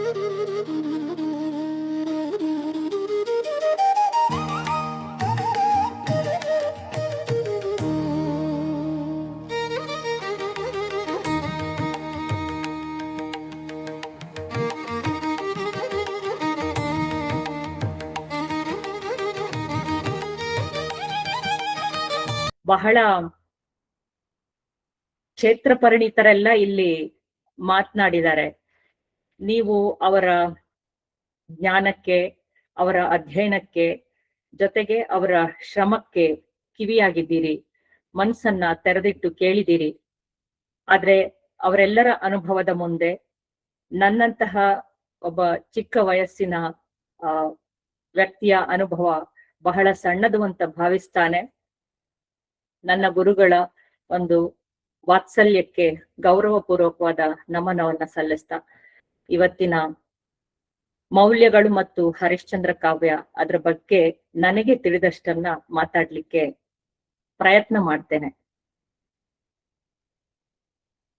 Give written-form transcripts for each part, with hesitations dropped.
ಬಹಳ ಕ್ಷೇತ್ರ ಪರಿಣಿತರೆಲ್ಲ ಇಲ್ಲಿ ಮಾತನಾಡಿದ್ದಾರೆ. ನೀವು ಅವರ ಜ್ಞಾನಕ್ಕೆ, ಅವರ ಅಧ್ಯಯನಕ್ಕೆ, ಜೊತೆಗೆ ಅವರ ಶ್ರಮಕ್ಕೆ ಕಿವಿಯಾಗಿದ್ದೀರಿ, ಮನಸ್ಸನ್ನ ತೆರೆದಿಟ್ಟು ಕೇಳಿದ್ದೀರಿ. ಆದ್ರೆ ಅವರೆಲ್ಲರ ಅನುಭವದ ಮುಂದೆ ನನ್ನಂತಹ ಒಬ್ಬ ಚಿಕ್ಕ ವಯಸ್ಸಿನ ವ್ಯಕ್ತಿಯ ಅನುಭವ ಬಹಳ ಸಣ್ಣದು ಅಂತ ಭಾವಿಸ್ತಾನೆ. ನನ್ನ ಗುರುಗಳ ಒಂದು ವಾತ್ಸಲ್ಯಕ್ಕೆ ಗೌರವಪೂರ್ವಕವಾದ ನಮನವನ್ನ ಸಲ್ಲಿಸ್ತಾ ಇವತ್ತಿನ ಮೌಲ್ಯಗಳು ಮತ್ತು ಹರಿಶ್ಚಂದ್ರ ಕಾವ್ಯ ಅದರ ಬಗ್ಗೆ ನನಗೆ ತಿಳಿದಷ್ಟನ್ನ ಮಾತಾಡ್ಲಿಕ್ಕೆ ಪ್ರಯತ್ನ ಮಾಡ್ತೇನೆ.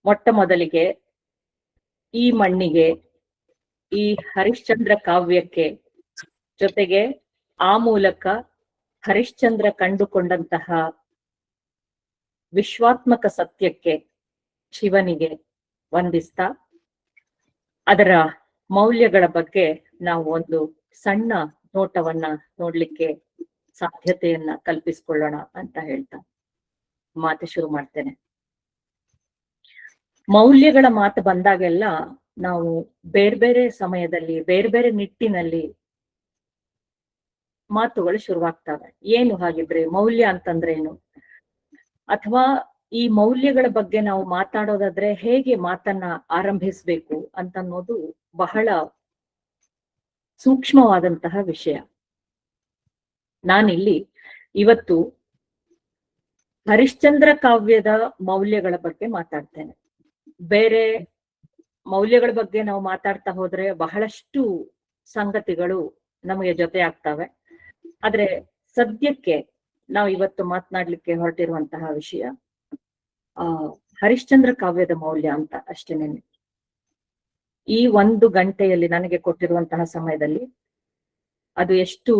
ಮೊಟ್ಟ ಮೊದಲಿಗೆ ಈ ಮಣ್ಣಿಗೆ, ಈ ಹರಿಶ್ಚಂದ್ರ ಕಾವ್ಯಕ್ಕೆ, ಜೊತೆಗೆ ಆ ಮೂಲಕ ಹರಿಶ್ಚಂದ್ರ ಕಂಡುಕೊಂಡಂತಹ ವಿಶ್ವಾತ್ಮಕ ಸತ್ಯಕ್ಕೆ, ಶಿವನಿಗೆ ವಂದಿಸ್ತಾ ಅದರ ಮೌಲ್ಯಗಳ ಬಗ್ಗೆ ನಾವು ಒಂದು ಸಣ್ಣ ನೋಟವನ್ನ ನೋಡ್ಲಿಕ್ಕೆ ಸಾಧ್ಯತೆಯನ್ನ ಕಲ್ಪಿಸ್ಕೊಳ್ಳೋಣ ಅಂತ ಹೇಳ್ತಾ ಮಾತು ಶುರು ಮಾಡ್ತೇನೆ. ಮೌಲ್ಯಗಳ ಮಾತು ಬಂದಾಗೆಲ್ಲ ನಾವು ಬೇರೆ ಬೇರೆ ಸಮಯದಲ್ಲಿ ಬೇರೆ ಬೇರೆ ನಿಟ್ಟಿನಲ್ಲಿ ಮಾತುಗಳು ಶುರುವಾಗ್ತವೆ. ಏನು ಹಾಗಿದ್ರೆ ಮೌಲ್ಯ ಅಂತಂದ್ರೆ ಏನು, ಅಥವಾ ಈ ಮೌಲ್ಯಗಳ ಬಗ್ಗೆ ನಾವು ಮಾತಾಡೋದಾದ್ರೆ ಹೇಗೆ ಮಾತನ್ನ ಆರಂಭಿಸ್ಬೇಕು ಅಂತನ್ನೋದು ಬಹಳ ಸೂಕ್ಷ್ಮವಾದಂತಹ ವಿಷಯ. ನಾನಿಲ್ಲಿ ಇವತ್ತು ಹರಿಶ್ಚಂದ್ರ ಕಾವ್ಯದ ಮೌಲ್ಯಗಳ ಬಗ್ಗೆ ಮಾತಾಡ್ತೇನೆ. ಬೇರೆ ಮೌಲ್ಯಗಳ ಬಗ್ಗೆ ನಾವು ಮಾತಾಡ್ತಾ ಹೋದ್ರೆ ಬಹಳಷ್ಟು ಸಂಗತಿಗಳು ನಮಗೆ ಜೊತೆ ಆಗ್ತವೆ. ಆದ್ರೆ ಸದ್ಯಕ್ಕೆ ನಾವು ಇವತ್ತು ಮಾತನಾಡ್ಲಿಕ್ಕೆ ಹೊರಟಿರುವಂತಹ ವಿಷಯ ಹರಿಶ್ಚಂದ್ರ ಕಾವ್ಯದ ಮೌಲ್ಯ ಅಂತ ಅಷ್ಟೇನೇನೆ. ಈ 1 ಗಂಟೆಯಲ್ಲಿ ನನಗೆ ಕೊಟ್ಟಿರುವಂತಹ ಸಮಯದಲ್ಲಿ ಅದು ಎಷ್ಟು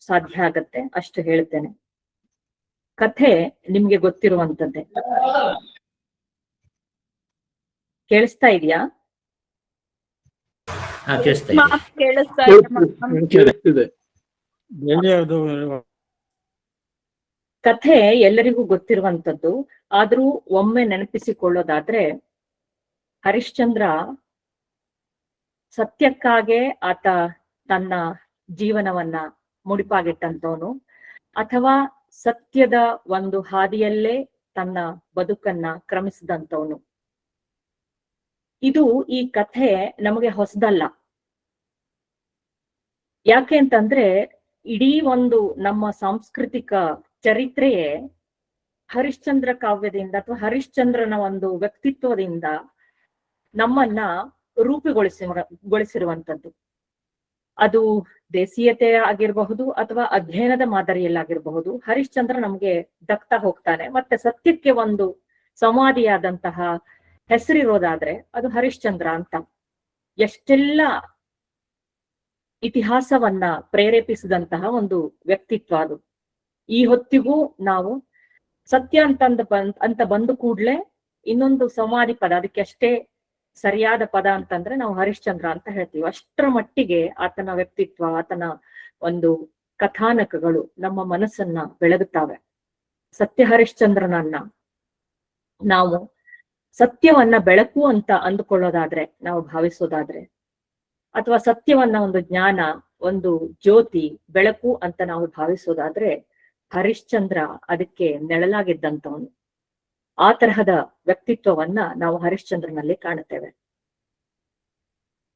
ಸಾಧ್ಯ ಆಗತ್ತೆ ಅಷ್ಟು ಹೇಳ್ತೇನೆ. ಕಥೆ ನಿಮ್ಗೆ ಗೊತ್ತಿರುವಂತದ್ದೇ. ಕೇಳಿಸ್ತಾ ಇದೆಯಾ? ಕಥೆ ಎಲ್ಲರಿಗೂ ಗೊತ್ತಿರುವಂತದ್ದು. ಆದ್ರೂ ಒಮ್ಮೆ ನೆನಪಿಸಿಕೊಳ್ಳೋದಾದ್ರೆ, ಹರಿಶ್ಚಂದ್ರ ಸತ್ಯಕ್ಕಾಗೆ ಆತ ತನ್ನ ಜೀವನವನ್ನ ಮುಡಿಪಾಗಿಟ್ಟಂತವನು, ಅಥವಾ ಸತ್ಯದ ಒಂದು ಹಾದಿಯಲ್ಲೇ ತನ್ನ ಬದುಕನ್ನ ಕ್ರಮಿಸಿದಂತವನು. ಇದು ಈ ಕಥೆ ನಮಗೆ ಹೊಸದಲ್ಲ. ಯಾಕೆ ಅಂತಂದ್ರೆ ಇಡೀ ಒಂದು ನಮ್ಮ ಸಾಂಸ್ಕೃತಿಕ ಚರಿತ್ರೆಯೇ ಹರಿಶ್ಚಂದ್ರ ಕಾವ್ಯದಿಂದ ಅಥವಾ ಹರಿಶ್ಚಂದ್ರನ ಒಂದು ವ್ಯಕ್ತಿತ್ವದಿಂದ ನಮ್ಮನ್ನ ರೂಪುಗೊಳಿಸಿರುವಂತದ್ದು. ಅದು ದೇಸೀಯತೆ ಆಗಿರಬಹುದು ಅಥವಾ ಅಧ್ಯಯನದ ಮಾದರಿಯಲ್ಲಾಗಿರಬಹುದು. ಹರಿಶ್ಚಂದ್ರ ನಮ್ಗೆ ದಕ್ತಾ ಹೋಗ್ತಾನೆ. ಮತ್ತೆ ಸತ್ಯಕ್ಕೆ ಒಂದು ಸಂವಾದಿಯಾದಂತಹ ಹೆಸರಿರೋದಾದ್ರೆ ಅದು ಹರಿಶ್ಚಂದ್ರ ಅಂತ. ಎಷ್ಟೆಲ್ಲ ಇತಿಹಾಸವನ್ನ ಪ್ರೇರೇಪಿಸಿದಂತಹ ಒಂದು ವ್ಯಕ್ತಿತ್ವ ಅದು. ಈ ಹೊತ್ತಿಗೂ ನಾವು ಸತ್ಯ ಅಂತ ಬಂದು ಕೂಡ್ಲೆ ಇನ್ನೊಂದು ಸಂವಾದಿ ಪದ, ಅದಕ್ಕೆ ಅಷ್ಟೇ ಸರಿಯಾದ ಪದ ಅಂತಂದ್ರೆ ನಾವು ಹರಿಶ್ಚಂದ್ರ ಅಂತ ಹೇಳ್ತೀವಿ. ಅಷ್ಟರ ಮಟ್ಟಿಗೆ ಆತನ ವ್ಯಕ್ತಿತ್ವ, ಆತನ ಒಂದು ಕಥಾನಕಗಳು ನಮ್ಮ ಮನಸ್ಸನ್ನ ಬೆಳಗುತ್ತವೆ. ಸತ್ಯ ಹರಿಶ್ಚಂದ್ರನನ್ನ ನಾವು ಸತ್ಯವನ್ನ ಬೆಳಕು ಅಂತ ಅಂದುಕೊಳ್ಳೋದಾದ್ರೆ, ನಾವು ಭಾವಿಸೋದಾದ್ರೆ, ಅಥವಾ ಸತ್ಯವನ್ನ ಒಂದು ಜ್ಞಾನ, ಒಂದು ಜ್ಯೋತಿ, ಬೆಳಕು ಅಂತ ನಾವು ಭಾವಿಸೋದಾದ್ರೆ, ಹರಿಶ್ಚಂದ್ರ ಅದಕ್ಕೆ ನೆಳಲಾಗಿದ್ದಂಥವನು. ಆ ತರಹದ ವ್ಯಕ್ತಿತ್ವವನ್ನ ನಾವು ಹರಿಶ್ಚಂದ್ರನಲ್ಲಿ ಕಾಣುತ್ತೇವೆ.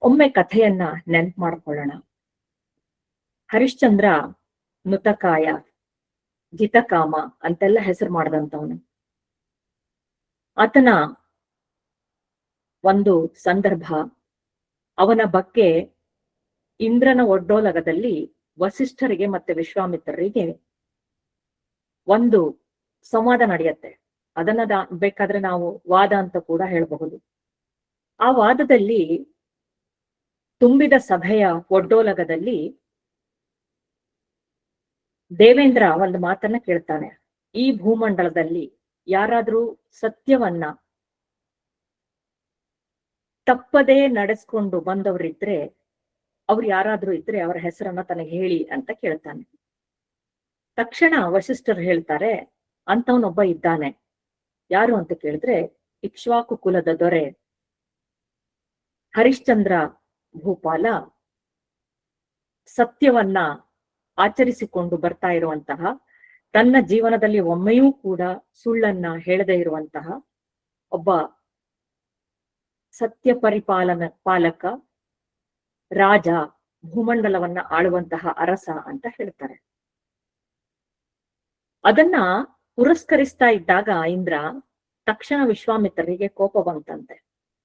ಒಮ್ಮೆ ಕಥೆಯನ್ನ ನೆನ್ಪು ಮಾಡ್ಕೊಳ್ಳೋಣ. ಹರಿಶ್ಚಂದ್ರ ನುತಕಾಯ, ಜಿತಕಾಮ ಅಂತೆಲ್ಲ ಹೆಸರು ಮಾಡಿದಂಥವನು. ಆತನ ಒಂದು ಸಂದರ್ಭ, ಅವನ ಬಗ್ಗೆ ಇಂದ್ರನ ಒಡ್ಡೋಲಗದಲ್ಲಿ ವಸಿಷ್ಠರಿಗೆ ಮತ್ತೆ ವಿಶ್ವಾಮಿತ್ರರಿಗೆ ಒಂದು ಸಂವಾದ ನಡೆಯುತ್ತೆ. ಅದನ್ನ ಬೇಕಾದ್ರೆ ನಾವು ವಾದ ಅಂತ ಕೂಡ ಹೇಳಬಹುದು. ಆ ವಾದದಲ್ಲಿ ತುಂಬಿದ ಸಭೆಯ ಒಡ್ಡೋಲಗದಲ್ಲಿ ದೇವೇಂದ್ರ ಒಂದು ಮಾತನ್ನ ಕೇಳ್ತಾನೆ. ಈ ಭೂಮಂಡಲದಲ್ಲಿ ಯಾರಾದ್ರೂ ಸತ್ಯವನ್ನ ತಪ್ಪದೇ ನಡೆಸ್ಕೊಂಡು ಬಂದವರಿದ್ರೆ, ಅವ್ರು ಯಾರಾದ್ರೂ ಇದ್ರೆ ಅವರ ಹೆಸರನ್ನ ತನಗೆ ಹೇಳಿ ಅಂತ ಕೇಳ್ತಾನೆ. ತಕ್ಷಣ ವಸಿಷ್ಠರು ಹೇಳ್ತಾರೆ, ಅಂತವನೊಬ್ಬ ಇದ್ದಾನೆ. ಯಾರು ಅಂತ ಕೇಳಿದ್ರೆ, ಇಕ್ಷ್ವಾಕು ಕುಲದ ದೊರೆ ಹರಿಶ್ಚಂದ್ರ ಭೂಪಾಲ ಸತ್ಯವನ್ನ ಆಚರಿಸಿಕೊಂಡು ಬರ್ತಾ ಇರುವಂತಹ, ತನ್ನ ಜೀವನದಲ್ಲಿ ಒಮ್ಮೆಯೂ ಕೂಡ ಸುಳ್ಳನ್ನ ಹೇಳದೇ ಇರುವಂತಹ ಒಬ್ಬ ಸತ್ಯ ಪಾಲಕ ರಾಜ, ಭೂಮಂಡಲವನ್ನ ಆಳುವಂತಹ ಅರಸ ಅಂತ ಹೇಳ್ತಾರೆ. ಅದನ್ನ ಪುರಸ್ಕರಿಸ್ತಾ ಇದ್ದಾಗ ಇಂದ್ರ ತಕ್ಷಣ ವಿಶ್ವಾಮಿತ್ರರಿಗೆ ಕೋಪ ಬಂತಂತೆ.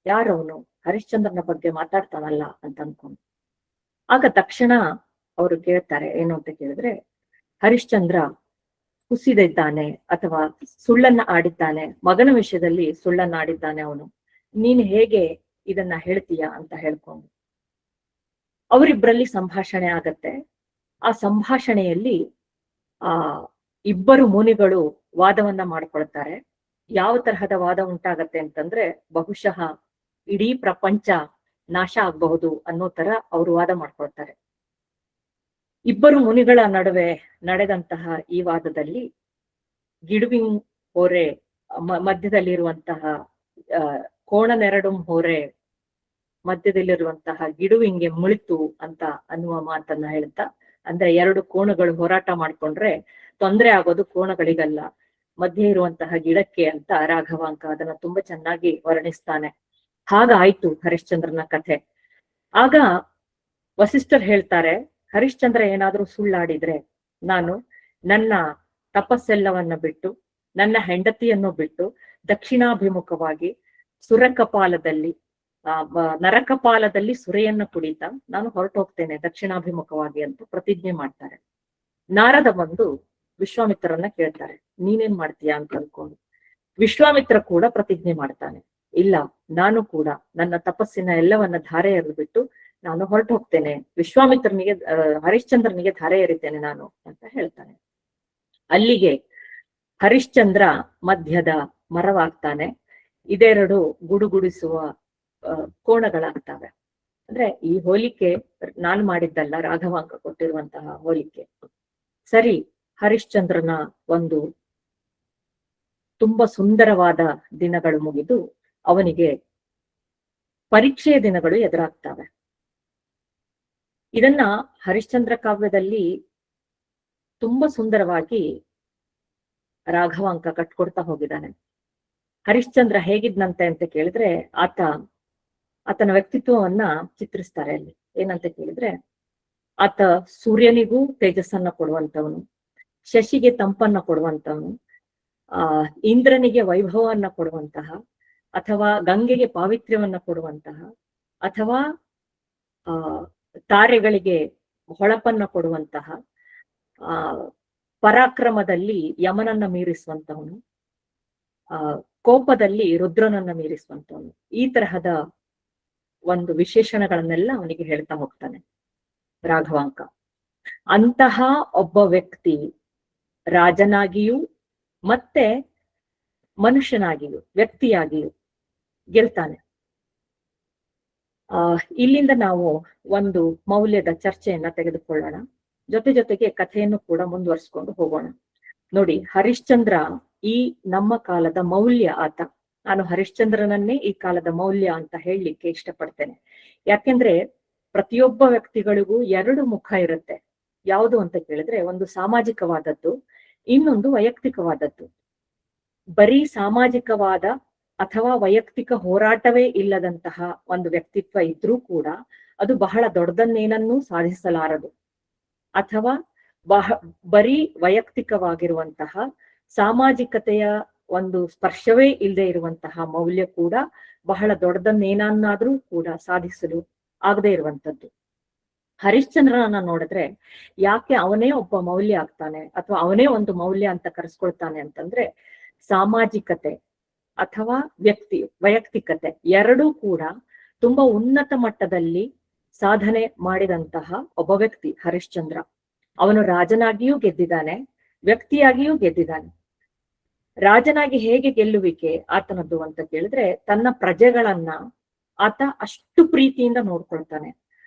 ಯಾರವನು ಹರಿಶ್ಚಂದ್ರನ ಬಗ್ಗೆ ಮಾತಾಡ್ತಾನಲ್ಲ ಅಂತ ಅನ್ಕೊಂಡು. ಆಗ ತಕ್ಷಣ ಅವರು ಕೇಳ್ತಾರೆ, ಏನು ಅಂತ ಕೇಳಿದ್ರೆ, ಹರಿಶ್ಚಂದ್ರ ಕುಸಿದಿದ್ದಾನೆ ಅಥವಾ ಸುಳ್ಳನ್ನ ಆಡಿದ್ದಾನೆ, ಮಗನ ವಿಷಯದಲ್ಲಿ ಸುಳ್ಳನ್ನ ಆಡಿದ್ದಾನೆ ಅವನು, ನೀನ್ ಹೇಗೆ ಇದನ್ನ ಹೇಳ್ತೀಯ ಅಂತ ಹೇಳ್ಕೊಂಡು ಅವರಿಬ್ಬರಲ್ಲಿ ಸಂಭಾಷಣೆ ಆಗತ್ತೆ. ಆ ಸಂಭಾಷಣೆಯಲ್ಲಿ ಇಬ್ಬರು ಮುನಿಗಳು ವಾದವನ್ನ ಮಾಡ್ಕೊಳ್ತಾರೆ. ಯಾವ ತರಹದ ವಾದ ಉಂಟಾಗತ್ತೆ ಅಂತಂದ್ರೆ, ಬಹುಶಃ ಇಡೀ ಪ್ರಪಂಚ ನಾಶ ಆಗಬಹುದು ಅನ್ನೋ ತರ ಅವರು ವಾದ ಮಾಡ್ಕೊಳ್ತಾರೆ. ಇಬ್ಬರು ಮುನಿಗಳ ನಡುವೆ ನಡೆದಂತಹ ಈ ವಾದದಲ್ಲಿ ಗಿಡುವಿನ ಹೊರೆ ಮಧ್ಯದಲ್ಲಿರುವಂತಹ ಕೋಣನೆರಡು ಹೊರೆ ಮಧ್ಯದಲ್ಲಿರುವಂತಹ ಗಿಡುವಿಂಗೆ ಮುಳಿತು ಅಂತ ಅನ್ನುವ ಮಾತನ್ನ ಹೇಳ್ತಾ, ಅಂದ್ರೆ ಎರಡು ಕೋಣಗಳು ಹೋರಾಟ ಮಾಡ್ಕೊಂಡ್ರೆ ತೊಂದರೆ ಆಗೋದು ಕೋಣಗಳಿಗಲ್ಲ, ಮಧ್ಯೆ ಇರುವಂತಹ ಗಿಡಕ್ಕೆ ಅಂತ ರಾಘವಾಂಕ ಅದನ್ನ ತುಂಬಾ ಚೆನ್ನಾಗಿ ವರ್ಣಿಸ್ತಾನೆ. ಹಾಗಾಯ್ತು ಹರಿಶ್ಚಂದ್ರನ ಕಥೆ. ಆಗ ವಸಿಷ್ಠರ್ ಹೇಳ್ತಾರೆ, ಹರಿಶ್ಚಂದ್ರ ಏನಾದ್ರೂ ಸುಳ್ಳಾಡಿದ್ರೆ ನಾನು ನನ್ನ ತಪಸ್ಸೆಲ್ಲವನ್ನ ಬಿಟ್ಟು, ನನ್ನ ಹೆಂಡತಿಯನ್ನು ಬಿಟ್ಟು ದಕ್ಷಿಣಾಭಿಮುಖವಾಗಿ ಸುರಕಪಾಲದಲ್ಲಿ ನರಕಪಾಲದಲ್ಲಿ ಸುರೆಯನ್ನ ಕುಡಿತಾ ನಾನು ಹೊರಟು ಹೋಗ್ತೇನೆ ದಕ್ಷಿಣಾಭಿಮುಖವಾಗಿ ಅಂತ ಪ್ರತಿಜ್ಞೆ ಮಾಡ್ತಾರೆ. ನಾರದ ಬಂದು ವಿಶ್ವಾಮಿತ್ರರನ್ನ ಕೇಳ್ತಾರೆ, ನೀನೇನ್ ಮಾಡ್ತೀಯಾ ಅಂತ ಅನ್ಕೊಂಡು. ವಿಶ್ವಾಮಿತ್ರ ಕೂಡ ಪ್ರತಿಜ್ಞೆ ಮಾಡ್ತಾನೆ, ಇಲ್ಲ, ನಾನು ಕೂಡ ನನ್ನ ತಪಸ್ಸಿನ ಎಲ್ಲವನ್ನ ಧಾರೆ ಎರೆದ್ಬಿಟ್ಟು ನಾನು ಹೊರಟು ಹೋಗ್ತೇನೆ, ವಿಶ್ವಾಮಿತ್ರನಿಗೆ ಹರಿಶ್ಚಂದ್ರನಿಗೆ ಧಾರೆ ಎರಿತೇನೆ ನಾನು ಅಂತ ಹೇಳ್ತಾನೆ. ಅಲ್ಲಿಗೆ ಹರಿಶ್ಚಂದ್ರ ಮಧ್ಯದ ಮರವಾಗ್ತಾನೆ. ಇದೆರಡು ಗುಡುಗುಡಿಸುವ ಕೋಣಗಳಾಗ್ತವೆ. ಅಂದ್ರೆ ಈ ಹೋಲಿಕೆ ನಾನು ಮಾಡಿದ್ದಲ್ಲ, ರಾಘವಾಂಕ ಕೊಟ್ಟಿರುವಂತಹ ಹೋಲಿಕೆ. ಸರಿ, ಹರಿಶ್ಚಂದ್ರನ ಒಂದು ತುಂಬಾ ಸುಂದರವಾದ ದಿನಗಳು ಮುಗಿದು ಅವನಿಗೆ ಪರೀಕ್ಷೆಯ ದಿನಗಳು ಎದುರಾಗ್ತವೆ. ಇದನ್ನ ಹರಿಶ್ಚಂದ್ರ ಕಾವ್ಯದಲ್ಲಿ ತುಂಬಾ ಸುಂದರವಾಗಿ ರಾಘವಾಂಕ ಕಟ್ಕೊಡ್ತಾ ಹೋಗಿದ್ದಾನೆ. ಹರಿಶ್ಚಂದ್ರ ಹೇಗಿದ್ನಂತೆ ಅಂತ ಕೇಳಿದ್ರೆ, ಆತನ ವ್ಯಕ್ತಿತ್ವವನ್ನ ಚಿತ್ರಿಸ್ತಾರೆ ಅಲ್ಲಿ. ಏನಂತ ಕೇಳಿದ್ರೆ, ಆತ ಸೂರ್ಯನಿಗೂ ತೇಜಸ್ಸನ್ನ ಕೊಡುವಂತವನು, ಶಶಿಗೆ ತಂಪನ್ನ ಕೊಡುವಂತವನು, ಇಂದ್ರನಿಗೆ ವೈಭವವನ್ನ ಕೊಡುವಂತಹ, ಅಥವಾ ಗಂಗೆಗೆ ಪಾವಿತ್ರ್ಯವನ್ನ ಕೊಡುವಂತಹ, ಅಥವಾ ತಾರೆಗಳಿಗೆ ಹೊಳಪನ್ನ ಕೊಡುವಂತಹ, ಪರಾಕ್ರಮದಲ್ಲಿ ಯಮನನ್ನ ಮೀರಿಸುವಂತವನು, ಕೋಪದಲ್ಲಿ ರುದ್ರನನ್ನ ಮೀರಿಸುವಂತವನು. ಈ ತರಹದ ಒಂದು ವಿಶೇಷಣಗಳನ್ನೆಲ್ಲ ಅವನಿಗೆ ಹೇಳ್ತಾ ಹೋಗ್ತಾನೆ ರಾಘವಾಂಕ. ಅಂತಹ ಒಬ್ಬ ವ್ಯಕ್ತಿ ರಾಜನಾಗಿಯೂ ಮತ್ತೆ ಮನುಷ್ಯನಾಗಿಯೂ ವ್ಯಕ್ತಿಯಾಗಿಯೂ ಗೆಲ್ತಾನೆ. ಇಲ್ಲಿಂದ ನಾವು ಒಂದು ಮೌಲ್ಯದ ಚರ್ಚೆಯನ್ನ ತೆಗೆದುಕೊಳ್ಳೋಣ. ಜೊತೆಗೆ ಕಥೆಯನ್ನು ಕೂಡ ಮುಂದುವರಿಸ್ಕೊಂಡು ಹೋಗೋಣ. ನೋಡಿ, ಹರಿಶ್ಚಂದ್ರ ಈ ನಮ್ಮ ಕಾಲದ ಮೌಲ್ಯ ಆತ. ನಾನು ಹರಿಶ್ಚಂದ್ರನನ್ನೇ ಈ ಕಾಲದ ಮೌಲ್ಯ ಅಂತ ಹೇಳಲಿಕ್ಕೆ ಇಷ್ಟಪಡ್ತೇನೆ. ಯಾಕೆಂದ್ರೆ ಪ್ರತಿಯೊಬ್ಬ ವ್ಯಕ್ತಿಗಳಿಗೂ ಎರಡು ಮುಖ ಇರುತ್ತೆ. ಯಾವುದು ಅಂತ ಕೇಳಿದ್ರೆ, ಒಂದು ಸಾಮಾಜಿಕವಾದದ್ದು, ಇನ್ನೊಂದು ವೈಯಕ್ತಿಕವಾದದ್ದು. ಬರೀ ಸಾಮಾಜಿಕವಾದ ಅಥವಾ ವೈಯಕ್ತಿಕ ಹೋರಾಟವೇ ಇಲ್ಲದಂತಹ ಒಂದು ವ್ಯಕ್ತಿತ್ವ ಇದ್ರೂ ಕೂಡ ಅದು ಬಹಳ ದೊಡ್ಡದನ್ನೇನನ್ನೂ ಸಾಧಿಸಲಾರದು. ಅಥವಾ ಬರೀ ವೈಯಕ್ತಿಕವಾಗಿರುವಂತಹ ಸಾಮಾಜಿಕತೆಯ ಒಂದು ಸ್ಪರ್ಶವೇ ಇಲ್ಲದೆ ಇರುವಂತಹ ಮೌಲ್ಯ ಕೂಡ ಬಹಳ ದೊಡ್ಡದನ್ನೇನನ್ನಾದ್ರೂ ಕೂಡ ಸಾಧಿಸಲು ಆಗದೆ ಇರುವಂತದ್ದು. ಹರಿಶ್ಚಂದ್ರನನ್ನ ನೋಡಿದ್ರೆ ಯಾಕೆ ಅವನೇ ಒಬ್ಬ ಮೌಲ್ಯ ಆಗ್ತಾನೆ ಅಥವಾ ಅವನೇ ಒಂದು ಮೌಲ್ಯ ಅಂತ ಕರೆಸ್ಕೊಳ್ತಾನೆ ಅಂತಂದ್ರೆ, ಸಾಮಾಜಿಕತೆ ಅಥವಾ ವೈಯಕ್ತಿಕತೆ ಎರಡೂ ಕೂಡ ತುಂಬಾ ಉನ್ನತ ಮಟ್ಟದಲ್ಲಿ ಸಾಧನೆ ಮಾಡಿದಂತಹ ಒಬ್ಬ ವ್ಯಕ್ತಿ ಹರಿಶ್ಚಂದ್ರ. ಅವನು ರಾಜನಾಗಿಯೂ ಗೆದ್ದಿದ್ದಾನೆ, ವ್ಯಕ್ತಿಯಾಗಿಯೂ ಗೆದ್ದಿದ್ದಾನೆ. ರಾಜನಾಗಿ ಹೇಗೆ ಗೆಲ್ಲುವಿಕೆ ಆತನದ್ದು ಅಂತ ಕೇಳಿದ್ರೆ, ತನ್ನ ಪ್ರಜೆಗಳನ್ನ ಆತ ಅಷ್ಟು ಪ್ರೀತಿಯಿಂದ ನೋಡ್ಕೊಳ್ತಾನೆ.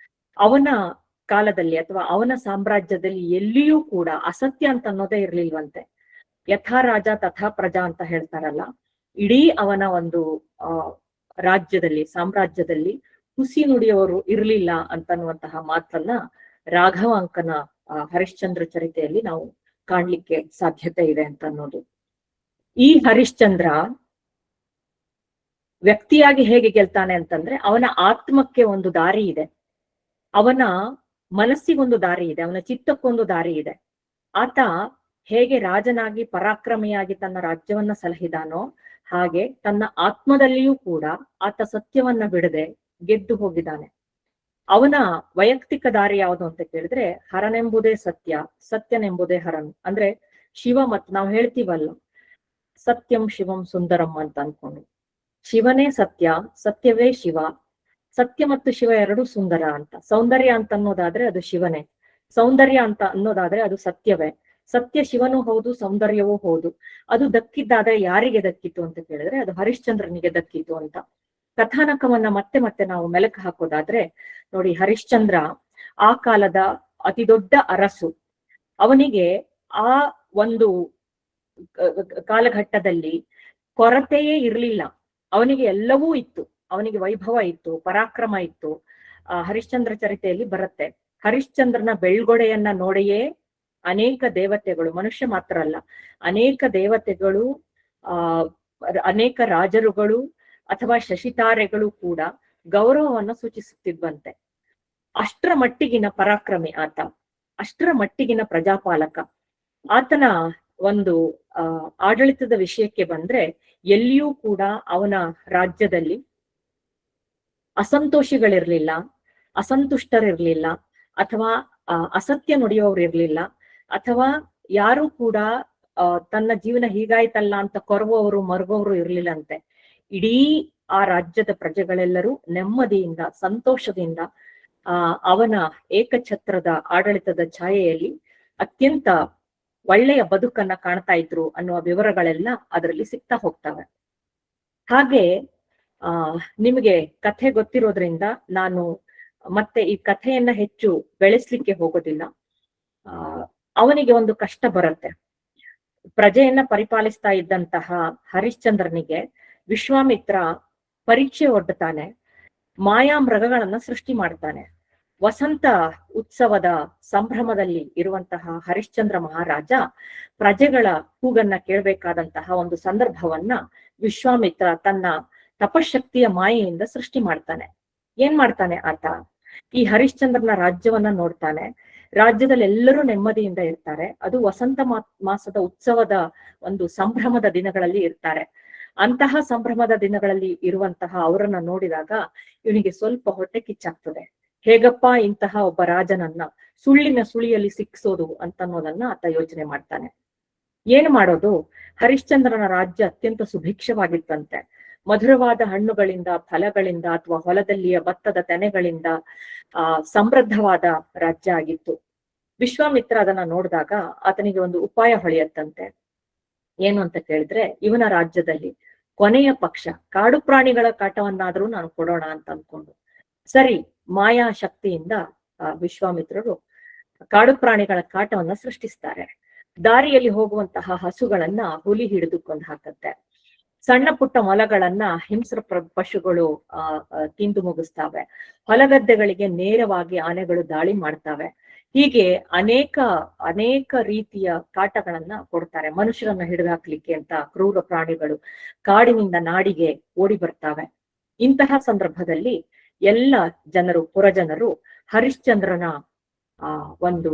ಅವನ ಕಾಲದಲ್ಲಿ ಅಥವಾ ಅವನ ಸಾಮ್ರಾಜ್ಯದಲ್ಲಿ ಎಲ್ಲಿಯೂ ಕೂಡ ಅಸತ್ಯ ಅಂತ ಅನ್ನೋದೇ ಇರ್ಲಿಲ್ವಂತೆ. ಯಥಾ ರಾಜ ತಥಾ ಪ್ರಜಾ ಅಂತ ಹೇಳ್ತಾರಲ್ಲ, ಇಡೀ ಅವನ ಒಂದು ರಾಜ್ಯದಲ್ಲಿ, ಸಾಮ್ರಾಜ್ಯದಲ್ಲಿ ಹುಸಿ ನುಡಿಯವರು ಇರ್ಲಿಲ್ಲ ಅಂತನ್ನುವಂತಹ ಮಾತನ್ನ ರಾಘವಾಂಕನ ಹರಿಶ್ಚಂದ್ರ ಚರಿತೆಯಲ್ಲಿ ನಾವು ಕಾಣ್ಲಿಕ್ಕೆ ಸಾಧ್ಯತೆ ಇದೆ ಅಂತ ಅನ್ನೋದು. ಈ ಹರಿಶ್ಚಂದ್ರ ವ್ಯಕ್ತಿಯಾಗಿ ಹೇಗೆ ಗೆಲ್ತಾನೆ ಅಂತಂದ್ರೆ, ಅವನ ಆತ್ಮಕ್ಕೆ ಒಂದು ದಾರಿ ಇದೆ, ಅವನ ಮನಸ್ಸಿಗೊಂದು ದಾರಿ ಇದೆ, ಅವನ ಚಿತ್ತಕ್ಕೊಂದು ದಾರಿ ಇದೆ. ಆತ ಹೇಗೆ ರಾಜನಾಗಿ ಪರಾಕ್ರಮಿಯಾಗಿ ತನ್ನ ರಾಜ್ಯವನ್ನ ಸಲಹಿದಾನೋ, ಹಾಗೆ ತನ್ನ ಆತ್ಮದಲ್ಲಿಯೂ ಕೂಡ ಆತ ಸತ್ಯವನ್ನ ಬಿಡದೆ ಗೆದ್ದು ಹೋಗಿದ್ದಾನೆ. ಅವನ ವೈಯಕ್ತಿಕ ದಾರಿ ಯಾವುದು ಅಂತ ಕೇಳಿದ್ರೆ, ಹರನೆಂಬುದೇ ಸತ್ಯ, ಸತ್ಯನೆಂಬುದೇ ಹರನ್. ಅಂದ್ರೆ ಶಿವ ಮತ್ತು ನಾವು ಹೇಳ್ತೀವಲ್ಲ, ಸತ್ಯಂ ಶಿವಂ ಸುಂದರಂ ಅಂತ ಅನ್ಕೊಂಡು, ಶಿವನೇ ಸತ್ಯ, ಸತ್ಯವೇ ಶಿವ, ಸತ್ಯ ಮತ್ತು ಶಿವ ಎರಡು ಸುಂದರ ಅಂತ. ಸೌಂದರ್ಯ ಅಂತ ಅನ್ನೋದಾದ್ರೆ ಅದು ಶಿವನೇ, ಸೌಂದರ್ಯ ಅಂತ ಅನ್ನೋದಾದ್ರೆ ಅದು ಸತ್ಯವೇ. ಸತ್ಯ ಶಿವನೂ ಹೌದು, ಸೌಂದರ್ಯವೂ ಹೌದು. ಅದು ದಕ್ಕಿದ್ದಾದ್ರೆ ಯಾರಿಗೆ ದಕ್ಕಿತು ಅಂತ ಕೇಳಿದ್ರೆ, ಅದು ಹರಿಶ್ಚಂದ್ರನಿಗೆ ದಕ್ಕಿತು ಅಂತ. ಕಥಾನಕವನ್ನ ಮತ್ತೆ ಮತ್ತೆ ನಾವು ಮೆಲುಕು ಹಾಕೋದಾದ್ರೆ ನೋಡಿ, ಹರಿಶ್ಚಂದ್ರ ಆ ಕಾಲದ ಅತಿ ದೊಡ್ಡ ಅರಸು. ಅವನಿಗೆ ಆ ಒಂದು ಕಾಲಘಟ್ಟದಲ್ಲಿ ಕೊರತೆಯೇ ಇರ್ಲಿಲ್ಲ, ಅವನಿಗೆ ಎಲ್ಲವೂ ಇತ್ತು. ಅವನಿಗೆ ವೈಭವ ಇತ್ತು, ಪರಾಕ್ರಮ ಇತ್ತು. ಹರಿಶ್ಚಂದ್ರ ಚರಿತೆಯಲ್ಲಿ ಬರುತ್ತೆ, ಹರಿಶ್ಚಂದ್ರನ ಬೆಳ್ಗೊಡೆಯನ್ನ ನೋಡಿಯೇ ಅನೇಕ ದೇವತೆಗಳು, ಮನುಷ್ಯ ಮಾತ್ರ ಅಲ್ಲ, ಅನೇಕ ದೇವತೆಗಳು, ಅನೇಕ ರಾಜರುಗಳು ಅಥವಾ ಶಶಿತಾರೆಗಳು ಕೂಡ ಗೌರವವನ್ನು ಸೂಚಿಸುತ್ತಿದ್ವಂತೆ. ಅಷ್ಟರ ಮಟ್ಟಿಗಿನ ಪರಾಕ್ರಮಿ ಆತ, ಅಷ್ಟರ ಮಟ್ಟಿಗಿನ ಪ್ರಜಾಪಾಲಕ. ಆತನ ಒಂದು ಆಡಳಿತದ ವಿಷಯಕ್ಕೆ ಬಂದ್ರೆ, ಎಲ್ಲಿಯೂ ಕೂಡ ಅವನ ರಾಜ್ಯದಲ್ಲಿ ಅಸಂತೋಷಿಗಳಿರ್ಲಿಲ್ಲ, ಅಸಂತುಷ್ಟರಿರ್ಲಿಲ್ಲ, ಅಥವಾ ಅಸತ್ಯ ನುಡಿಯೋರು ಇರ್ಲಿಲ್ಲ, ಅಥವಾ ಯಾರು ಕೂಡ ತನ್ನ ಜೀವನ ಹೀಗಾಯ್ತಲ್ಲ ಅಂತ ಕೊರಗುವವರು ಮರುಗೋರು ಇರ್ಲಿಲ್ಲಂತೆ. ಇಡೀ ಆ ರಾಜ್ಯದ ಪ್ರಜೆಗಳೆಲ್ಲರೂ ನೆಮ್ಮದಿಯಿಂದ, ಸಂತೋಷದಿಂದ ಅವನ ಏಕಛತ್ರದ ಆಡಳಿತದ ಛಾಯೆಯಲ್ಲಿ ಅತ್ಯಂತ ಒಳ್ಳೆಯ ಬದುಕನ್ನ ಕಾಣ್ತಾ ಇದ್ರು ಅನ್ನುವ ವಿವರಗಳೆಲ್ಲ ಅದರಲ್ಲಿ ಸಿಗ್ತಾ ಹೋಗ್ತವೆ. ಹಾಗೆ ನಿಮಗೆ ಕಥೆ ಗೊತ್ತಿರೋದ್ರಿಂದ ನಾನು ಮತ್ತೆ ಈ ಕಥೆಯನ್ನ ಹೆಚ್ಚು ಬೆಳೆಸ್ಲಿಕ್ಕೆ ಹೋಗೋದಿಲ್ಲ. ಅವನಿಗೆ ಒಂದು ಕಷ್ಟ ಬರುತ್ತೆ. ಪ್ರಜೆಯನ್ನ ಪರಿಪಾಲಿಸ್ತಾ ಇದ್ದಂತಹ ಹರಿಶ್ಚಂದ್ರನಿಗೆ ವಿಶ್ವಾಮಿತ್ರ ಪರೀಕ್ಷೆ ಒಡ್ಡುತ್ತಾನೆ, ಮಾಯಾ ಮೃಗಗಳನ್ನ ಸೃಷ್ಟಿ ಮಾಡ್ತಾನೆ. ವಸಂತ ಉತ್ಸವದ ಸಂಭ್ರಮದಲ್ಲಿ ಇರುವಂತಹ ಹರಿಶ್ಚಂದ್ರ ಮಹಾರಾಜ ಪ್ರಜೆಗಳ ಕೂಗನ್ನ ಕೇಳಬೇಕಾದಂತಹ ಒಂದು ಸಂದರ್ಭವನ್ನ ವಿಶ್ವಾಮಿತ್ರ ತನ್ನ ತಪಶಕ್ತಿಯ ಮಾಯೆಯಿಂದ ಸೃಷ್ಟಿ ಮಾಡ್ತಾನೆ. ಏನ್ ಮಾಡ್ತಾನೆ ಆತ? ಈ ಹರಿಶ್ಚಂದ್ರನ ರಾಜ್ಯವನ್ನ ನೋಡ್ತಾನೆ. ರಾಜ್ಯದಲ್ಲಿ ಎಲ್ಲರೂ ನೆಮ್ಮದಿಯಿಂದ ಇರ್ತಾರೆ. ಅದು ವಸಂತ ಮಾಸದ ಉತ್ಸವದ ಒಂದು ಸಂಭ್ರಮದ ದಿನಗಳಲ್ಲಿ ಇರ್ತಾರೆ. ಅಂತಹ ಸಂಭ್ರಮದ ದಿನಗಳಲ್ಲಿ ಇರುವಂತಹ ಅವರನ್ನ ನೋಡಿದಾಗ ಇವನಿಗೆ ಸ್ವಲ್ಪ ಹೊಟ್ಟೆ ಕಿಚ್ಚಾಗ್ತದೆ. ಹೇಗಪ್ಪ ಇಂತಹ ಒಬ್ಬ ರಾಜನನ್ನ ಸುಳ್ಳಿನ ಸುಳಿಯಲ್ಲಿ ಸಿಕ್ಸೋದು ಅಂತನ್ನೋದನ್ನ ಆತ ಯೋಚನೆ ಮಾಡ್ತಾನೆ. ಏನು ಮಾಡೋದು? ಹರಿಶ್ಚಂದ್ರನ ರಾಜ್ಯ ಅತ್ಯಂತ ಸುಭಿಕ್ಷವಾಗಿತ್ತಂತೆ. ಮಧುರವಾದ ಹಣ್ಣುಗಳಿಂದ, ಫಲಗಳಿಂದ ಅಥವಾ ಹೊಲದಲ್ಲಿಯ ಭತ್ತದ ತೆನೆಗಳಿಂದ ಸಮೃದ್ಧವಾದ ರಾಜ್ಯ ಆಗಿತ್ತು. ವಿಶ್ವಾಮಿತ್ರ ಅದನ್ನ ನೋಡಿದಾಗ ಆತನಿಗೆ ಒಂದು ಉಪಾಯ ಹೊಳೆಯತ್ತಂತೆ. ಏನು ಅಂತ ಕೇಳಿದ್ರೆ, ಇವನ ರಾಜ್ಯದಲ್ಲಿ ಕೊನೆಯ ಪಕ್ಷ ಕಾಡು ಪ್ರಾಣಿಗಳ ಕಾಟವನ್ನಾದ್ರೂ ನಾನು ಕೊಡೋಣ ಅಂತ ಅನ್ಕೊಂಡು, ಸರಿ ಮಾಯಾ ಶಕ್ತಿಯಿಂದ ವಿಶ್ವಾಮಿತ್ರರು ಕಾಡು ಪ್ರಾಣಿಗಳ ಕಾಟವನ್ನ ಸೃಷ್ಟಿಸ್ತಾರೆ. ದಾರಿಯಲ್ಲಿ ಹೋಗುವಂತಹ ಹಸುಗಳನ್ನ ಹುಲಿ ಹಿಡಿದು ಕೊಂದು ಹಾಕತ್ತೆ. ಸಣ್ಣ ಪುಟ್ಟ ಮೊಲಗಳನ್ನ ಹಿಂಸ್ರ ಪಶುಗಳು ತಿಂದು ಮುಗಿಸ್ತಾವೆ. ಹೊಲಗದ್ದೆಗಳಿಗೆ ನೇರವಾಗಿ ಆನೆಗಳು ದಾಳಿ ಮಾಡ್ತಾವೆ. ಹೀಗೆ ಅನೇಕ ರೀತಿಯ ಕಾಟಗಳನ್ನ ಕೊಡ್ತಾರೆ. ಮನುಷ್ಯರನ್ನ ಹಿಡಿದಾಕ್ಲಿಕ್ಕೆ ಅಂತ ಕ್ರೂರ ಪ್ರಾಣಿಗಳು ಕಾಡಿನಿಂದ ನಾಡಿಗೆ ಓಡಿ ಬರ್ತಾವೆ. ಇಂತಹ ಸಂದರ್ಭದಲ್ಲಿ ಎಲ್ಲ ಜನರು, ಪುರಜನರು ಹರಿಶ್ಚಂದ್ರನ ಒಂದು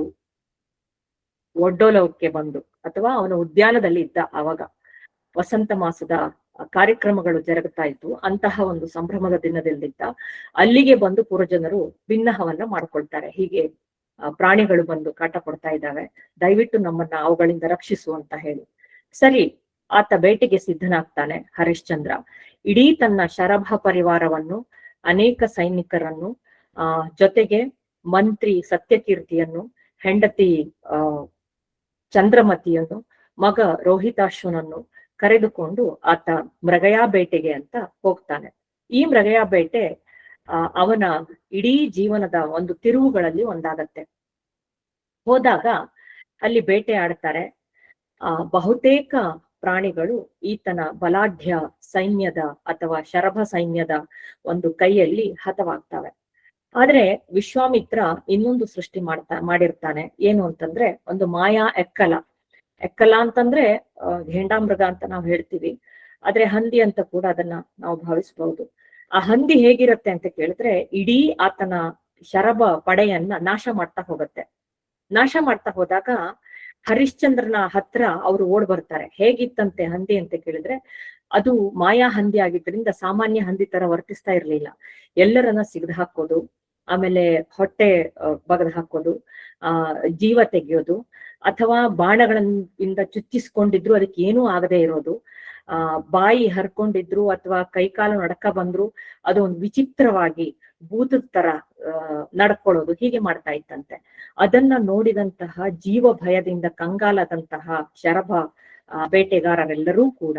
ಒಡ್ಡೋಲಕ್ಕೆ ಬಂದು, ಅಥವಾ ಅವನ ಉದ್ಯಾನದಲ್ಲಿ ಇದ್ದ, ಆವಾಗ ವಸಂತ ಮಾಸದ ಕಾರ್ಯಕ್ರಮಗಳು ಜರುಗುತ್ತಾ ಇತ್ತು, ಅಂತಹ ಒಂದು ಸಂಭ್ರಮದ ದಿನದಲ್ಲಿದ್ದ ಅಲ್ಲಿಗೆ ಬಂದು ಪುರಜನರು ಭಿನ್ನಹವನ್ನ ಮಾಡ್ಕೊಳ್ತಾರೆ. ಹೀಗೆ ಪ್ರಾಣಿಗಳು ಬಂದು ಕಾಟ ಕೊಡ್ತಾ ಇದ್ದಾವೆ, ದಯವಿಟ್ಟು ನಮ್ಮನ್ನ ಅವುಗಳಿಂದ ರಕ್ಷಿಸು ಅಂತ ಹೇಳಿ. ಸರಿ, ಆತ ಬೇಟೆಗೆ ಸಿದ್ಧನಾಗ್ತಾನೆ ಹರಿಶ್ಚಂದ್ರ. ಇಡೀ ತನ್ನ ಶರಭ ಪರಿವಾರವನ್ನು, ಅನೇಕ ಸೈನಿಕರನ್ನು, ಜೊತೆಗೆ ಮಂತ್ರಿ ಸತ್ಯಕೀರ್ತಿಯನ್ನು, ಹೆಂಡತಿ ಚಂದ್ರಮತಿಯನ್ನು, ಮಗ ರೋಹಿತಾಶ್ವನನ್ನು ಕರೆದುಕೊಂಡು ಆತ ಮೃಗಯಾ ಬೇಟೆಗೆ ಅಂತ ಹೋಗ್ತಾನೆ. ಈ ಮೃಗಯಾ ಬೇಟೆ ಅವನ ಇಡೀ ಜೀವನದ ಒಂದು ತಿರುವುಗಳಲ್ಲಿ ಒಂದಾಗತ್ತೆ. ಹೋದಾಗ ಅಲ್ಲಿ ಬೇಟೆ ಆಡ್ತಾರೆ. ಬಹುತೇಕ ಪ್ರಾಣಿಗಳು ಈತನ ಬಲಾಢ್ಯ ಸೈನ್ಯದ ಅಥವಾ ಶರಭ ಸೈನ್ಯದ ಒಂದು ಕೈಯಲ್ಲಿ ಹತವಾಗ್ತವೆ. ಆದ್ರೆ ವಿಶ್ವಾಮಿತ್ರ ಇನ್ನೊಂದು ಸೃಷ್ಟಿ ಮಾಡಿರ್ತಾನೆ. ಏನು ಅಂತಂದ್ರೆ ಒಂದು ಮಾಯಾ ಎಕ್ಕಲ ಅಂತಂದ್ರೆ ಘೇಂಡಾಮೃಗ ಅಂತ ನಾವು ಹೇಳ್ತೀವಿ, ಆದ್ರೆ ಹಂದಿ ಅಂತ ಕೂಡ ಅದನ್ನ ನಾವು ಭಾವಿಸಬಹುದು. ಆ ಹಂದಿ ಹೇಗಿರುತ್ತೆ ಅಂತ ಕೇಳಿದ್ರೆ ಇಡೀ ಆತನ ಶರಭ ಪಡೆಯನ್ನ ನಾಶ ಮಾಡ್ತಾ ಹೋಗುತ್ತೆ. ನಾಶ ಮಾಡ್ತಾ ಹೋದಾಗ ಹರಿಶ್ಚಂದ್ರನ ಹತ್ರ ಅವರು ಓಡ್ ಬರ್ತಾರೆ. ಹೇಗಿತ್ತಂತೆ ಹಂದಿ ಅಂತ ಕೇಳಿದ್ರೆ ಅದು ಮಾಯಾ ಹಂದಿ ಆಗಿದ್ರಿಂದ ಸಾಮಾನ್ಯ ಹಂದಿ ತರ ವರ್ತಿಸ್ತಾ ಇರ್ಲಿಲ್ಲ. ಎಲ್ಲರನ್ನ ಸಿಗದು ಹಾಕೋದು, ಆಮೇಲೆ ಹೊಟ್ಟೆ ಬಗದ್ ಹಾಕೋದು, ಜೀವ ತೆಗೆಯೋದು, ಅಥವಾ ಬಾಣಗಳಿಂದ ಚುಚ್ಚಿಸ್ಕೊಂಡಿದ್ರು ಅದಕ್ಕೆ ಏನೂ ಆಗದೆ ಇರೋದು, ಬಾಯಿ ಹರ್ಕೊಂಡಿದ್ರು ಅಥವಾ ಕೈಕಾಲು ನಡಕ ಬಂದ್ರು ಅದು ಒಂದು ವಿಚಿತ್ರವಾಗಿ ಭೂತದ ತರ ನಡ್ಕೊಳ್ಳೋದು, ಹೀಗೆ ಮಾಡ್ತಾ ಇತ್ತಂತೆ. ಅದನ್ನ ನೋಡಿದಂತಹ ಜೀವ ಭಯದಿಂದ ಕಂಗಾಲದಂತಹ ಶರಭ ಬೇಟೆಗಾರರೆಲ್ಲರೂ ಕೂಡ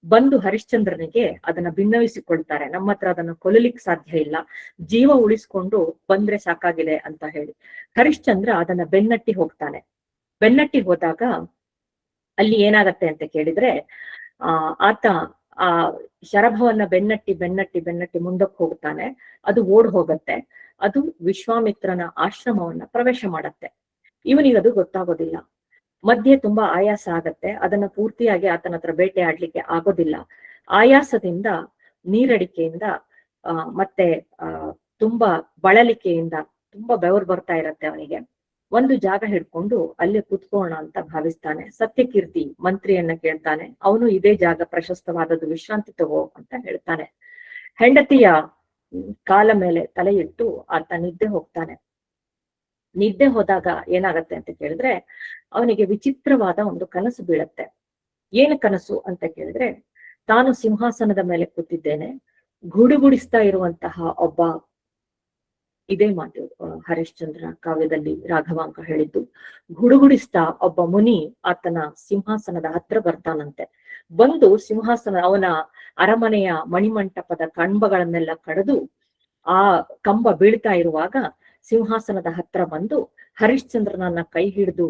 ಬಂದು ಹರಿಶ್ಚಂದ್ರನಿಗೆ ಅದನ್ನ ಭಿನ್ನವಿಸಿಕೊಳ್ತಾರೆ. ನಮ್ಮ ಹತ್ರ ಅದನ್ನ ಕೊಲ್ಲಲಿಕ್ಕೆ ಸಾಧ್ಯ ಇಲ್ಲ, ಜೀವ ಉಳಿಸ್ಕೊಂಡು ಬಂದ್ರೆ ಸಾಕಾಗಿದೆ ಅಂತ ಹೇಳಿ ಹರಿಶ್ಚಂದ್ರ ಅದನ್ನ ಬೆನ್ನಟ್ಟಿ ಹೋಗ್ತಾನೆ. ಬೆನ್ನಟ್ಟಿ ಹೋದಾಗ ಅಲ್ಲಿ ಏನಾಗತ್ತೆ ಅಂತ ಕೇಳಿದ್ರೆ ಆತ ಆ ಶರಭವನ್ನ ಬೆನ್ನಟ್ಟಿ ಮುಂದಕ್ಕೆ ಹೋಗ್ತಾನೆ. ಅದು ಓಡ್ ಹೋಗತ್ತೆ. ಅದು ವಿಶ್ವಾಮಿತ್ರನ ಆಶ್ರಮವನ್ನ ಪ್ರವೇಶ ಮಾಡತ್ತೆ. ಇವನಿಗದು ಗೊತ್ತಾಗೋದಿಲ್ಲ. ಮಧ್ಯೆ ತುಂಬಾ ಆಯಾಸ ಆಗತ್ತೆ. ಅದನ್ನ ಪೂರ್ತಿಯಾಗಿ ಆತನ ಹತ್ರ ಬೇಟೆ ಆಡ್ಲಿಕ್ಕೆ ಆಗೋದಿಲ್ಲ. ಆಯಾಸದಿಂದ, ನೀರಡಿಕೆಯಿಂದ ಮತ್ತೆ ತುಂಬಾ ಬಳಲಿಕೆಯಿಂದ ತುಂಬಾ ಬೆವರು ಬರ್ತಾ ಇರತ್ತೆ ಅವನಿಗೆ. ಒಂದು ಜಾಗ ಹಿಡ್ಕೊಂಡು ಅಲ್ಲೇ ಕುತ್ಕೋಣ ಅಂತ ಭಾವಿಸ್ತಾನೆ. ಸತ್ಯಕೀರ್ತಿ ಮಂತ್ರಿಯನ್ನ ಕೇಳ್ತಾನೆ. ಅವನು ಇದೇ ಜಾಗ ಪ್ರಶಸ್ತವಾದದ್ದು, ವಿಶ್ರಾಂತಿ ತಗೋ ಅಂತ ಹೇಳ್ತಾನೆ. ಹೆಂಡತಿಯ ಕಾಲ ಮೇಲೆ ತಲೆ ಇಟ್ಟು ಆತ ನಿದ್ದೆ ಹೋಗ್ತಾನೆ. ನಿದ್ದೆ ಹೋದಾಗ ಏನಾಗತ್ತೆ ಅಂತ ಕೇಳಿದ್ರೆ ಅವನಿಗೆ ವಿಚಿತ್ರವಾದ ಒಂದು ಕನಸು ಬೀಳತ್ತೆ. ಏನು ಕನಸು ಅಂತ ಕೇಳಿದ್ರೆ ತಾನು ಸಿಂಹಾಸನದ ಮೇಲೆ ಕೂತಿದ್ದೇನೆ, ಗುಡುಗುಡಿಸ್ತಾ ಇರುವಂತಹ ಒಬ್ಬ, ಇದೇ ಮಾತು ಹರಿಶ್ಚಂದ್ರ ಕಾವ್ಯದಲ್ಲಿ ರಾಘವಾಂಕ ಹೇಳಿದ್ದು, ಗುಡುಗುಡಿಸ್ತಾ ಒಬ್ಬ ಮುನಿ ಆತನ ಸಿಂಹಾಸನದ ಹತ್ರ ಬರ್ತಾನಂತೆ. ಬಂದು ಸಿಂಹಾಸನ ಅವನ ಅರಮನೆಯ ಮಣಿಮಂಟಪದ ಕಂಬಗಳನ್ನೆಲ್ಲ ಕಡಿದು ಆ ಕಂಬ ಬೀಳ್ತಾ ಇರುವಾಗ ಸಿಂಹಾಸನದ ಹತ್ರ ಬಂದು ಹರಿಶ್ಚಂದ್ರನನ್ನ ಕೈ ಹಿಡಿದು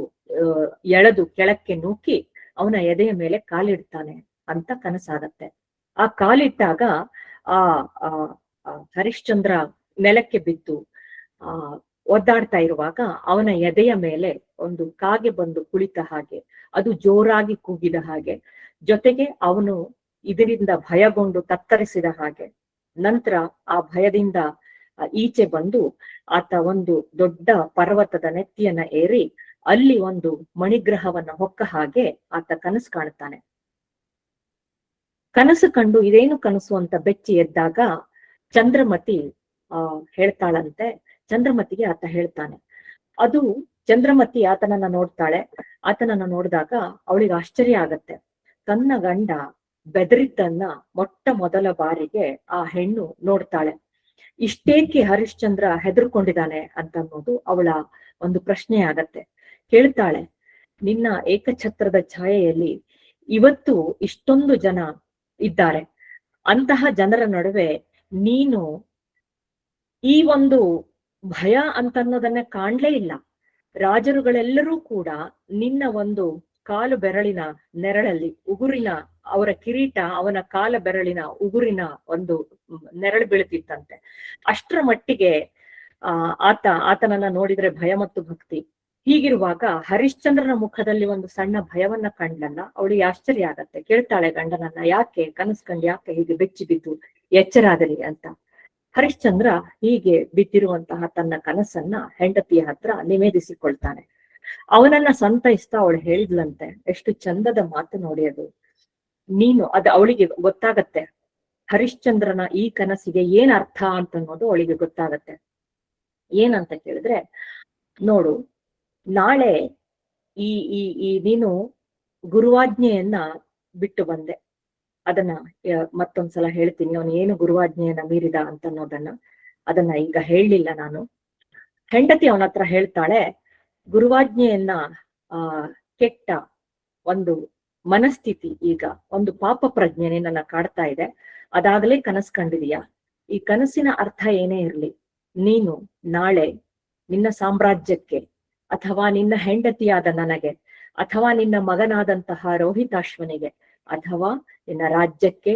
ಎಳೆದು ಕೆಳಕ್ಕೆ ನೂಕಿ ಅವನ ಎದೆಯ ಮೇಲೆ ಕಾಲಿಡ್ತಾನೆ ಅಂತ ಕನಸಾಗತ್ತೆ. ಆ ಕಾಲಿಟ್ಟಾಗ ಆ ಹರಿಶ್ಚಂದ್ರ ನೆಲಕ್ಕೆ ಬಿದ್ದು ಒದ್ದಾಡ್ತಾ ಇರುವಾಗ ಅವನ ಎದೆಯ ಮೇಲೆ ಒಂದು ಕಾಗೆ ಬಂದು ಕುಳಿತ ಹಾಗೆ, ಅದು ಜೋರಾಗಿ ಕೂಗಿದ ಹಾಗೆ, ಜೊತೆಗೆ ಅವನು ಇದರಿಂದ ಭಯಗೊಂಡು ತತ್ತರಿಸಿದ ಹಾಗೆ, ನಂತರ ಆ ಭಯದಿಂದ ಈಚೆ ಬಂದು ಆತ ಒಂದು ದೊಡ್ಡ ಪರ್ವತದ ನೆತ್ತಿಯನ್ನ ಏರಿ ಅಲ್ಲಿ ಒಂದು ಮಣಿಗ್ರಹವನ್ನ ಹೊಕ್ಕ ಹಾಗೆ ಆತ ಕನಸು ಕಾಣ್ತಾನೆ. ಕನಸು ಕಂಡು ಇದೇನು ಕನಸು ಅಂತ ಬೆಚ್ಚಿ ಎದ್ದಾಗ ಚಂದ್ರಮತಿ ಹೇಳ್ತಾಳಂತೆ. ಚಂದ್ರಮತಿಗೆ ಆತ ಹೇಳ್ತಾನೆ. ಅದು ಚಂದ್ರಮತಿ ಆತನನ್ನ ನೋಡ್ತಾಳೆ. ಆತನನ್ನ ನೋಡಿದಾಗ ಅವಳಿಗೆ ಆಶ್ಚರ್ಯ ಆಗತ್ತೆ. ತನ್ನ ಗಂಡ ಬೆದರಿದ್ದನ್ನ ಮೊಟ್ಟ ಮೊದಲ ಬಾರಿಗೆ ಆ ಹೆಣ್ಣು ನೋಡ್ತಾಳೆ. ಇಷ್ಟೇಕೆ ಹರಿಶ್ಚಂದ್ರ ಹೆದರ್ಕೊಂಡಿದ್ದಾನೆ ಅಂತ ಅನ್ನೋದು ಅವಳ ಒಂದು ಪ್ರಶ್ನೆ ಆಗತ್ತೆ. ಕೇಳ್ತಾಳೆ, ನಿನ್ನ ಏಕಛತ್ರದ ಛಾಯೆಯಲ್ಲಿ ಇವತ್ತು ಇಷ್ಟೊಂದು ಜನ ಇದ್ದಾರೆ, ಅಂತಹ ಜನರ ನಡುವೆ ನೀನು ಈ ಒಂದು ಭಯ ಅಂತ ಅನ್ನೋದನ್ನ ಕಾಣ್ಲೇ ಇಲ್ಲ. ರಾಜರುಗಳೆಲ್ಲರೂ ಕೂಡ ನಿನ್ನ ಒಂದು ಕಾಲು ಬೆರಳಿನ ನೆರಳಲ್ಲಿ, ಉಗುರಿನ, ಅವರ ಕಿರೀಟ ಅವನ ಕಾಲ ಬೆರಳಿನ ಉಗುರಿನ ಒಂದು ನೆರಳು ಬೀಳ್ತಿತ್ತಂತೆ. ಅಷ್ಟರ ಮಟ್ಟಿಗೆ ಆತನನ್ನ ನೋಡಿದ್ರೆ ಭಯ ಮತ್ತು ಭಕ್ತಿ. ಹೀಗಿರುವಾಗ ಹರಿಶ್ಚಂದ್ರನ ಮುಖದಲ್ಲಿ ಒಂದು ಸಣ್ಣ ಭಯವನ್ನ ಕಂಡ್ಲಲ್ಲ, ಅವಳಿಗೆ ಆಶ್ಚರ್ಯ ಆಗತ್ತೆ. ಕೇಳ್ತಾಳೆ ಗಂಡನನ್ನ, ಯಾಕೆ ಕನಸು ಕಂಡು ಯಾಕೆ ಹೀಗೆ ಬೆಚ್ಚಿ ಬಿದ್ದು ಎಚ್ಚರಾದರಿ ಅಂತ. ಹರಿಶ್ಚಂದ್ರ ಹೀಗೆ ಬಿದ್ದಿರುವಂತಹ ತನ್ನ ಕನಸನ್ನ ಹೆಂಡತಿಯ ಹತ್ರ ನಿವೇದಿಸಿಕೊಳ್ತಾನೆ. ಅವನನ್ನ ಸಂತೈಸ್ತಾ ಅವಳು ಹೇಳಿದ್ಲಂತೆ, ಎಷ್ಟು ಚಂದದ ಮಾತು ನೋಡಿ ಅದು. ನೀನು ಅವಳಿಗೆ ಗೊತ್ತಾಗತ್ತೆ ಹರಿಶ್ಚಂದ್ರನ ಈ ಕನಸಿಗೆ ಏನ್ ಅರ್ಥ ಅಂತ ಅನ್ನೋದು ಅವಳಿಗೆ ಗೊತ್ತಾಗತ್ತೆ. ಏನಂತ ಕೇಳಿದ್ರೆ, ನೋಡು, ನಾಳೆ ಈ ಈ ಈ ನೀನು ಗುರುವಾಜ್ಞೆಯನ್ನ ಬಿಟ್ಟು ಬಂದೆ. ಅದನ್ನ ಮತ್ತೊಂದ್ಸಲ ಹೇಳ್ತೀನಿ, ಅವನು ಏನು ಗುರುವಾಜ್ಞೆಯನ್ನ ಮೀರಿದ ಅಂತ ಅನ್ನೋದನ್ನ. ಅದನ್ನ ಈಗ ಹೇಳಲಿಲ್ಲ ನಾನು. ಹೆಂಡತಿ ಅವನ ಹತ್ರ ಹೇಳ್ತಾಳೆ, ಗುರುವಾಜ್ಞೆಯನ್ನ ಆ ಕೆಟ್ಟ ಒಂದು ಮನಸ್ಥಿತಿ, ಈಗ ಒಂದು ಪಾಪ ಪ್ರಜ್ಞೆ ನನ್ನ ಕಾಡ್ತಾ ಇದೆ. ಅದಾಗಲೇ ಕನಸು ಕಂಡಿದೀಯಾ? ಈ ಕನಸಿನ ಅರ್ಥ ಏನೇ ಇರ್ಲಿ, ನೀನು ನಾಳೆ ನಿನ್ನ ಸಾಮ್ರಾಜ್ಯಕ್ಕೆ ಅಥವಾ ನಿನ್ನ ಹೆಂಡತಿಯಾದ ನನಗೆ ಅಥವಾ ನಿನ್ನ ಮಗನಾದಂತಹ ರೋಹಿತಾಶ್ವನಿಗೆ ಅಥವಾ ನಿನ್ನ ರಾಜ್ಯಕ್ಕೆ,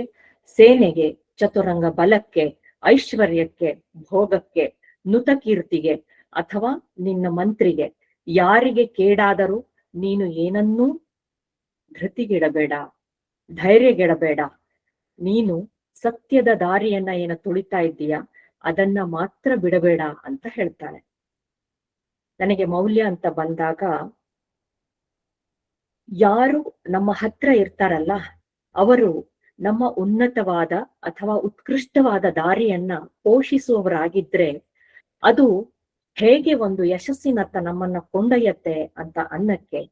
ಸೇನೆಗೆ, ಚತುರಂಗ ಬಲಕ್ಕೆ, ಐಶ್ವರ್ಯಕ್ಕೆ, ಭೋಗಕ್ಕೆ, ನುತಕೀರ್ತಿಗೆ ಅಥವಾ ನಿನ್ನ ಮಂತ್ರಿಗೆ ಯಾರಿಗೆ ಕೇಡಾದರೂ ನೀನು ಏನನ್ನೂ ಧೃತಿಗೆಡಬೇಡ, ಧೈರ್ಯಗೆಡಬೇಡ. ನೀನು ಸತ್ಯದ ದಾರಿಯನ್ನ ಏನ ತುಳಿತಾ ಇದ್ದೀಯ ಅದನ್ನ ಮಾತ್ರ ಬಿಡಬೇಡ ಅಂತ ಹೇಳ್ತಾಳೆ. ನನಗೆ ಮೌಲ್ಯ ಅಂತ ಬಂದಾಗ, ಯಾರು ನಮ್ಮ ಹತ್ರ ಇರ್ತಾರಲ್ಲ ಅವರು ನಮ್ಮ ಉನ್ನತವಾದ ಅಥವಾ ಉತ್ಕೃಷ್ಟವಾದ ದಾರಿಯನ್ನ ಪೋಷಿಸುವವರಾಗಿದ್ರೆ ಅದು ಹೇಗೆ ಒಂದು ಯಶಸ್ಸಿನತ್ತ ನಮ್ಮನ್ನ ಕೊಂಡೊಯ್ಯತ್ತೆ ಅಂತ ಅನ್ನಕ್ಕೆ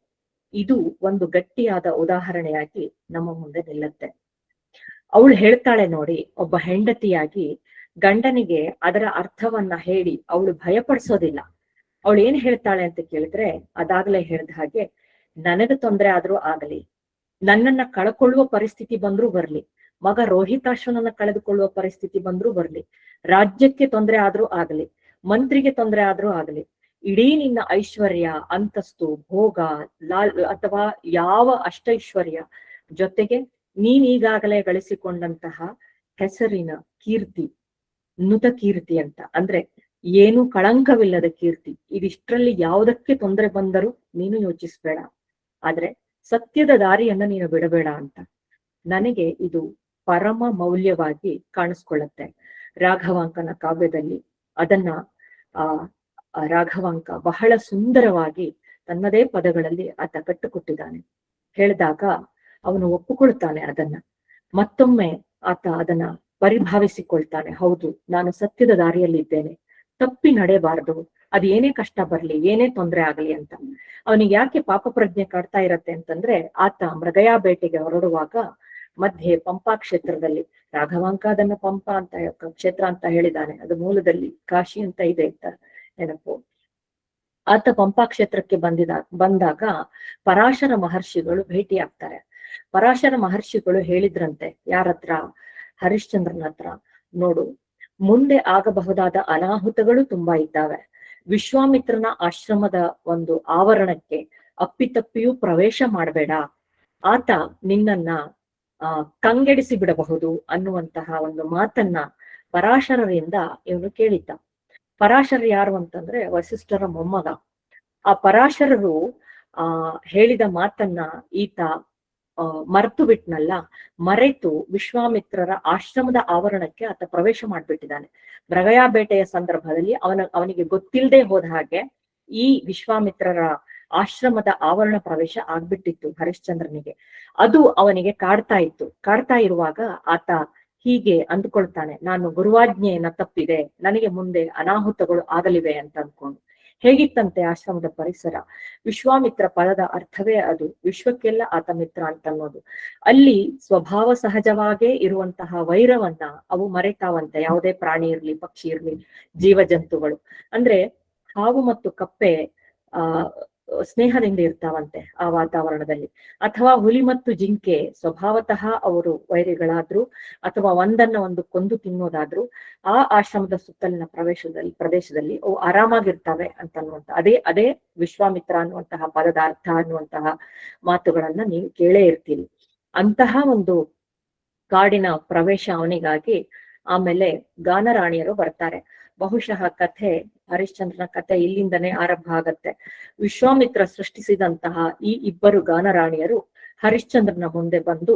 ಇದು ಒಂದು ಗಟ್ಟಿಯಾದ ಉದಾಹರಣೆಯಾಗಿ ನಮ್ಮ ಮುಂದೆ ನಿಲ್ಲತ್ತೆ. ಅವಳು ಹೇಳ್ತಾಳೆ ನೋಡಿ, ಒಬ್ಬ ಹೆಂಡತಿಯಾಗಿ ಗಂಡನಿಗೆ ಅದರ ಅರ್ಥವನ್ನ ಹೇಳಿ ಅವಳು ಭಯಪಡಿಸೋದಿಲ್ಲ. ಅವಳು ಏನ್ ಹೇಳ್ತಾಳೆ ಅಂತ ಕೇಳಿದ್ರೆ, ಅದಾಗ್ಲೇ ಹೇಳ್ದ ಹಾಗೆ, ನನಗೆ ತೊಂದರೆ ಆದ್ರೂ ಆಗಲಿ, ನನ್ನನ್ನ ಕಳ್ಕೊಳ್ಳುವ ಪರಿಸ್ಥಿತಿ ಬಂದ್ರೂ ಬರ್ಲಿ, ಮಗ ರೋಹಿತಾಶ್ವನನ್ನ ಕಳೆದುಕೊಳ್ಳುವ ಪರಿಸ್ಥಿತಿ ಬಂದ್ರೂ ಬರ್ಲಿ, ರಾಜ್ಯಕ್ಕೆ ತೊಂದರೆ ಆದ್ರೂ ಆಗಲಿ, ಮಂತ್ರಿಗೆ ತೊಂದರೆ ಆದ್ರೂ ಆಗಲಿ, ಇಡೀ ನಿನ್ನ ಐಶ್ವರ್ಯ, ಅಂತಸ್ತು, ಭೋಗ, ಅಥವಾ ಯಾವ ಅಷ್ಟೈಶ್ವರ್ಯ ಜೊತೆಗೆ ನೀನ್ ಈಗಾಗಲೇ ಗಳಿಸಿಕೊಂಡಂತಹ ಹೆಸರಿನ ಕೀರ್ತಿ, ನುತ ಕೀರ್ತಿ ಅಂತ ಅಂದ್ರೆ ಏನು ಕಳಂಕವಿಲ್ಲದ ಕೀರ್ತಿ, ಇದಿಷ್ಟರಲ್ಲಿ ಯಾವುದಕ್ಕೆ ತೊಂದರೆ ಬಂದರೂ ನೀನು ಯೋಚಿಸ್ಬೇಡ, ಆದ್ರೆ ಸತ್ಯದ ದಾರಿಯನ್ನ ನೀನು ಬಿಡಬೇಡ ಅಂತ. ನನಗೆ ಇದು ಪರಮ ಮೌಲ್ಯವಾಗಿ ಕಾಣಿಸ್ಕೊಳ್ಳುತ್ತೆ ರಾಘವಾಂಕನ ಕಾವ್ಯದಲ್ಲಿ. ಅದನ್ನ ರಾಘವಾಂಕ ಬಹಳ ಸುಂದರವಾಗಿ ತನ್ನದೇ ಪದಗಳಲ್ಲಿ ಆತ ಕಟ್ಟುಕೊಟ್ಟಿದ್ದಾನೆ. ಹೇಳಿದಾಗ ಅವನು ಒಪ್ಪುಕೊಳ್ತಾನೆ ಅದನ್ನ. ಮತ್ತೊಮ್ಮೆ ಆತ ಅದನ್ನ ಪರಿಭಾವಿಸಿಕೊಳ್ತಾನೆ, ಹೌದು ನಾನು ಸತ್ಯದ ದಾರಿಯಲ್ಲಿದ್ದೇನೆ, ತಪ್ಪಿ ನಡೆಯಬಾರದು, ಅದ್ ಏನೇ ಕಷ್ಟ ಬರ್ಲಿ, ಏನೇ ತೊಂದರೆ ಆಗ್ಲಿ ಅಂತ. ಅವನಿಗೆ ಯಾಕೆ ಪಾಪ ಪ್ರಜ್ಞೆ ಕಾಡ್ತಾ ಇರತ್ತೆ ಅಂತಂದ್ರೆ, ಆತ ಮೃಗಯಾ ಬೇಟೆಗೆ ಹೊರಡುವಾಗ ಮಧ್ಯೆ ಪಂಪಾ ಕ್ಷೇತ್ರದಲ್ಲಿ, ರಾಘವಾಂಕ ಅದನ್ನ ಪಂಪ ಅಂತ ಕ್ಷೇತ್ರ ಅಂತ ಹೇಳಿದಾನೆ, ಅದು ಮೂಲದಲ್ಲಿ ಕಾಶಿ ಅಂತ ಇದೆ ಅಂತ ನೆನಪು. ಆತ ಪಂಪಾ ಕ್ಷೇತ್ರಕ್ಕೆ ಬಂದಾಗ ಪರಾಶರ ಮಹರ್ಷಿಗಳು ಭೇಟಿ ಆಗ್ತಾರೆ. ಪರಾಶರ ಮಹರ್ಷಿಗಳು ಹೇಳಿದ್ರಂತೆ ಯಾರತ್ರ? ಹರಿಶ್ಚಂದ್ರನ ಹತ್ರ. ನೋಡು, ಮುಂದೆ ಆಗಬಹುದಾದ ಅನಾಹುತಗಳು ತುಂಬಾ ಇದ್ದಾವೆ, ವಿಶ್ವಾಮಿತ್ರನ ಆಶ್ರಮದ ಒಂದು ಆವರಣಕ್ಕೆ ಅಪ್ಪಿತಪ್ಪಿಯೂ ಪ್ರವೇಶ ಮಾಡಬೇಡ, ಆತ ನಿನ್ನನ್ನ ಕಂಗೆಡಿಸಿ ಬಿಡಬಹುದು ಅನ್ನುವಂತಹ ಒಂದು ಮಾತನ್ನ ಪರಾಶರರಿಂದ ಇವನು ಕೇಳಿದ್ದ. ಪರಾಶರ ಯಾರು ಅಂತಂದ್ರೆ ವಸಿಷ್ಠರ ಮೊಮ್ಮಗ. ಆ ಪರಾಶರರು ಹೇಳಿದ ಮಾತನ್ನ ಈತ ಮರೆತು ಬಿಟ್ನಲ್ಲ, ಮರೆತು ವಿಶ್ವಾಮಿತ್ರರ ಆಶ್ರಮದ ಆವರಣಕ್ಕೆ ಆತ ಪ್ರವೇಶ ಮಾಡ್ಬಿಟ್ಟಿದ್ದಾನೆ. ಮೃಗಯಾ ಬೇಟೆಯ ಸಂದರ್ಭದಲ್ಲಿ ಅವನಿಗೆ ಗೊತ್ತಿಲ್ಲದೆ ಹೋದ ಹಾಗೆ ಈ ವಿಶ್ವಾಮಿತ್ರರ ಆಶ್ರಮದ ಆವರಣ ಪ್ರವೇಶ ಆಗ್ಬಿಟ್ಟಿತ್ತು ಹರಿಶ್ಚಂದ್ರನಿಗೆ. ಅದು ಅವನಿಗೆ ಕಾಡ್ತಾ ಇರುವಾಗ ಆತ ಹೀಗೆ ಅಂದ್ಕೊಳ್ತಾನೆ, ನಾನು ಗುರುವಾಜ್ಞೆಯನ್ನ ತಪ್ಪಿದೆ, ನನಗೆ ಮುಂದೆ ಅನಾಹುತಗಳು ಆಗಲಿವೆ ಅಂತ ಅಂದ್ಕೊಂಡು. ಹೇಗಿತ್ತಂತೆ ಆಶ್ರಮದ ಪರಿಸರ? ವಿಶ್ವಾಮಿತ್ರ ಪದದ ಅರ್ಥವೇ ಅದು, ವಿಶ್ವಕ್ಕೆಲ್ಲ ಆತ ಮಿತ್ರ ಅಂತ ಅನ್ನೋದು. ಅಲ್ಲಿ ಸ್ವಭಾವ ಸಹಜವಾಗೇ ಇರುವಂತಹ ವೈರವನ್ನ ಅವು ಮರೆತಾವಂತೆ, ಯಾವುದೇ ಪ್ರಾಣಿ ಇರ್ಲಿ, ಪಕ್ಷಿ ಇರ್ಲಿ, ಜೀವ ಜಂತುಗಳು. ಅಂದ್ರೆ ಹಾವು ಮತ್ತು ಕಪ್ಪೆ ಸ್ನೇಹದಿಂದ ಇರ್ತಾವಂತೆ ಆ ವಾತಾವರಣದಲ್ಲಿ. ಅಥವಾ ಹುಲಿ ಮತ್ತು ಜಿಂಕೆ ಸ್ವಭಾವತಃ ಅವರು ವೈರಿಗಳಾದ್ರು ಅಥವಾ ಒಂದನ್ನ ಒಂದು ಕೊಂದು ತಿನ್ನೋದಾದ್ರು ಆ ಆಶ್ರಮದ ಸುತ್ತಲಿನ ಪ್ರದೇಶದಲ್ಲಿ ಅವು ಆರಾಮಾಗಿರ್ತವೆ ಅಂತ ಅನ್ನುವಂತ ಅದೇ ವಿಶ್ವಾಮಿತ್ರ ಅನ್ನುವಂತಹ ಪದದ ಅರ್ಥ ಅನ್ನುವಂತಹ ಮಾತುಗಳನ್ನ ನೀವು ಕೇಳೇ ಇರ್ತೀರಿ. ಅಂತಹ ಒಂದು ಕಾಡಿನ ಪ್ರವೇಶ ಅವನಿಗಾಗಿ ಆಮೇಲೆ ಗಾನರಾಣಿಯರು ಬರ್ತಾರೆ. ಬಹುಶಃ ಕಥೆ, ಹರಿಶ್ಚಂದ್ರನ ಕಥೆ ಇಲ್ಲಿಂದನೇ ಆರಂಭ ಆಗತ್ತೆ. ವಿಶ್ವಾಮಿತ್ರ ಸೃಷ್ಟಿಸಿದಂತಹ ಈ ಇಬ್ಬರು ಗಾನರಾಣಿಯರು ಹರಿಶ್ಚಂದ್ರನ ಮುಂದೆ ಬಂದು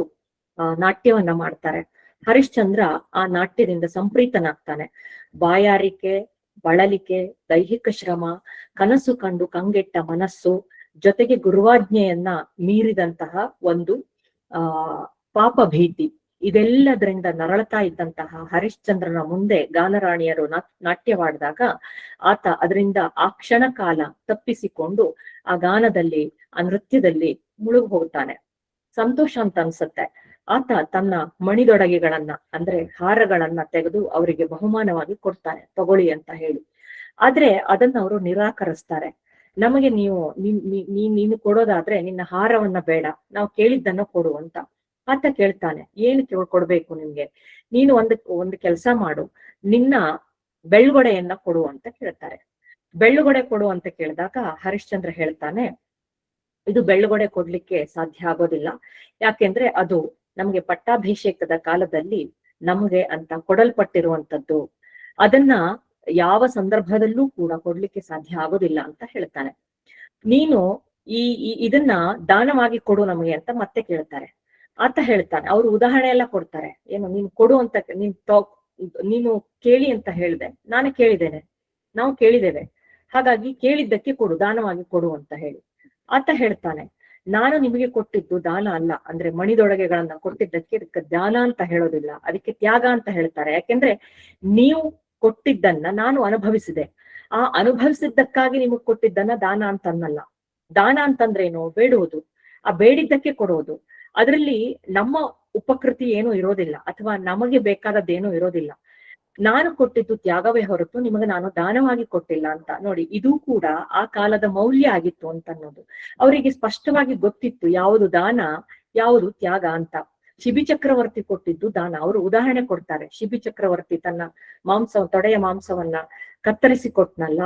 ನಾಟ್ಯವನ್ನ ಮಾಡ್ತಾರೆ. ಹರಿಶ್ಚಂದ್ರ ಆ ನಾಟ್ಯದಿಂದ ಸಂಪ್ರೀತನಾಗ್ತಾನೆ. ಬಾಯಾರಿಕೆ, ಬಳಲಿಕೆ, ದೈಹಿಕ ಶ್ರಮ, ಕನಸು ಕಂಡು ಕಂಗೆಟ್ಟ ಮನಸ್ಸು, ಜೊತೆಗೆ ಗುರುವಾಜ್ಞೆಯನ್ನ ಮೀರಿದಂತಹ ಒಂದು ಪಾಪ ಭೀತಿ, ಇದೆಲ್ಲದರಿಂದ ನರಳತಾ ಇದ್ದಂತಹ ಹರಿಶ್ಚಂದ್ರನ ಮುಂದೆ ಗಾನರಾಣಿಯರು ನಾಟ್ಯವಾಡಿದಾಗ ಆತ ಅದರಿಂದ ಆ ಕ್ಷಣ ಕಾಲ ತಪ್ಪಿಸಿಕೊಂಡು ಆ ಗಾನದಲ್ಲಿ, ಆ ನೃತ್ಯದಲ್ಲಿ ಮುಳುಗು ಹೋಗ್ತಾನೆ. ಸಂತೋಷ ಅಂತ ಅನ್ಸತ್ತೆ. ಆತ ತನ್ನ ಮಣಿದೊಡಗೆಗಳನ್ನ ಅಂದ್ರೆ ಹಾರಗಳನ್ನ ತೆಗೆದು ಅವರಿಗೆ ಬಹುಮಾನವಾಗಿ ಕೊಡ್ತಾನೆ, ತಗೊಳ್ಳಿ ಅಂತ ಹೇಳಿ. ಆದ್ರೆ ಅದನ್ನ ಅವರು ನಿರಾಕರಿಸ್ತಾರೆ. ನಮಗೆ ನೀನು ಕೊಡೋದಾದ್ರೆ ನಿನ್ನ ಹಾರವನ್ನ ಬೇಡ, ನಾವು ಕೇಳಿದ್ದನ್ನ ಕೊಡು ಅಂತ. ಆತ ಕೇಳ್ತಾನೆ, ಏನು ಕೊಡ್ಬೇಕು ನಿಮ್ಗೆ? ನೀನು ಒಂದು ಕೆಲಸ ಮಾಡು, ನಿನ್ನ ಬೆಳ್ಗೊಡೆಯನ್ನ ಕೊಡು ಅಂತ ಕೇಳ್ತಾರೆ. ಬೆಳ್ಳುಗೊಡೆ ಕೊಡು ಅಂತ ಕೇಳಿದಾಗ ಹರಿಶ್ಚಂದ್ರ ಹೇಳ್ತಾನೆ, ಇದು ಬೆಳ್ಳುಗೊಡೆ ಕೊಡ್ಲಿಕ್ಕೆ ಸಾಧ್ಯ ಆಗೋದಿಲ್ಲ. ಯಾಕೆಂದ್ರೆ ಅದು ನಮ್ಗೆ ಪಟ್ಟಾಭಿಷೇಕದ ಕಾಲದಲ್ಲಿ ನಮಗೆ ಅಂತ ಕೊಡಲ್ಪಟ್ಟಿರುವಂತದ್ದು, ಅದನ್ನ ಯಾವ ಸಂದರ್ಭದಲ್ಲೂ ಕೂಡ ಕೊಡ್ಲಿಕ್ಕೆ ಸಾಧ್ಯ ಆಗೋದಿಲ್ಲ ಅಂತ ಹೇಳ್ತಾನೆ. ನೀನು ಇದನ್ನ ದಾನವಾಗಿ ಕೊಡು ನಮಗೆ ಅಂತ ಮತ್ತೆ ಕೇಳ್ತಾರೆ. ಆತ ಹೇಳ್ತಾನೆ, ಅವ್ರು ಉದಾಹರಣೆ ಎಲ್ಲ ಕೊಡ್ತಾರೆ. ಏನು ನೀನು ಕೊಡು ಅಂತ ನೀನು ಕೇಳಿ ಅಂತ ಹೇಳಿದೆ, ನಾನು ಕೇಳಿದ್ದೇನೆ, ನಾವು ಕೇಳಿದ್ದೇವೆ, ಹಾಗಾಗಿ ಕೇಳಿದ್ದಕ್ಕೆ ಕೊಡು, ದಾನವಾಗಿ ಕೊಡು ಅಂತ ಹೇಳಿ. ಆತ ಹೇಳ್ತಾನೆ, ನಾನು ನಿಮಗೆ ಕೊಟ್ಟಿದ್ದು ದಾನ ಅಲ್ಲ, ಅಂದ್ರೆ ಮಣಿದೊಡಗೆಗಳನ್ನ ಕೊಟ್ಟಿದ್ದಕ್ಕೆ ಇದಕ್ಕೆ ದಾನ ಅಂತ ಹೇಳೋದಿಲ್ಲ, ಅದಕ್ಕೆ ತ್ಯಾಗ ಅಂತ ಹೇಳ್ತಾರೆ. ಯಾಕೆಂದ್ರೆ ನೀವು ಕೊಟ್ಟಿದ್ದನ್ನ ನಾನು ಅನುಭವಿಸಿದೆ, ಆ ಅನುಭವಿಸಿದ್ದಕ್ಕಾಗಿ ನಿಮಗ್ ಕೊಟ್ಟಿದ್ದನ್ನ ದಾನ ಅಂತ ಅನ್ನಲ್ಲ. ದಾನ ಅಂತಂದ್ರೇನು? ಬೇಡುವುದು, ಆ ಬೇಡಿದ್ದಕ್ಕೆ ಕೊಡೋದು. ಅದರಲ್ಲಿ ನಮ್ಮ ಉಪಕೃತಿ ಏನೂ ಇರೋದಿಲ್ಲ, ಅಥವಾ ನಮಗೆ ಬೇಕಾದದ್ದೇನೂ ಇರೋದಿಲ್ಲ. ನಾನು ಕೊಟ್ಟಿದ್ದು ತ್ಯಾಗವೇ ಹೊರತು ನಿಮಗೆ ನಾನು ದಾನವಾಗಿ ಕೊಟ್ಟಿಲ್ಲ ಅಂತ. ನೋಡಿ, ಇದು ಕೂಡ ಆ ಕಾಲದ ಮೌಲ್ಯ ಆಗಿತ್ತು ಅಂತ ಅನ್ನೋದು ಅವರಿಗೆ ಸ್ಪಷ್ಟವಾಗಿ ಗೊತ್ತಿತ್ತು, ಯಾವುದು ದಾನ ಯಾವುದು ತ್ಯಾಗ ಅಂತ. ಶಿಬಿ ಚಕ್ರವರ್ತಿ ಕೊಟ್ಟಿದ್ದು ದಾನ. ಅವರು ಉದಾಹರಣೆ ಕೊಡ್ತಾರೆ, ಶಿಬಿ ಚಕ್ರವರ್ತಿ ತನ್ನ ತೊಡೆಯ ಮಾಂಸವನ್ನ ಕತ್ತರಿಸಿ ಕೊಟ್ನಲ್ಲ,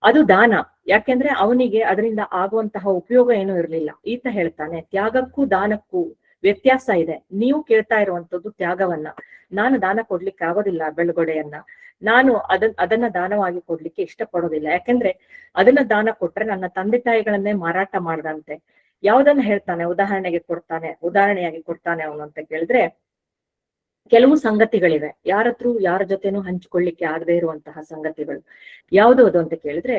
ಅದು ದಾನ. ಯಾಕೆಂದ್ರೆ ಅವನಿಗೆ ಅದರಿಂದ ಆಗುವಂತಹ ಉಪಯೋಗ ಏನೂ ಇರಲಿಲ್ಲ. ಈತ ಹೇಳ್ತಾನೆ, ತ್ಯಾಗಕ್ಕೂ ದಾನಕ್ಕೂ ವ್ಯತ್ಯಾಸ ಇದೆ. ನೀವು ಕೇಳ್ತಾ ಇರುವಂತದ್ದು ತ್ಯಾಗವನ್ನ, ನಾನು ದಾನ ಕೊಡ್ಲಿಕ್ಕೆ ಆಗೋದಿಲ್ಲ. ಬೆಳ್ಗೊಡೆಯನ್ನ ನಾನು ಅದನ್ನ ದಾನವಾಗಿ ಕೊಡ್ಲಿಕ್ಕೆ ಇಷ್ಟಪಡೋದಿಲ್ಲ. ಯಾಕೆಂದ್ರೆ ಅದನ್ನ ದಾನ ಕೊಟ್ರೆ ನನ್ನ ತಂದೆ ತಾಯಿಗಳನ್ನೇ ಮಾರಾಟ ಮಾಡ್ದಂತೆ. ಯಾವ್ದನ್ನ ಹೇಳ್ತಾನೆ ಉದಾಹರಣೆಯಾಗಿ ಕೊಡ್ತಾನೆ ಅವನು ಅಂತ ಕೇಳಿದ್ರೆ, ಕೆಲವು ಸಂಗತಿಗಳಿವೆ, ಯಾರ ಜೊತೆನೂ ಹಂಚಿಕೊಳ್ಳಿಕ್ಕೆ ಆಗದೆ ಇರುವಂತಹ ಸಂಗತಿಗಳು. ಯಾವುದು ಅದು ಅಂತ ಕೇಳಿದ್ರೆ,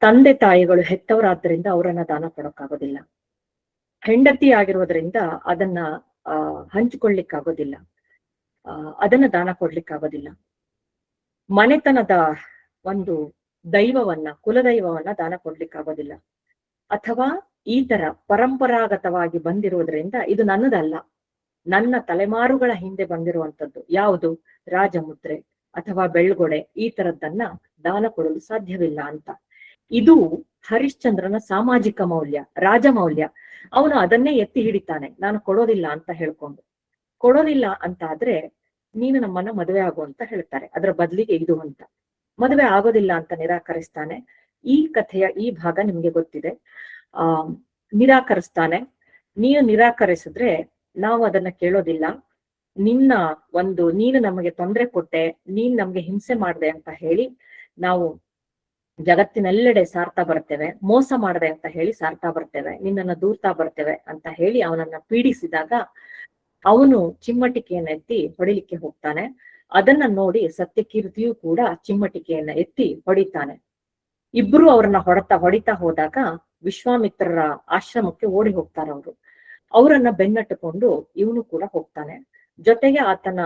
ತಂದೆ ತಾಯಿಗಳು ಹೆತ್ತವರಾದ್ರಿಂದ ಅವರನ್ನ ದಾನ ಕೊಡೋಕ್ಕಾಗೋದಿಲ್ಲ. ಹೆಂಡತಿ ಆಗಿರೋದ್ರಿಂದ ಅದನ್ನ ಹಂಚಿಕೊಳ್ಳಿಕ್ಕಾಗೋದಿಲ್ಲ, ಅದನ್ನ ದಾನ ಕೊಡ್ಲಿಕ್ಕಾಗೋದಿಲ್ಲ. ಮನೆತನದ ಒಂದು ದೈವವನ್ನ, ಕುಲದೈವವನ್ನ ದಾನ ಕೊಡ್ಲಿಕ್ಕಾಗೋದಿಲ್ಲ. ಅಥವಾ ಈ ತರ ಪರಂಪರಾಗತವಾಗಿ ಬಂದಿರೋದ್ರಿಂದ ಇದು ನನ್ನದಲ್ಲ, ನನ್ನ ತಲೆಮಾರುಗಳ ಹಿಂದೆ ಬಂದಿರುವಂತದ್ದು, ಯಾವುದು ರಾಜಮುದ್ರೆ ಅಥವಾ ಬೆಳ್ಗೊಡೆ, ಈ ತರದ್ದನ್ನ ದಾನ ಕೊಡಲು ಸಾಧ್ಯವಿಲ್ಲ ಅಂತ. ಇದು ಹರಿಶ್ಚಂದ್ರನ ಸಾಮಾಜಿಕ ಮೌಲ್ಯ, ರಾಜಮೌಲ್ಯ. ಅವನು ಅದನ್ನೇ ಎತ್ತಿ ಹಿಡಿತಾನೆ, ನಾನು ಕೊಡೋದಿಲ್ಲ ಅಂತ ಹೇಳ್ಕೊಂಡು. ಕೊಡೋದಿಲ್ಲ ಅಂತ ಆದ್ರೆ ನೀನು ನಮ್ಮನ್ನ ಮದುವೆ ಆಗು ಅಂತ ಹೇಳ್ತಾರೆ, ಅದರ ಬದಲಿಗೆ ಇದು ಅಂತ. ಮದುವೆ ಆಗೋದಿಲ್ಲ ಅಂತ ನಿರಾಕರಿಸ್ತಾನೆ. ಈ ಕಥೆಯ ಈ ಭಾಗ ನಿಮ್ಗೆ ಗೊತ್ತಿದೆ. ನಿರಾಕರಿಸ್ತಾನೆ. ನೀನು ನಿರಾಕರಿಸಿದ್ರೆ ನಾವು ಅದನ್ನ ಕೇಳೋದಿಲ್ಲ, ನೀನು ನಮಗೆ ತೊಂದರೆ ಕೊಟ್ಟೆ, ನೀನ್ ನಮ್ಗೆ ಹಿಂಸೆ ಮಾಡ್ದೆ ಅಂತ ಹೇಳಿ ನಾವು ಜಗತ್ತಿನೆಲ್ಲೆಡೆ ಸಾರ್ತಾ ಬರ್ತೇವೆ, ಮೋಸ ಮಾಡದೆ ಅಂತ ಹೇಳಿ ಸಾರ್ತಾ ಬರ್ತೇವೆ, ನಿನ್ನನ್ನ ದೂರ್ತಾ ಬರ್ತೇವೆ ಅಂತ ಹೇಳಿ ಅವನನ್ನ ಪೀಡಿಸಿದಾಗ ಅವನು ಚಿಮ್ಮಟಿಕೆಯನ್ನ ಎತ್ತಿ ಹೊಡಿಲಿಕ್ಕೆ ಹೋಗ್ತಾನೆ. ಅದನ್ನ ನೋಡಿ ಸತ್ಯಕೀರ್ತಿಯೂ ಕೂಡ ಚಿಮ್ಮಟಿಕೆಯನ್ನ ಎತ್ತಿ ಹೊಡಿತಾನೆ. ಇಬ್ರು ಅವ್ರನ್ನ ಹೊಡಿತಾ ಹೋದಾಗ ವಿಶ್ವಾಮಿತ್ರರ ಆಶ್ರಮಕ್ಕೆ ಓಡಿ ಹೋಗ್ತಾರೆ ಅವರು. ಅವರನ್ನ ಬೆನ್ನಟ್ಟುಕೊಂಡು ಇವನು ಕೂಡ ಹೋಗ್ತಾನೆ. ಜೊತೆಗೆ ಆತನ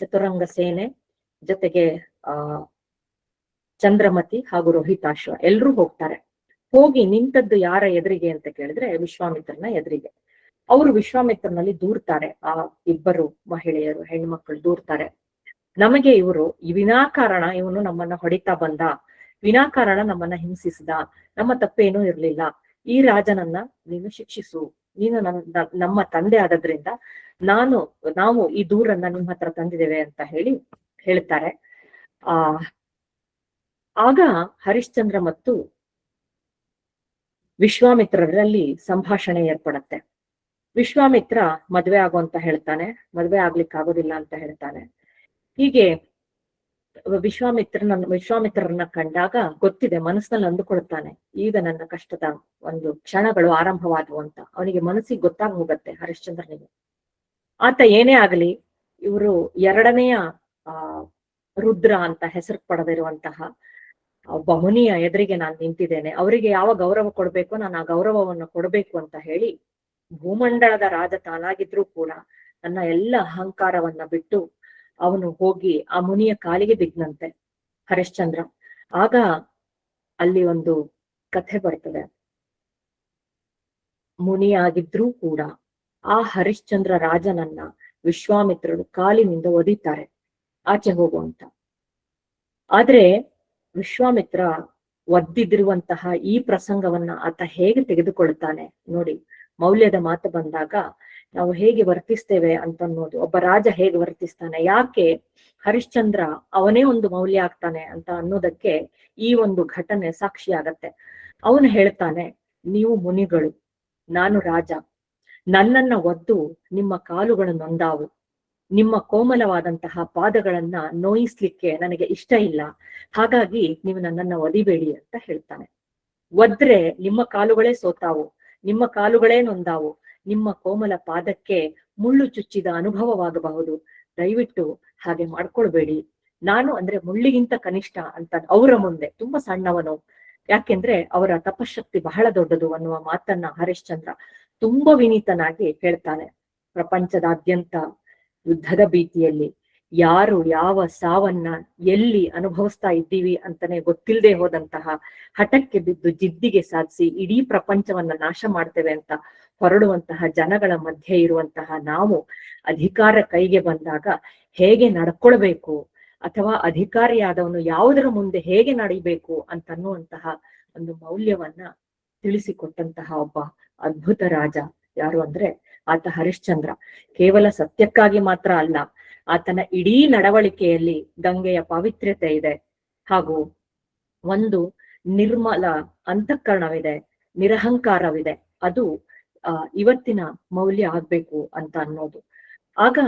ಚತುರಂಗ ಸೇನೆ, ಜೊತೆಗೆ ಚಂದ್ರಮತಿ ಹಾಗೂ ರೋಹಿತಾಶ್ವ ಎಲ್ರೂ ಹೋಗ್ತಾರೆ. ಹೋಗಿ ನಿಂತದ್ದು ಯಾರ ಎದುರಿಗೆ ಅಂತ ಕೇಳಿದ್ರೆ ವಿಶ್ವಾಮಿತ್ರನ ಎದುರಿಗೆ. ಅವರು ವಿಶ್ವಾಮಿತ್ರನಲ್ಲಿ ದೂರ್ತಾರೆ, ಆ ಇಬ್ಬರು ಮಹಿಳೆಯರು, ಹೆಣ್ಮಕ್ಳು ದೂರ್ತಾರೆ, ನಮಗೆ ವಿನಾಕಾರಣ ಇವನು ನಮ್ಮನ್ನ ಹೊಡಿತಾ ಬಂದ, ವಿನಾಕಾರಣ ನಮ್ಮನ್ನ ಹಿಂಸಿಸಿದ, ನಮ್ಮ ತಪ್ಪೇನೂ ಇರ್ಲಿಲ್ಲ, ಈ ರಾಜನನ್ನ ನೀನು ಶಿಕ್ಷಿಸು, ನೀನು ನಮ್ಮ ತಂದೆ ಆದದ್ರಿಂದ ನಾವು ಈ ದೂರನ್ನ ನಿಮ್ಮ ಹತ್ರ ತಂದಿದ್ದೇವೆ ಅಂತ ಹೇಳ್ತಾರೆ. ಆಗ ಹರಿಶ್ಚಂದ್ರ ಮತ್ತು ವಿಶ್ವಾಮಿತ್ರರಲ್ಲಿ ಸಂಭಾಷಣೆ ಏರ್ಪಡತ್ತೆ. ವಿಶ್ವಾಮಿತ್ರ ಮದ್ವೆ ಆಗು ಅಂತ ಹೇಳ್ತಾನೆ, ಮದ್ವೆ ಆಗ್ಲಿಕ್ಕೆ ಆಗೋದಿಲ್ಲ ಅಂತ ಹೇಳ್ತಾನೆ. ಹೀಗೆ ವಿಶ್ವಾಮಿತ್ರರನ್ನ ಕಂಡಾಗ ಗೊತ್ತಿದೆ, ಮನಸ್ಸಿನಲ್ಲಿ ಅಂದುಕೊಳ್ತಾನೆ, ಈಗ ನನ್ನ ಕಷ್ಟದ ಒಂದು ಕ್ಷಣಗಳು ಆರಂಭವಾದವು ಅಂತ. ಅವನಿಗೆ ಮನಸ್ಸಿಗೆ ಗೊತ್ತಾಗ ಹೋಗತ್ತೆ ಹರಿಶ್ಚಂದ್ರನಿಗೆ. ಆತ ಏನೇ ಆಗಲಿ, ಇವರು ಎರಡನೆಯ ರುದ್ರ ಅಂತ ಹೆಸರು ಪಡೆದಿರುವಂತಹ ಒಬ್ಬ ಮುನಿಯ ಎದುರಿಗೆ ನಾನು ನಿಂತಿದ್ದೇನೆ, ಅವರಿಗೆ ಯಾವ ಗೌರವ ಕೊಡ್ಬೇಕು ನಾನು ಆ ಗೌರವವನ್ನು ಕೊಡ್ಬೇಕು ಅಂತ ಹೇಳಿ ಭೂಮಂಡಲದ ರಾಜ ತಾನಾಗಿದ್ರೂ ಕೂಡ ತನ್ನ ಎಲ್ಲ ಅಹಂಕಾರವನ್ನ ಬಿಟ್ಟು ಅವನು ಹೋಗಿ ಆ ಮುನಿಯ ಕಾಲಿಗೆ ಬಿದ್ದಂತೆ ಹರಿಶ್ಚಂದ್ರ. ಆಗ ಅಲ್ಲಿ ಒಂದು ಕಥೆ ಬರ್ತದೆ. ಮುನಿಯಾಗಿದ್ರೂ ಕೂಡ ಆ ಹರಿಶ್ಚಂದ್ರ ರಾಜನನ್ನ ವಿಶ್ವಾಮಿತ್ರರು ಕಾಲಿನಿಂದ ಒದಿತಾರೆ, ಆಚೆ ಹೋಗುವಂತ. ಆದ್ರೆ ವಿಶ್ವಾಮಿತ್ರ ಒದ್ದಿದಿರುವಂತಹ ಈ ಪ್ರಸಂಗವನ್ನ ಆತ ಹೇಗೆ ತೆಗೆದುಕೊಳ್ತಾನೆ ನೋಡಿ. ಮೌಲ್ಯದ ಮಾತು ಬಂದಾಗ ನಾವು ಹೇಗೆ ವರ್ತಿಸ್ತೇವೆ ಅಂತ ಅನ್ನೋದು, ಒಬ್ಬ ರಾಜ ಹೇಗೆ ವರ್ತಿಸ್ತಾನೆ, ಯಾಕೆ ಹರಿಶ್ಚಂದ್ರ ಅವನೇ ಒಂದು ಮೌಲ್ಯ ಆಗ್ತಾನೆ ಅಂತ ಅನ್ನೋದಕ್ಕೆ ಈ ಒಂದು ಘಟನೆ ಸಾಕ್ಷಿ ಆಗತ್ತೆ. ಅವನು ಹೇಳ್ತಾನೆ, ನೀವು ಮುನಿಗಳು, ನಾನು ರಾಜ, ನನ್ನನ್ನ ಒದ್ದು ನಿಮ್ಮ ಕಾಲುಗಳು ನೊಂದಾವು, ನಿಮ್ಮ ಕೋಮಲವಾದಂತಹ ಪಾದಗಳನ್ನ ನೋಯಿಸ್ಲಿಕ್ಕೆ ನನಗೆ ಇಷ್ಟ ಇಲ್ಲ, ಹಾಗಾಗಿ ನೀವು ನನ್ನನ್ನ ಒದಿಬೇಡಿ ಅಂತ ಹೇಳ್ತಾನೆ. ಒದ್ರೆ ನಿಮ್ಮ ಕಾಲುಗಳೇ ಸೋತಾವು, ನಿಮ್ಮ ಕಾಲುಗಳೇ ನೊಂದಾವು, ನಿಮ್ಮ ಕೋಮಲ ಪಾದಕ್ಕೆ ಮುಳ್ಳು ಚುಚ್ಚಿದ ಅನುಭವವಾಗಬಹುದು, ದಯವಿಟ್ಟು ಹಾಗೆ ಮಾಡ್ಕೊಳ್ಬೇಡಿ. ನಾನು ಅಂದ್ರೆ ಮುಳ್ಳಿಗಿಂತ ಕನಿಷ್ಠ ಅಂತ ಅವರ ಮುಂದೆ, ತುಂಬಾ ಸಣ್ಣವನು, ಯಾಕೆಂದ್ರೆ ಅವರ ತಪಶಕ್ತಿ ಬಹಳ ದೊಡ್ಡದು ಅನ್ನುವ ಮಾತನ್ನ ಹರಿಶ್ಚಂದ್ರ ತುಂಬಾ ವಿನೀತನಾಗಿ ಹೇಳ್ತಾನೆ. ಪ್ರಪಂಚದಾದ್ಯಂತ ಯುದ್ಧದ ಭೀತಿಯಲ್ಲಿ ಯಾರು ಯಾವ ಸಾವನ್ನ ಎಲ್ಲಿ ಅನುಭವಿಸ್ತಾ ಇದ್ದೀವಿ ಅಂತಾನೆ ಗೊತ್ತಿಲ್ಲದೆ ಹೋದಂತಹ ಹಠಕ್ಕೆ ಬಿದ್ದು ಜಿದ್ದಿಗೆ ಸಾಧಿಸಿ ಇಡೀ ಪ್ರಪಂಚವನ್ನ ನಾಶ ಮಾಡ್ತೇವೆ ಅಂತ ಹೊರಡುವಂತಹ ಜನಗಳ ಮಧ್ಯೆ ಇರುವಂತಹ ನಾವು ಅಧಿಕಾರ ಕೈಗೆ ಬಂದಾಗ ಹೇಗೆ ನಡ್ಕೊಳ್ಬೇಕು, ಅಥವಾ ಅಧಿಕಾರಿಯಾದವನು ಯಾವುದರ ಮುಂದೆ ಹೇಗೆ ನಡಿಬೇಕು ಅಂತನ್ನುವಂತಹ ಒಂದು ಮೌಲ್ಯವನ್ನ ತಿಳಿಸಿಕೊಟ್ಟಂತಹ ಒಬ್ಬ ಅದ್ಭುತ ರಾಜ ಯಾರು ಅಂದ್ರೆ ಆತ ಹರಿಶ್ಚಂದ್ರ. ಕೇವಲ ಸತ್ಯಕ್ಕಾಗಿ ಮಾತ್ರ ಅಲ್ಲ, ಆತನ ಇಡೀ ನಡವಳಿಕೆಯಲ್ಲಿ ಗಂಗೆಯ ಪಾವಿತ್ರ್ಯತೆ ಇದೆ, ಹಾಗೂ ಒಂದು ನಿರ್ಮಲ ಅಂತಃಕರಣವಿದೆ, ನಿರಹಂಕಾರವಿದೆ. ಅದು ಇವತ್ತಿನ ಮೌಲ್ಯ ಆಗ್ಬೇಕು ಅಂತ ಅನ್ನೋದು. ಆಗ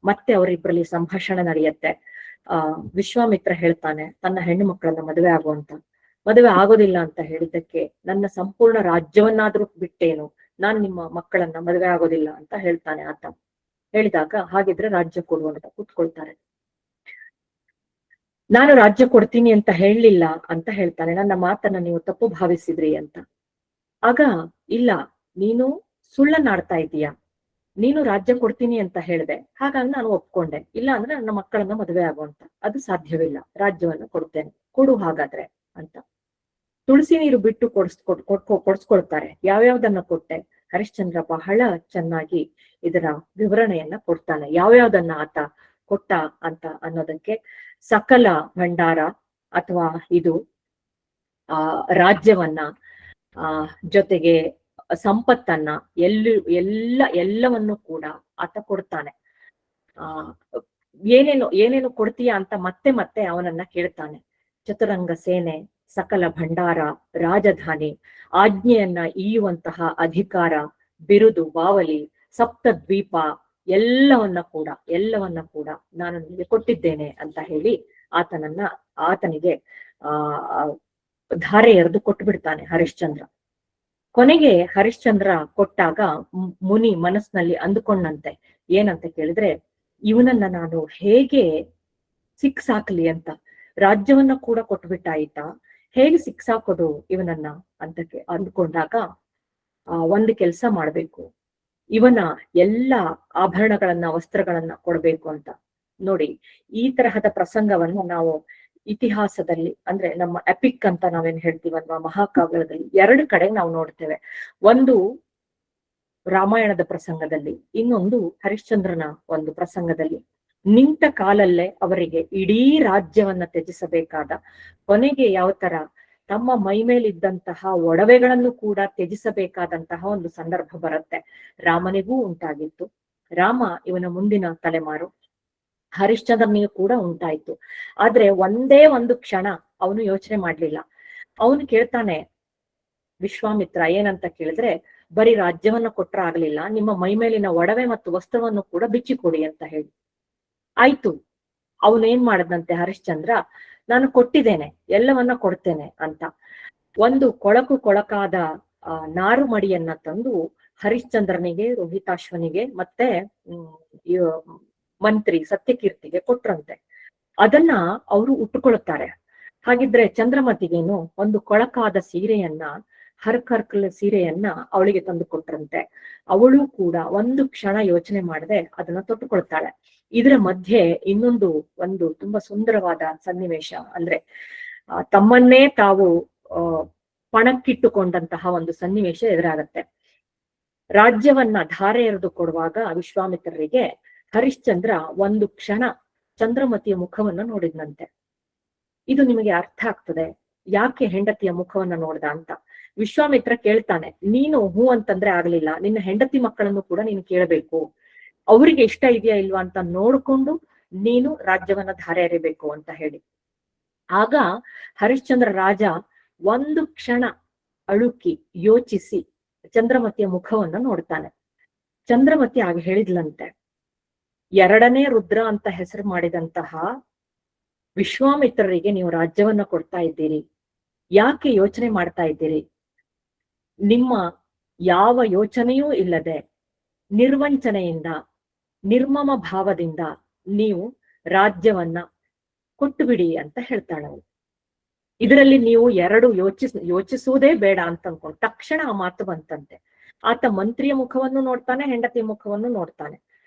ಮತ್ತೆ ಅವರಿಬ್ಬರಲ್ಲಿ ಸಂಭಾಷಣೆ ನಡೆಯುತ್ತೆ. ವಿಶ್ವಾಮಿತ್ರ ಹೇಳ್ತಾನೆ, ತನ್ನ ಹೆಣ್ಣು ಮಕ್ಕಳನ್ನ ಮದುವೆ ಆಗುವಂತ. ಮದುವೆ ಆಗೋದಿಲ್ಲ ಅಂತ ಹೇಳಿದ್ದಕ್ಕೆ ನನ್ನ ಸಂಪೂರ್ಣ ರಾಜ್ಯವನ್ನಾದ್ರೂ ಬಿಟ್ಟೇನು, ನಾನ್ ನಿಮ್ಮ ಮಕ್ಕಳನ್ನ ಮದುವೆ ಆಗೋದಿಲ್ಲ ಅಂತ ಹೇಳ್ತಾನೆ ಆತ. ಹೇಳಿದಾಗ ಹಾಗಿದ್ರೆ ರಾಜ್ಯ ಕೊಡು ಅಂತ ಕೂತ್ಕೊಳ್ತಾರೆ. ನಾನು ರಾಜ್ಯ ಕೊಡ್ತೀನಿ ಅಂತ ಹೇಳಲಿಲ್ಲ ಅಂತ ಹೇಳ್ತಾನೆ, ನನ್ನ ಮಾತನ್ನ ನೀವು ತಪ್ಪು ಭಾವಿಸಿದ್ರಿ ಅಂತ. ಆಗ ಇಲ್ಲ, ನೀನು ಸುಳ್ಳನ್ನಾಡ್ತಾ ಇದೀಯ, ನೀನು ರಾಜ್ಯ ಕೊಡ್ತೀನಿ ಅಂತ ಹೇಳ್ದೆ, ಹಾಗಾಗಿ ನಾನು ಒಪ್ಕೊಂಡೆ, ಇಲ್ಲ ಅಂದ್ರೆ ನನ್ನ ಮಕ್ಕಳನ್ನ ಮದುವೆ ಆಗುವಂತ. ಅದು ಸಾಧ್ಯವಿಲ್ಲ, ರಾಜ್ಯವನ್ನ ಕೊಡ್ತೇನೆ, ಕೊಡು ಹಾಗಾದ್ರೆ ಅಂತ. ತುಳಸಿ ನೀರು ಬಿಟ್ಟು ಕೊಡ್ಸ್ಕೊಳ್ತಾರೆ. ಯಾವ್ಯಾವ್ದನ್ನ ಕೊಟ್ಟೆ? ಹರಿಶ್ಚಂದ್ರ ಬಹಳ ಚೆನ್ನಾಗಿ ಇದರ ವಿವರಣೆಯನ್ನ ಕೊಡ್ತಾನೆ, ಯಾವ್ಯಾವ್ದನ್ನ ಆತ ಕೊಟ್ಟ ಅಂತ ಅನ್ನೋದಕ್ಕೆ. ಸಕಲ ಭಂಡಾರ ಅಥವಾ ಇದು ರಾಜ್ಯವನ್ನ, ಜೊತೆಗೆ ಸಂಪತ್ತನ್ನ, ಎಲ್ಲವನ್ನು ಕೂಡ ಆತ ಕೊಡ್ತಾನೆ. ಏನೇನು ಕೊಡ್ತೀಯ ಅಂತ ಮತ್ತೆ ಮತ್ತೆ ಅವನನ್ನ ಕೇಳ್ತಾನೆ. ಚತುರಂಗ ಸೇನೆ, ಸಕಲ ಭಂಡಾರ, ರಾಜಧಾನಿ, ಆಜ್ಞೆಯನ್ನ ಈಯುವಂತಹ ಅಧಿಕಾರ, ಬಿರುದು, ಬಾವಲಿ, ಸಪ್ತ ದ್ವೀಪ, ಎಲ್ಲವನ್ನ ಕೂಡ ನಾನು ನಿಮಗೆ ಕೊಟ್ಟಿದ್ದೇನೆ ಅಂತ ಹೇಳಿ ಆತನಿಗೆ ಧಾರೆ ಎರೆದು ಕೊಟ್ಟು ಬಿಡ್ತಾನೆ ಹರಿಶ್ಚಂದ್ರ. ಕೊನೆಗೆ ಹರಿಶ್ಚಂದ್ರ ಕೊಟ್ಟಾಗ ಮುನಿ ಮನಸ್ಸಿನಲ್ಲಿ ಅಂದುಕೊಂಡಂತೆ, ಏನಂತ ಕೇಳಿದ್ರೆ, ಇವನನ್ನ ನಾನು ಹೇಗೆ ಸಿಕ್ಸಾಕ್ಲಿ ಅಂತ. ರಾಜ್ಯವನ್ನ ಕೂಡ ಕೊಟ್ಬಿಟ್ಟಾಯ್ತಾ, ಹೇಗೆ ಸಿಕ್ಸಾಕೋದು ಇವನನ್ನ ಅಂತ ಅಂದ್ಕೊಂಡಾಗ ಒಂದು ಕೆಲಸ ಮಾಡ್ಬೇಕು, ಇವನ ಎಲ್ಲ ಆಭರಣಗಳನ್ನ, ವಸ್ತ್ರಗಳನ್ನ ಕೊಡ್ಬೇಕು ಅಂತ. ನೋಡಿ, ಈ ತರಹದ ಪ್ರಸಂಗವನ್ನ ನಾವು ಇತಿಹಾಸದಲ್ಲಿ, ಅಂದ್ರೆ ನಮ್ಮ ಎಪಿಕ್ ಅಂತ ನಾವೇನ್ ಹೇಳ್ತೀವಲ್ವಾ, ಮಹಾಕಾವ್ಯದಲ್ಲಿ 2 ಕಡೆ ನಾವು ನೋಡ್ತೇವೆ. ಒಂದು ರಾಮಾಯಣದ ಪ್ರಸಂಗದಲ್ಲಿ, ಇನ್ನೊಂದು ಹರಿಶ್ಚಂದ್ರನ ಒಂದು ಪ್ರಸಂಗದಲ್ಲಿ. ನಿಂತ ಕಾಲಲ್ಲೇ ಅವರಿಗೆ ಇಡೀ ರಾಜ್ಯವನ್ನ ತ್ಯಜಿಸಬೇಕಾದ, ಕೊನೆಗೆ ಯಾವ ತರ ತಮ್ಮ ಮೈ ಮೇಲಿದ್ದಂತಹ ಒಡವೆಗಳನ್ನು ಕೂಡ ತ್ಯಜಿಸಬೇಕಾದಂತಹ ಒಂದು ಸಂದರ್ಭ ಬರುತ್ತೆ. ರಾಮನಿಗೂ ಉಂಟಾಗಿತ್ತು. ರಾಮ ಇವನ ಮುಂದಿನ ತಲೆಮಾರು, ಹರಿಶ್ಚಂದ್ರನಿಗೂ ಕೂಡ ಉಂಟಾಯ್ತು. ಆದ್ರೆ ಒಂದೇ ಒಂದು ಕ್ಷಣ ಅವನು ಯೋಚನೆ ಮಾಡ್ಲಿಲ್ಲ. ಅವನು ಕೇಳ್ತಾನೆ ವಿಶ್ವಾಮಿತ್ರ, ಏನಂತ ಕೇಳಿದ್ರೆ, ಬರೀ ರಾಜ್ಯವನ್ನ ಕೊಟ್ರ ಆಗ್ಲಿಲ್ಲ, ನಿಮ್ಮ ಮೈ ಮೇಲಿನ ಒಡವೆ ಮತ್ತು ವಸ್ತ್ರವನ್ನು ಕೂಡ ಬಿಚ್ಚಿಕೊಡಿ ಅಂತ ಹೇಳಿ. ಆಯ್ತು, ಅವನೇನ್ ಮಾಡದಂತೆ ಹರಿಶ್ಚಂದ್ರ, ನಾನು ಕೊಟ್ಟಿದ್ದೇನೆ, ಎಲ್ಲವನ್ನ ಕೊಡ್ತೇನೆ ಅಂತ ಒಂದು ಕೊಳಕಾದ ನಾರು ಮಡಿಯನ್ನ ತಂದು ಹರಿಶ್ಚಂದ್ರನಿಗೆ, ರೋಹಿತಾಶ್ವನಿಗೆ ಮತ್ತೆ ಮಂತ್ರಿ ಸತ್ಯಕೀರ್ತಿಗೆ ಕೊಟ್ರಂತೆ. ಅದನ್ನ ಅವರು ಉಟ್ಟುಕೊಳ್ಳುತ್ತಾರೆ. ಹಾಗಿದ್ರೆ ಚಂದ್ರಮತಿಗೇನು ಒಂದು ಕೊಳಕಾದ ಸೀರೆಯನ್ನ, ಹರ್ಕರ್ಕಲ್ ಸೀರೆಯನ್ನ ಅವಳಿಗೆ ತಂದು ಕೊಟ್ರಂತೆ. ಅವಳು ಕೂಡ ಒಂದು ಕ್ಷಣ ಯೋಚನೆ ಮಾಡದೆ ಅದನ್ನ ತೊಟ್ಟುಕೊಳ್ತಾಳೆ. ಇದರ ಮಧ್ಯೆ ಒಂದು ತುಂಬಾ ಸುಂದರವಾದ ಸನ್ನಿವೇಶ, ಅಂದ್ರೆ ತಮ್ಮನ್ನೇ ತಾವು ಪಣಕ್ಕಿಟ್ಟುಕೊಂಡಂತಹ ಒಂದು ಸನ್ನಿವೇಶ ಎದುರಾಗತ್ತೆ. ರಾಜ್ಯವನ್ನ ಧಾರೆ ಎರೆದು ಕೊಡುವಾಗ ವಿಶ್ವಾಮಿತ್ರರಿಗೆ ಹರಿಶ್ಚಂದ್ರ ಒಂದು ಕ್ಷಣ ಚಂದ್ರಮತಿಯ ಮುಖವನ್ನ ನೋಡಿದ್ನಂತೆ. ಇದು ನಿಮಗೆ ಅರ್ಥ ಆಗ್ತದೆ ಯಾಕೆ ಹೆಂಡತಿಯ ಮುಖವನ್ನ ನೋಡ್ದ ಅಂತ. ವಿಶ್ವಾಮಿತ್ರ ಕೇಳ್ತಾನೆ, ನೀನು ಹೂ ಅಂತಂದ್ರೆ ಆಗ್ಲಿಲ್ಲ, ನಿನ್ನ ಹೆಂಡತಿ ಮಕ್ಕಳನ್ನು ಕೂಡ ನೀನು ಕೇಳಬೇಕು, ಅವರಿಗೆ ಇಷ್ಟ ಇದೆಯಾ ಇಲ್ವಾ ಅಂತ ನೋಡ್ಕೊಂಡು ನೀನು ರಾಜ್ಯವನ್ನ ಧಾರೆ ಎರಿಬೇಕು ಅಂತ ಹೇಳಿ. ಆಗ ಹರಿಶ್ಚಂದ್ರ ರಾಜ ಒಂದು ಕ್ಷಣ ಅಳುಕಿ ಯೋಚಿಸಿ ಚಂದ್ರಮತಿಯ ಮುಖವನ್ನ ನೋಡ್ತಾನೆ. ಚಂದ್ರಮತಿ ಆಗ ಹೇಳಿದ್ಲಂತೆ, ಎರಡನೇ ರುದ್ರ ಅಂತ ಹೆಸರು ಮಾಡಿದಂತಹ ವಿಶ್ವಾಮಿತ್ರರಿಗೆ ನೀವು ರಾಜ್ಯವನ್ನ ಕೊಡ್ತಾ ಇದ್ದೀರಿ, ಯಾಕೆ ಯೋಚನೆ ಮಾಡ್ತಾ ಇದ್ದೀರಿ? ನಿಮ್ಮ ಯಾವ ಯೋಚನೆಯೂ ಇಲ್ಲದೆ ನಿರ್ವಂಚನೆಯಿಂದ ನಿರ್ಮಮ ಭಾವದಿಂದ ನೀವು ರಾಜ್ಯವನ್ನ ಕೊಟ್ಟು ಬಿಡಿ ಅಂತ ಹೇಳ್ತಾಳೆ. ಇದರಲ್ಲಿ ನೀವು ಎರಡು ಯೋಚಿಸುವುದೇ ಬೇಡ ಅಂತ ಅನ್ಕೊಂಡು ತಕ್ಷಣ ಆ ಮಾತು ಬಂತಂತೆ. ಆತ ಮಂತ್ರಿಯ ಮುಖವನ್ನು ನೋಡ್ತಾನೆ, ಹೆಂಡತಿಯ ಮುಖವನ್ನು ನೋಡ್ತಾನೆ.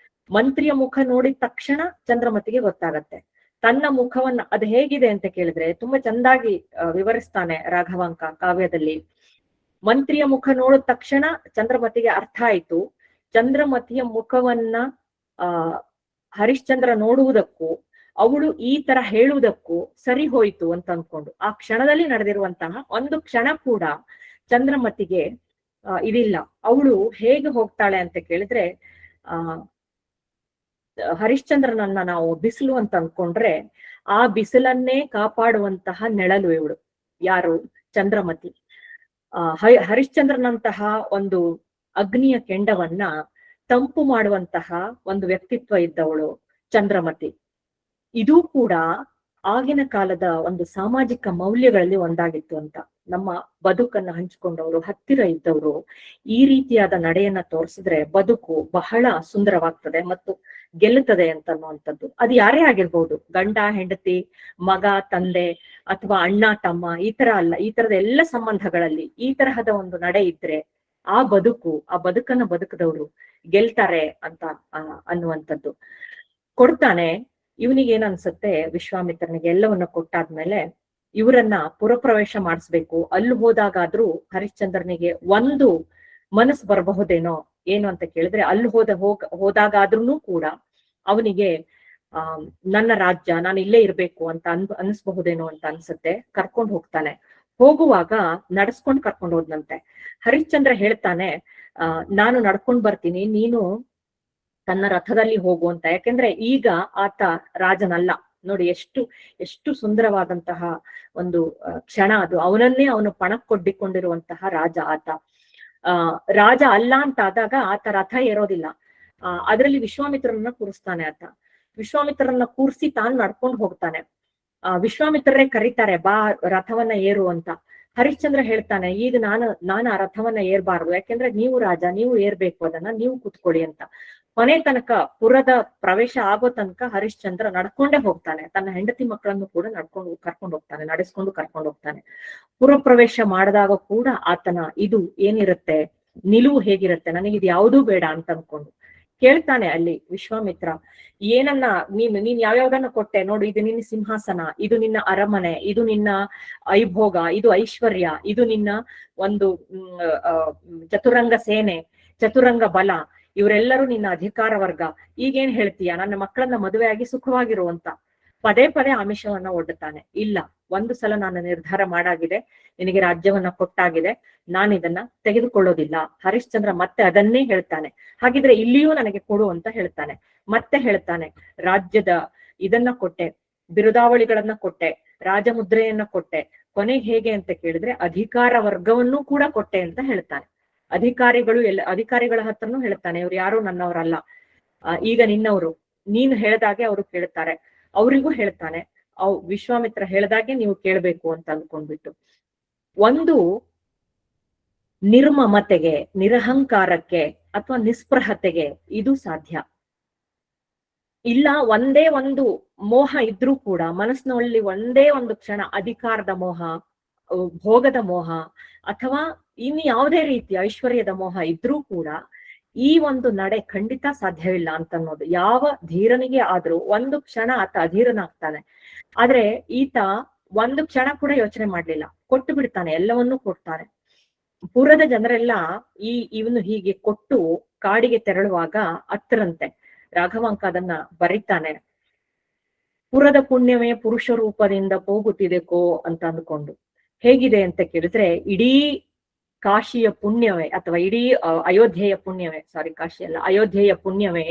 ಮಂತ್ರಿಯ ಮುಖ ನೋಡಿದ ತಕ್ಷಣ ಚಂದ್ರಮತಿಗೆ ಗೊತ್ತಾಗತ್ತೆ. ತನ್ನ ಮುಖವನ್ನ ಅದು ಹೇಗಿದೆ ಅಂತ ಕೇಳಿದ್ರೆ ತುಂಬಾ ಚಂದಾಗಿ ವಿವರಿಸ್ತಾನೆ ರಾಘವಾಂಕ ಕಾವ್ಯದಲ್ಲಿ. ಮಂತ್ರಿಯ ಮುಖ ನೋಡಿದ ತಕ್ಷಣ ಚಂದ್ರಮತಿಗೆ ಅರ್ಥ ಆಯ್ತು, ಚಂದ್ರಮತಿಯ ಮುಖವನ್ನ ಹರಿಶ್ಚಂದ್ರ ನೋಡುವುದಕ್ಕೂ ಅವಳು ಈ ತರ ಹೇಳುವುದಕ್ಕೂ ಸರಿ ಹೋಯ್ತು ಅಂತ ಅನ್ಕೊಂಡು ಆ ಕ್ಷಣದಲ್ಲಿ ನಡೆದಿರುವಂತಹ ಒಂದು ಕ್ಷಣ ಕೂಡ ಚಂದ್ರಮತಿಗೆ ಇದಿಲ್ಲ. ಅವಳು ಹೇಗೆ ಹೋಗ್ತಾಳೆ ಅಂತ ಕೇಳಿದ್ರೆ ಹರಿಶ್ಚಂದ್ರನನ್ನ ನಾವು ಬಿಸಿಲು ಅಂತ ಅನ್ಕೊಂಡ್ರೆ ಆ ಬಿಸಿಲನ್ನೇ ಕಾಪಾಡುವಂತಹ ನೆಳಲು ಇವಳು. ಯಾರು? ಚಂದ್ರಮತಿ. ಹರಿಶ್ಚಂದ್ರನಂತಹ ಒಂದು ಅಗ್ನಿಯ ಕೆಂಡವನ್ನ ತಂಪು ಮಾಡುವಂತಹ ಒಂದು ವ್ಯಕ್ತಿತ್ವ ಇದ್ದವಳು ಚಂದ್ರಮತಿ. ಇದು ಕೂಡ ಆಗಿನ ಕಾಲದ ಒಂದು ಸಾಮಾಜಿಕ ಮೌಲ್ಯಗಳಲ್ಲಿ ಒಂದಾಗಿತ್ತು ಅಂತ. ನಮ್ಮ ಬದುಕನ್ನ ಹಂಚಿಕೊಂಡವರು, ಹತ್ತಿರ ಇದ್ದವರು ಈ ರೀತಿಯಾದ ನಡೆಯನ್ನ ತೋರಿಸಿದ್ರೆ ಬದುಕು ಬಹಳ ಸುಂದರವಾಗ್ತದೆ ಮತ್ತು ಗೆಲ್ಲುತ್ತದೆ ಅಂತ ಅನ್ನುವಂಥದ್ದು. ಅದು ಯಾರೇ ಆಗಿರ್ಬೋದು, ಗಂಡ ಹೆಂಡತಿ, ಮಗ ತಂದೆ, ಅಥವಾ ಅಣ್ಣ ತಮ್ಮ, ಈ ತರ ಅಲ್ಲ, ಈ ತರದ ಎಲ್ಲ ಸಂಬಂಧಗಳಲ್ಲಿ ಈ ತರಹದ ಒಂದು ನಡೆ ಇದ್ರೆ ಆ ಬದುಕನ್ನ ಬದುಕದವರು ಗೆಲ್ತಾರೆ ಅಂತ ಅನ್ನುವಂಥದ್ದು. ಕೊಡ್ತಾನೆ. ಇವನಿಗೆ ಏನ್ ಅನ್ಸುತ್ತೆ, ವಿಶ್ವಾಮಿತ್ರನಿಗೆ ಎಲ್ಲವನ್ನ ಕೊಟ್ಟಾದ್ಮೇಲೆ ಇವರನ್ನ ಪುರಪ್ರವೇಶ ಮಾಡಿಸ್ಬೇಕು, ಅಲ್ಲಿ ಹೋದಾಗಾದ್ರೂ ಹರಿಶ್ಚಂದ್ರನಿಗೆ ಒಂದು ಮನಸ್ಸು ಬರಬಹುದೇನೋ, ಏನು ಅಂತ ಕೇಳಿದ್ರೆ ಅಲ್ಲಿ ಹೋದಾಗಾದ್ರೂ ಕೂಡ ಅವನಿಗೆ ನನ್ನ ರಾಜ್ಯ, ನಾನು ಇಲ್ಲೇ ಇರ್ಬೇಕು ಅಂತ ಅನ್ಸ್ಬಹುದೇನೋ ಅಂತ ಅನ್ಸುತ್ತೆ. ಕರ್ಕೊಂಡು ಹೋಗ್ತಾನೆ. ಹೋಗುವಾಗ ನಡ್ಸ್ಕೊಂಡ್ ಕರ್ಕೊಂಡು ಹೋದ್ನಂತೆ. ಹರಿಶ್ಚಂದ್ರ ಹೇಳ್ತಾನೆ, ನಾನು ನಡ್ಕೊಂಡ್ ಬರ್ತೀನಿ, ನೀನು ತನ್ನ ರಥದಲ್ಲಿ ಹೋಗು ಅಂತ. ಯಾಕೆಂದ್ರೆ ಈಗ ಆತ ರಾಜನಲ್ಲ. ನೋಡಿ ಎಷ್ಟು ಸುಂದರವಾದಂತಹ ಒಂದು ಕ್ಷಣ ಅದು. ಅವನನ್ನೇ ಅವನು ಪಣಕ್ಕೊಡ್ಡಿಕೊಂಡಿರುವಂತಹ ರಾಜ ಆತ. ರಾಜ ಅಲ್ಲ ಅಂತ ಆದಾಗ ಆತ ರಥ ಏರೋದಿಲ್ಲ. ಅದರಲ್ಲಿ ವಿಶ್ವಾಮಿತ್ರರನ್ನ ಕೂರಿಸ್ತಾನೆ ಆತ. ವಿಶ್ವಾಮಿತ್ರರನ್ನ ಕೂರಿಸಿ ತಾನು ನಡ್ಕೊಂಡು ಹೋಗ್ತಾನೆ. ವಿಶ್ವಾಮಿತ್ರರೇ ಕರೀತಾರೆ, ಬಾ ರಥವನ್ನ ಏರು ಅಂತ. ಹರಿಶ್ಚಂದ್ರ ಹೇಳ್ತಾನೆ, ಈಗ ನಾನು ಆ ರಥವನ್ನ ಏರ್ಬಾರ್ದು, ಯಾಕೆಂದ್ರೆ ನೀವು ರಾಜ, ನೀವು ಏರ್ಬೇಕು, ಅದನ್ನ ನೀವು ಕೂತ್ಕೊಳ್ಳಿ ಅಂತ. ಕೊನೆ ತನಕ ಪುರದ ಪ್ರವೇಶ ಆಗೋ ತನಕ ಹರಿಶ್ಚಂದ್ರ ನಡ್ಕೊಂಡೇ ಹೋಗ್ತಾನೆ. ತನ್ನ ಹೆಂಡತಿ ಮಕ್ಕಳನ್ನು ಕೂಡ ಕರ್ಕೊಂಡು ಹೋಗ್ತಾನೆ, ನಡೆಸ್ಕೊಂಡು ಕರ್ಕೊಂಡು ಹೋಗ್ತಾನೆ. ಪುರ ಪ್ರವೇಶ ಮಾಡಿದಾಗ ಕೂಡ ಆತನ ಇದು ಏನಿರುತ್ತೆ, ನಿಲುವು ಹೇಗಿರುತ್ತೆ, ನನಗೆ ಇದು ಯಾವುದೂ ಬೇಡ ಅಂತ ಅನ್ಕೊಂಡು ಕೇಳ್ತಾನೆ. ಅಲ್ಲಿ ವಿಶ್ವಾಮಿತ್ರ, ಏನನ್ನ ನೀನ್ ಯಾವ್ಯಾವ್ದನ್ನ ಕೊಟ್ಟೆ ನೋಡು, ಇದು ನಿನ್ನ ಸಿಂಹಾಸನ, ಇದು ನಿನ್ನ ಅರಮನೆ, ಇದು ನಿನ್ನ ಐಭೋಗ, ಇದು ಐಶ್ವರ್ಯ, ಇದು ನಿನ್ನ ಒಂದು ಚತುರಂಗ ಸೇನೆ, ಚತುರಂಗ ಬಲ, ಇವರೆಲ್ಲರೂ ನಿನ್ನ ಅಧಿಕಾರ ವರ್ಗ. ಈಗೇನ್ ಹೇಳ್ತೀಯ, ನನ್ನ ಮಕ್ಕಳನ್ನ ಮದುವೆಯಾಗಿ ಸುಖವಾಗಿರುವಂತ. ಪದೇ ಪದೇ ಆಮಿಷವನ್ನ ಒಡ್ಡುತ್ತಾನೆ. ಇಲ್ಲ, ಒಂದು ಸಲ ನಾನು ನಿರ್ಧಾರ ಮಾಡಾಗಿದೆ, ನಿನಗೆ ರಾಜ್ಯವನ್ನ ಕೊಟ್ಟಾಗಿದೆ, ನಾನಿದನ್ನ ತೆಗೆದುಕೊಳ್ಳೋದಿಲ್ಲ. ಹರಿಶ್ಚಂದ್ರ ಮತ್ತೆ ಅದನ್ನೇ ಹೇಳ್ತಾನೆ. ಹಾಗಿದ್ರೆ ಇಲ್ಲಿಯೂ ನನಗೆ ಕೊಡು ಅಂತ ಹೇಳ್ತಾನೆ. ಮತ್ತೆ ಹೇಳ್ತಾನೆ, ರಾಜ್ಯದ ಇದನ್ನ ಕೊಟ್ಟೆ, ಬಿರುದಾವಳಿಗಳನ್ನ ಕೊಟ್ಟೆ, ರಾಜಮುದ್ರೆಯನ್ನ ಕೊಟ್ಟೆ, ಕೊನೆಗೆ ಹೇಗೆ ಅಂತ ಕೇಳಿದ್ರೆ ಅಧಿಕಾರ ವರ್ಗವನ್ನೂ ಕೂಡ ಕೊಟ್ಟೆ ಅಂತ ಹೇಳ್ತಾನೆ. ಅಧಿಕಾರಿಗಳ ಹತ್ರನೂ ಹೇಳ್ತಾನೆ, ಇವ್ರು ಯಾರು ನನ್ನವರಲ್ಲ, ಈಗ ನಿನ್ನವರು, ನೀನು ಹೇಳ್ದಾಗೆ ಅವರು ಕೇಳ್ತಾರೆ. ಅವರಿಗೂ ಹೇಳ್ತಾನೆ, ವಿಶ್ವಾಮಿತ್ರ ಹೇಳ್ದಾಗೆ ನೀವು ಕೇಳ್ಬೇಕು ಅಂತ ಅಂದ್ಕೊಂಡ್ಬಿಟ್ಟು. ಒಂದು ನಿರ್ಮಮತೆಗೆ, ನಿರಹಂಕಾರಕ್ಕೆ ಅಥವಾ ನಿಸ್ಪೃಹತೆಗೆ ಇದು ಸಾಧ್ಯ ಇಲ್ಲ. ಒಂದೇ ಒಂದು ಮೋಹ ಇದ್ರೂ ಕೂಡ ಮನಸ್ಸಿನಲ್ಲಿ ಒಂದೇ ಒಂದು ಕ್ಷಣ ಅಧಿಕಾರದ ಮೋಹ, ಭೋಗದ ಮೋಹ, ಅಥವಾ ಇನ್ನು ಯಾವುದೇ ರೀತಿಯ ಐಶ್ವರ್ಯದ ಮೋಹ ಇದ್ರೂ ಕೂಡ ಈ ಒಂದು ನಡೆ ಖಂಡಿತ ಸಾಧ್ಯವಿಲ್ಲ ಅಂತ ಅನ್ನೋದು. ಯಾವ ಧೀರನಿಗೆ ಆದ್ರೂ ಒಂದು ಕ್ಷಣ ಆತ ಅಧೀರನಾಗ್ತಾನೆ. ಆದ್ರೆ ಈತ ಒಂದು ಕ್ಷಣ ಕೂಡ ಯೋಚನೆ ಮಾಡ್ಲಿಲ್ಲ, ಕೊಟ್ಟು ಬಿಡ್ತಾನೆ, ಎಲ್ಲವನ್ನೂ ಕೊಡ್ತಾನೆ. ಪುರದ ಜನರೆಲ್ಲ ಇವನು ಹೀಗೆ ಕೊಟ್ಟು ಕಾಡಿಗೆ ತೆರಳುವಾಗ ಅತ್ತರಂತೆ. ರಾಘವಾಂಕ ಅದನ್ನ ಬರೀತಾನೆ. ಪುರದ ಪುಣ್ಯವೇ ಪುರುಷ ರೂಪದಿಂದ ಹೋಗುತ್ತಿದೆಕೋ ಅಂತ ಅಂದ್ಕೊಂಡು. ಹೇಗಿದೆ ಅಂತ ಕೇಳಿದ್ರೆ, ಇಡೀ ಕಾಶಿಯ ಪುಣ್ಯವೇ ಅಥವಾ ಇಡೀ ಅಯೋಧ್ಯೆಯ ಪುಣ್ಯವೇ, ಸಾರಿ ಕಾಶಿ ಅಲ್ಲ, ಅಯೋಧ್ಯೆಯ ಪುಣ್ಯವೇ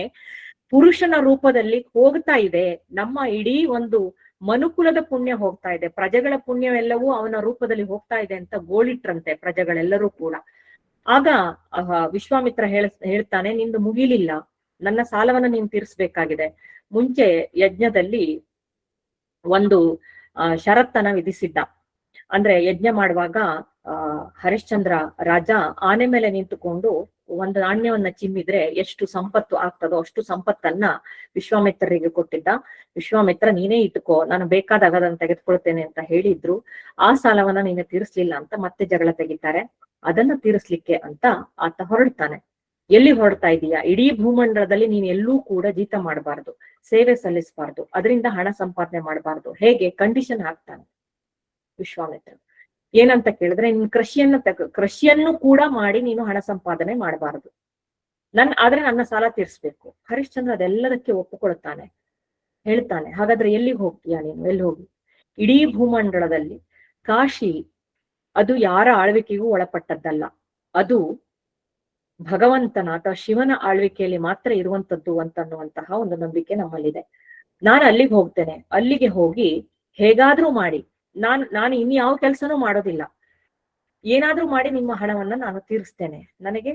ಪುರುಷನ ರೂಪದಲ್ಲಿ ಹೋಗ್ತಾ ಇದೆ. ನಮ್ಮ ಇಡೀ ಒಂದು ಮನುಕುಲದ ಪುಣ್ಯ ಹೋಗ್ತಾ ಇದೆ, ಪ್ರಜೆಗಳ ಪುಣ್ಯವೆಲ್ಲವೂ ಅವನ ರೂಪದಲ್ಲಿ ಹೋಗ್ತಾ ಇದೆ ಅಂತ ಗೋಳಿಟ್ರಂತೆ ಪ್ರಜೆಗಳೆಲ್ಲರೂ ಕೂಡ. ಆಗ ವಿಶ್ವಾಮಿತ್ರ ಹೇಳ್ತಾನೆ, ನಿಂದು ಮುಗಿಲಿಲ್ಲ, ನನ್ನ ಸಾಲವನ್ನ ನೀನ್ ತೀರಿಸ್ಬೇಕಾಗಿದೆ. ಮುಂಚೆ ಯಜ್ಞದಲ್ಲಿ ಒಂದು ಷರತ್ತನ್ನ ವಿಧಿಸಿದ್ದ. ಅಂದ್ರೆ ಯಜ್ಞ ಮಾಡುವಾಗ ಹರಿಶ್ಚಂದ್ರ ರಾಜ ಆನೆ ಮೇಲೆ ನಿಂತುಕೊಂಡು ಒಂದು ನಾಣ್ಯವನ್ನ ಚಿಮ್ಮಿದ್ರೆ ಎಷ್ಟು ಸಂಪತ್ತು ಆಗ್ತದೋ ಅಷ್ಟು ಸಂಪತ್ತನ್ನ ವಿಶ್ವಾಮಿತ್ರರಿಗೆ ಕೊಟ್ಟಿದ್ದ. ವಿಶ್ವಾಮಿತ್ರ, ನೀನೇ ಇಟ್ಕೋ, ನಾನು ಬೇಕಾದಾಗ ಅದನ್ನ ತೆಗೆದುಕೊಳ್ತೇನೆ ಅಂತ ಹೇಳಿದ್ರು. ಆ ಸಾಲವನ್ನ ನೀನು ತೀರಿಸ್ಲಿಲ್ಲ ಅಂತ ಮತ್ತೆ ಜಗಳ ತೆಗಿತಾರೆ. ಅದನ್ನ ತೀರಿಸ್ಲಿಕ್ಕೆ ಅಂತ ಆತ ಹೊರಡ್ತಾನೆ. ಎಲ್ಲಿ ಹೊರಡ್ತಾ ಇದೀಯಾ? ಇಡೀ ಭೂಮಂಡಲದಲ್ಲಿ ನೀನ್ ಎಲ್ಲೂ ಕೂಡ ಜೀತ ಮಾಡಬಾರ್ದು, ಸೇವೆ ಸಲ್ಲಿಸಬಾರ್ದು, ಅದರಿಂದ ಹಣ ಸಂಪಾದನೆ ಮಾಡಬಾರ್ದು. ಹೇಗೆ ಕಂಡೀಷನ್ ಹಾಕ್ತಾನೆ ವಿಶ್ವಾಮಿತ್ರ. ಏನಂತ ಕೇಳಿದ್ರೆ, ನೀನ್ ಕೃಷಿಯನ್ನು ಕೂಡ ಮಾಡಿ ನೀನು ಹಣ ಸಂಪಾದನೆ ಮಾಡಬಾರದು, ಆದ್ರೆ ನನ್ನ ಸಾಲ ತೀರಿಸ್ಬೇಕು. ಹರಿಶ್ಚಂದ್ರ ಅದೆಲ್ಲದಕ್ಕೆ ಒಪ್ಪಿಕೊಳ್ತಾನೆ. ಹೇಳ್ತಾನೆ, ಹಾಗಾದ್ರೆ ಎಲ್ಲಿಗೆ ಹೋಗ್ತೀಯಾ ನೀನು? ಎಲ್ಲಿ ಹೋಗಿ? ಇಡೀ ಭೂಮಂಡಲದಲ್ಲಿ ಕಾಶಿ ಅದು ಯಾರ ಆಳ್ವಿಕೆಗೂ ಒಳಪಟ್ಟದ್ದಲ್ಲ, ಅದು ಭಗವಂತನ ಅಥವಾ ಶಿವನ ಆಳ್ವಿಕೆಯಲ್ಲಿ ಮಾತ್ರ ಇರುವಂತದ್ದು ಅಂತನ್ನುವಂತಹ ಒಂದು ನಂಬಿಕೆ ನಮ್ಮಲ್ಲಿದೆ. ನಾನು ಅಲ್ಲಿಗೆ ಹೋಗ್ತೇನೆ, ಅಲ್ಲಿಗೆ ಹೋಗಿ ಹೇಗಾದ್ರೂ ಮಾಡಿ ನಾನು ಇನ್ಯಾವ ಕೆಲಸನೂ ಮಾಡೋದಿಲ್ಲ, ಏನಾದ್ರೂ ಮಾಡಿ ನಿಮ್ಮ ಹಣವನ್ನ ನಾನು ತೀರಿಸ್ತೇನೆ, ನನಗೆ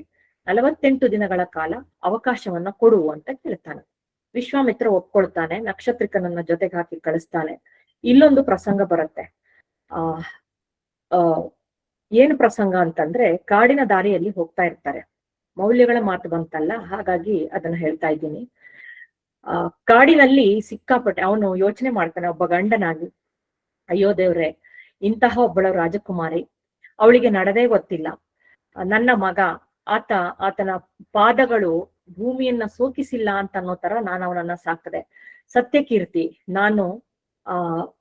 48 ದಿನಗಳ ಕಾಲ ಅವಕಾಶವನ್ನ ಕೊಡು ಅಂತ ಕೇಳ್ತಾನೆ. ವಿಶ್ವಾಮಿತ್ರ ಒಪ್ಕೊಳ್ತಾನೆ. ನಕ್ಷತ್ರಿಕನನ್ನ ಜೊತೆಗೆ ಹಾಕಿ ಕಳಿಸ್ತಾನೆ. ಇಲ್ಲೊಂದು ಪ್ರಸಂಗ ಬರುತ್ತೆ. ಏನು ಪ್ರಸಂಗ ಅಂತಂದ್ರೆ, ಕಾಡಿನ ದಾರಿಯಲ್ಲಿ ಹೋಗ್ತಾ ಇರ್ತಾರೆ. ಮೌಲ್ಯಗಳ ಮಾತು ಬಂತಲ್ಲ, ಹಾಗಾಗಿ ಅದನ್ನ ಹೇಳ್ತಾ ಇದ್ದೀನಿ. ಕಾಡಿನಲ್ಲಿ ಸಿಕ್ಕಾಪಟ್ಟೆ ಅವನು ಯೋಚನೆ ಮಾಡ್ತಾನೆ, ಒಬ್ಬ ಗಂಡನಾಗಿ, ಅಯ್ಯೋ ದೇವ್ರೆ, ಇಂತಹ ಒಬ್ಬಳ ರಾಜಕುಮಾರಿ, ಅವಳಿಗೆ ನಡೆದೇ ಗೊತ್ತಿಲ್ಲ, ನನ್ನ ಮಗ ಆತನ ಪಾದಗಳು ಭೂಮಿಯನ್ನ ಸೋಕಿಸಿಲ್ಲ ಅಂತ ಅನ್ನೋ ತರ ನಾನು ಅವನನ್ನ ಸಾಕದೆ. ಸತ್ಯಕೀರ್ತಿ, ನಾನು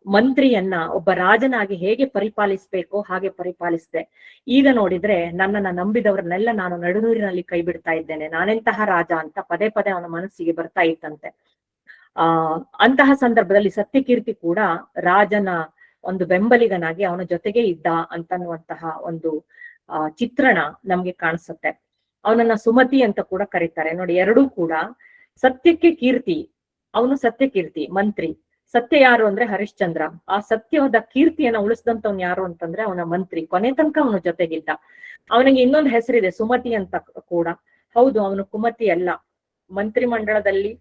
ಮಂತ್ರಿಯನ್ನ ಒಬ್ಬ ರಾಜನಾಗಿ ಹೇಗೆ ಪರಿಪಾಲಿಸ್ಬೇಕೋ ಹಾಗೆ ಪರಿಪಾಲಿಸಿದೆ. ಈಗ ನೋಡಿದ್ರೆ ನನ್ನನ್ನ ನಂಬಿದವ್ರನ್ನೆಲ್ಲ ನಾನು ನಡುನೀರಿನಲ್ಲಿ ಕೈ ಬಿಡ್ತಾ ಇದ್ದೇನೆ, ನಾನೆಂತಹ ರಾಜ ಅಂತ ಪದೇ ಪದೇ ಅವನ ಮನಸ್ಸಿಗೆ ಬರ್ತಾ ಇತ್ತಂತೆ. ಅಂತಹ ಸಂದರ್ಭದಲ್ಲಿ ಸತ್ಯಕೀರ್ತಿ ಕೂಡ ರಾಜನ ಒಂದು ಬೆಂಬಲಿಗನಾಗಿ ಅವನ ಜೊತೆಗೆ ಇದ್ದ ಅಂತನ್ನುವಂತಹ ಒಂದು ಚಿತ್ರಣ ನಮ್ಗೆ ಕಾಣಿಸುತ್ತೆ. ಅವನನ್ನ ಸುಮತಿ ಅಂತ ಕೂಡ ಕರೀತಾರೆ ನೋಡಿ. ಎರಡೂ ಕೂಡ ಸತ್ಯಕ್ಕೆ ಕೀರ್ತಿ, ಅವನು ಸತ್ಯಕೀರ್ತಿ ಮಂತ್ರಿ. ಸತ್ಯ ಯಾರು ಅಂದ್ರೆ ಹರಿಶ್ಚಂದ್ರ. ಆ ಸತ್ಯವಾದ ಕೀರ್ತಿಯನ್ನ ಉಳಿಸಿದಂತವ್ನು ಯಾರು ಅಂತಂದ್ರೆ ಅವನ ಮಂತ್ರಿ. ಕೊನೆ ತನಕ ಅವನ ಜೊತೆಗಿದ್ದ. ಅವನಿಗೆ ಇನ್ನೊಂದು ಹೆಸರಿದೆ, ಸುಮತಿ ಅಂತ ಕೂಡ. ಹೌದು, ಅವನು ಕುಮತಿ ಅಲ್ಲ. ಮಂತ್ರಿ ಮಂಡಳದಲ್ಲಿ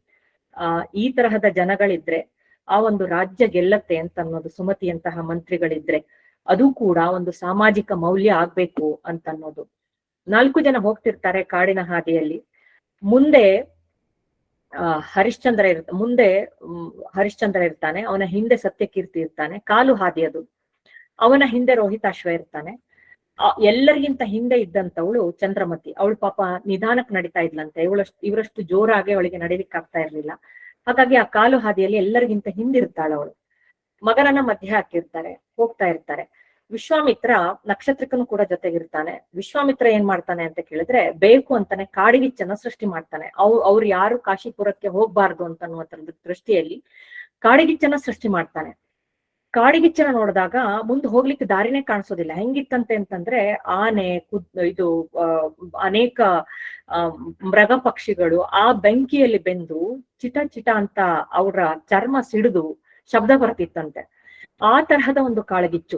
ಈ ತರಹದ ಜನಗಳಿದ್ರೆ ಆ ಒಂದು ರಾಜ್ಯ ಗೆಲ್ಲತ್ತೆ ಅಂತ ಅನ್ನೋದು. ಸುಮತಿಯಂತಹ ಮಂತ್ರಿಗಳಿದ್ರೆ ಅದು ಕೂಡ ಒಂದು ಸಾಮಾಜಿಕ ಮೌಲ್ಯ ಆಗ್ಬೇಕು ಅಂತ ಅನ್ನೋದು. 4 ಜನ ಹೋಗ್ತಿರ್ತಾರೆ ಕಾಡಿನ ಹಾದಿಯಲ್ಲಿ. ಮುಂದೆ ಹರಿಶ್ಚಂದ್ರ ಇರ್ತಾನೆ, ಅವನ ಹಿಂದೆ ಸತ್ಯಕೀರ್ತಿ ಇರ್ತಾನೆ. ಕಾಲು ಹಾದಿ ಅದು. ಅವನ ಹಿಂದೆ ರೋಹಿತಾಶ್ವ ಇರ್ತಾನೆ. ಎಲ್ಲರಿಗಿಂತ ಹಿಂದೆ ಇದ್ದಂತವಳು ಚಂದ್ರಮತಿ. ಅವಳು ಪಾಪ ನಿಧಾನಕ್ಕೆ ನಡೀತಾ ಇದ್ಲಂತೆ. ಇವರಷ್ಟು ಜೋರಾಗಿ ಅವಳಿಗೆ ನಡೀಲಿಕ್ಕೆ ಆಗ್ತಾ ಇರ್ಲಿಲ್ಲ. ಹಾಗಾಗಿ ಆ ಕಾಲು ಹಾದಿಯಲ್ಲಿ ಎಲ್ಲರಿಗಿಂತ ಹಿಂದಿರ್ತಾಳೆ ಅವಳು. ಮಗನನ್ನ ಮಧ್ಯೆ ಹಾಕಿರ್ತಾರೆ, ಹೋಗ್ತಾ ಇರ್ತಾರೆ. ವಿಶ್ವಾಮಿತ್ರ ನಕ್ಷತ್ರಿಕನು ಕೂಡ ಜೊತೆಗಿರ್ತಾನೆ. ವಿಶ್ವಾಮಿತ್ರ ಏನ್ ಮಾಡ್ತಾನೆ ಅಂತ ಕೇಳಿದ್ರೆ, ಬೇಕು ಅಂತಾನೆ ಕಾಡಿಗಿಚ್ಚನ್ನ ಸೃಷ್ಟಿ ಮಾಡ್ತಾನೆ. ಅವ್ರು ಯಾರು ಕಾಶಿಪುರಕ್ಕೆ ಹೋಗ್ಬಾರ್ದು ಅಂತ ಅನ್ನುವಂಥದ್ದು ದೃಷ್ಟಿಯಲ್ಲಿ ಕಾಡಿಗಿಚ್ಚನ್ನ ಸೃಷ್ಟಿ ಮಾಡ್ತಾನೆ. ಕಾಡಿಗಿಚ್ಚನ ನೋಡಿದಾಗ ಮುಂದೆ ಹೋಗ್ಲಿಕ್ಕೆ ದಾರಿನೇ ಕಾಣಿಸೋದಿಲ್ಲ. ಹೆಂಗಿತ್ತಂತೆ ಅಂತಂದ್ರೆ, ಆನೆ, ಇದು ಅನೇಕ ಮೃಗ ಪಕ್ಷಿಗಳು ಆ ಬೆಂಕಿಯಲ್ಲಿ ಬೆಂದು ಚಿಟ ಚಿಟ ಅಂತ ಅವರ ಚರ್ಮ ಸಿಡಿದು ಶಬ್ದ ಬರ್ತಿತ್ತಂತೆ. ಆ ತರಹದ ಒಂದು ಕಾಳಗಿಚ್ಚು.